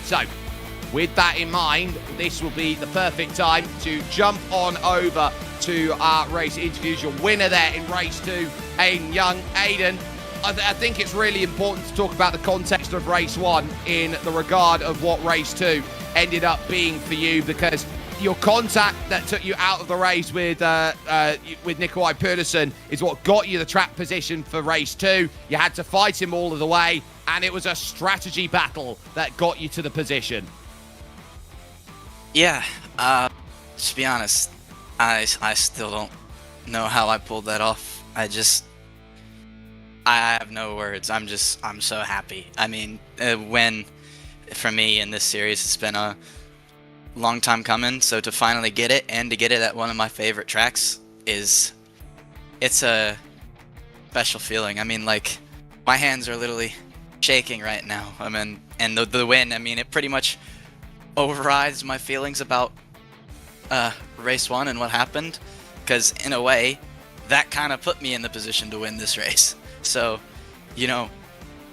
So, with that in mind, this will be the perfect time to jump on over to our race interviews. Your winner there in race 2, Aiden Young. Aiden, I think it's really important to talk about the context of race 1 in the regard of what race 2 ended up being for you, because your contact that took you out of the race with Nikolai Perlison is what got you the track position for race 2. You had to fight him all of the way, and it was a strategy battle that got you to the position. Yeah, to be honest, I still don't know how I pulled that off. I have no words. I'm so happy. I mean, for me in this series, it's been a long time coming, so to finally get it, and to get it at one of my favorite tracks, it's a special feeling. I mean, like, my hands are literally shaking right now. I mean, and the win, I mean, it pretty much overrides my feelings about race 1 and what happened, because in a way that kind of put me in the position to win this race. So, you know,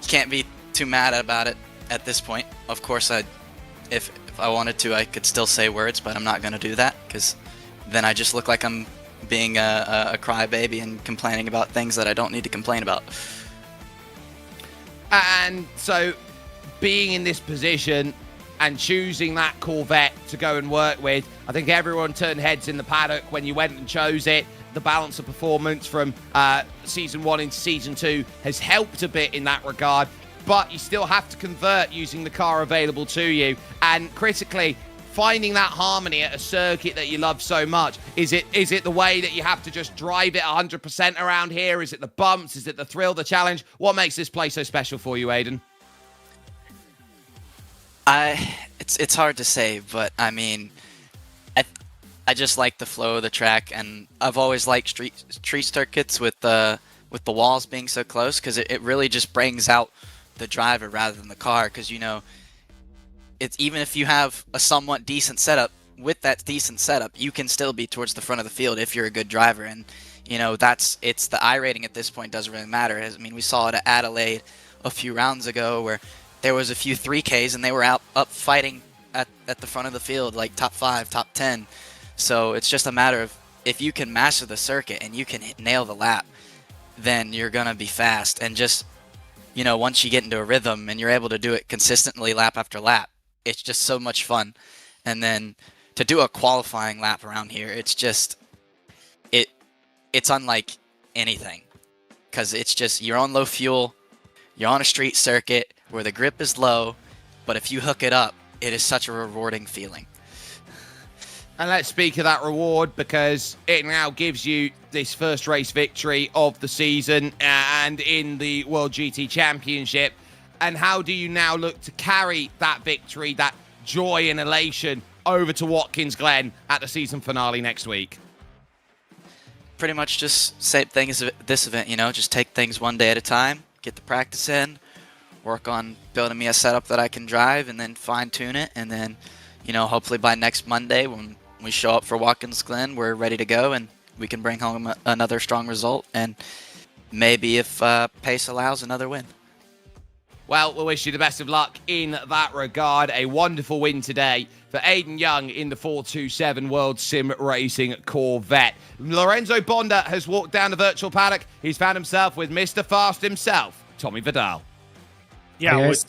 can't be too mad about it at this point. Of course, if I wanted to, I could still say words, but I'm not going to do that, because then I just look like I'm being a crybaby and complaining about things that I don't need to complain about. And so, being in this position and choosing that Corvette to go and work with, I think everyone turned heads in the paddock when you went and chose it. The balance of performance from Season 1 into Season 2 has helped a bit in that regard, but you still have to convert using the car available to you. And critically, finding that harmony at a circuit that you love so much? Is it the way that you have to just drive it 100% around here? Is it the bumps? Is it the thrill, the challenge? What makes this place so special for you, Aiden? It's hard to say, but I mean, I just like the flow of the track, and I've always liked street circuits with the walls being so close, because it really just brings out the driver rather than the car. Because it's even if you have a somewhat decent setup, with that decent setup, you can still be towards the front of the field if you're a good driver. And it's the I rating at this point doesn't really matter. I mean, we saw it at Adelaide a few rounds ago where there was a few 3Ks and they were up fighting at the front of the field, like top 5, top 10. So it's just a matter of, if you can master the circuit and you can nail the lap, then you're gonna be fast. And just once you get into a rhythm and you're able to do it consistently lap after lap, it's just so much fun. And then to do a qualifying lap around here, it's just it's unlike anything, because it's just, you're on low fuel, you're on a street circuit where the grip is low, but if you hook it up, it is such a rewarding feeling. And let's speak of that reward, because it now gives you this first race victory of the season and in the World GT Championship. And how do you now look to carry that victory, that joy and elation, over to Watkins Glen at the season finale next week? Pretty much just same thing as this event, just take things one day at a time, get the practice in, work on building me a setup that I can drive, and then fine tune it. And then, hopefully by next Monday when we show up for Watkins Glen, we're ready to go and we can bring home another strong result, and maybe, if pace allows, another win. Well, we'll wish you the best of luck in that regard. A wonderful win today for Aiden Young in the 427 World Sim Racing Corvette. Lorenzo Bonda has walked down the virtual paddock. He's found himself with Mr. Fast himself, Tommy Vidal. Yeah. Yes.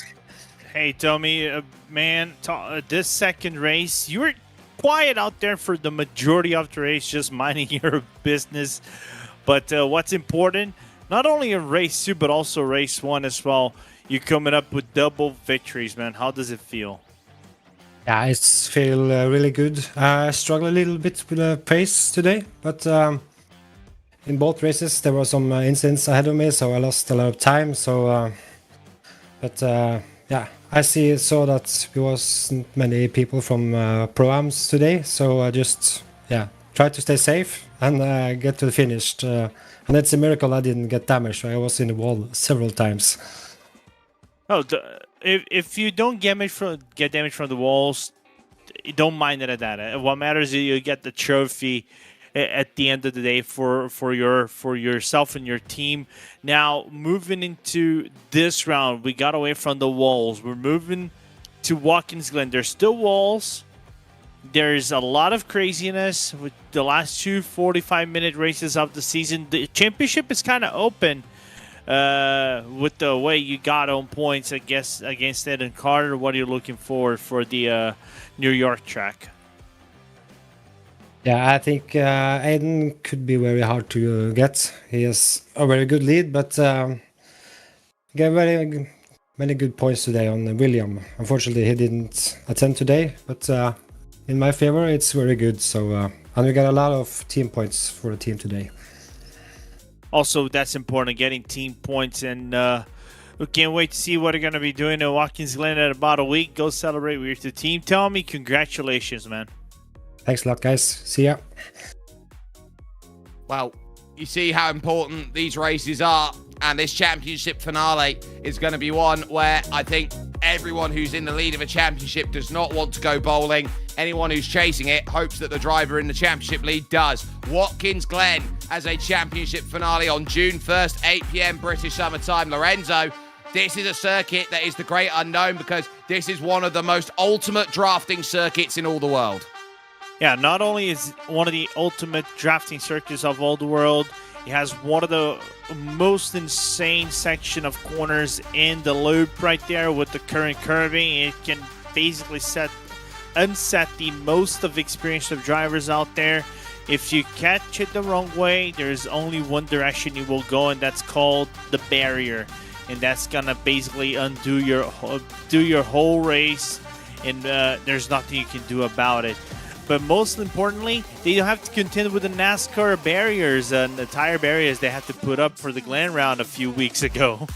Hey, Tommy, man, this second race, you were quiet out there for the majority of the race, just minding your business. But what's important, not only in race 2, but also race 1 as well, you're coming up with double victories, man. How does it feel? Yeah, it's feel really good. I struggled a little bit with the pace today, but in both races there were some incidents ahead of me, so I lost a lot of time. So, yeah, I saw that there wasn't many people from Pro-Ams today, so I just tried to stay safe and get to the finish. And it's a miracle I didn't get damaged. I was in the wall several times. Oh, if you don't get damage from the walls, don't mind it at that. What matters is you get the trophy at the end of the day for yourself and your team. Now, moving into this round, we got away from the walls. We're moving to Watkins Glen. There's still walls. There's a lot of craziness with the last 2 45-minute races of the season. The championship is kind of open. With the way you got on points, I guess, against Ed and Carter. What are you looking for the New York track? Yeah, I think Aiden could be very hard to get. He has a very good lead, but got very many good points today on William. Unfortunately, he didn't attend today, but in my favor, it's very good. So, and we got a lot of team points for the team today. Also, that's important, getting team points, and we can't wait to see what they're going to be doing at Watkins Glen in about a week. Go celebrate with your team. Tommy, congratulations, man. Thanks a lot, guys. See ya. Well, you see how important these races are, and this championship finale is going to be one where I think everyone who's in the lead of a championship does not want to go bowling. Anyone who's chasing it hopes that the driver in the championship lead does. Watkins Glen as a championship finale on June 1st, 8 p.m. British Summer Time. Lorenzo, this is a circuit that is the great unknown, because this is one of the most ultimate drafting circuits in all the world. Yeah, not only is one of the ultimate drafting circuits of all the world, it has one of the most insane section of corners in the loop right there with the current curving. It can basically unset the most of experienced of drivers out there. If you catch it the wrong way, there's only one direction you will go, and that's called the barrier. And that's gonna basically undo your whole race. and there's nothing you can do about it. But most importantly, they don't have to contend with the NASCAR barriers and the tire barriers they had to put up for the Glen round a few weeks ago.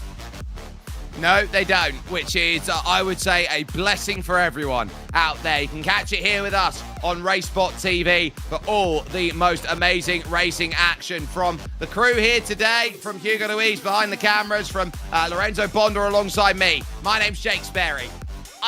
No, they don't, which is, I would say, a blessing for everyone out there. You can catch it here with us on RaceSpotTV for all the most amazing racing action from the crew here today, from Hugo Luis behind the cameras, from Lorenzo Bonder alongside me. My name's Jake Sperry.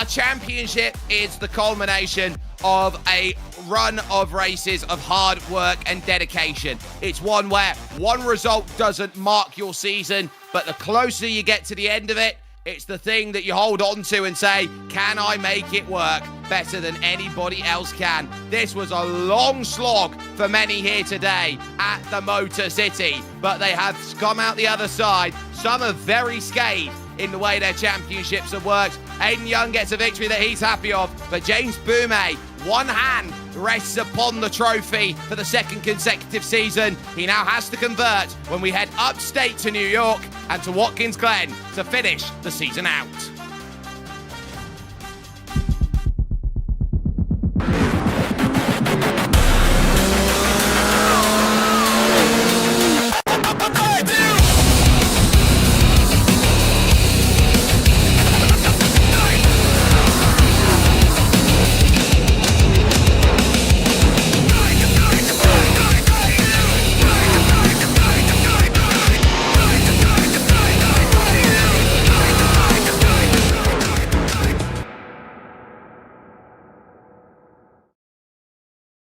A championship is the culmination of a run of races of hard work and dedication. It's one where one result doesn't mark your season, but the closer you get to the end of it, it's the thing that you hold on to and say, can I make it work better than anybody else can? This was a long slog for many here today at the Motor City, but they have come out the other side. Some are very scathed in the way their championships have worked. Aiden Young gets a victory that he's happy of, but James Boumet, one hand rests upon the trophy for the second consecutive season. He now has to convert when we head upstate to New York and to Watkins Glen to finish the season out.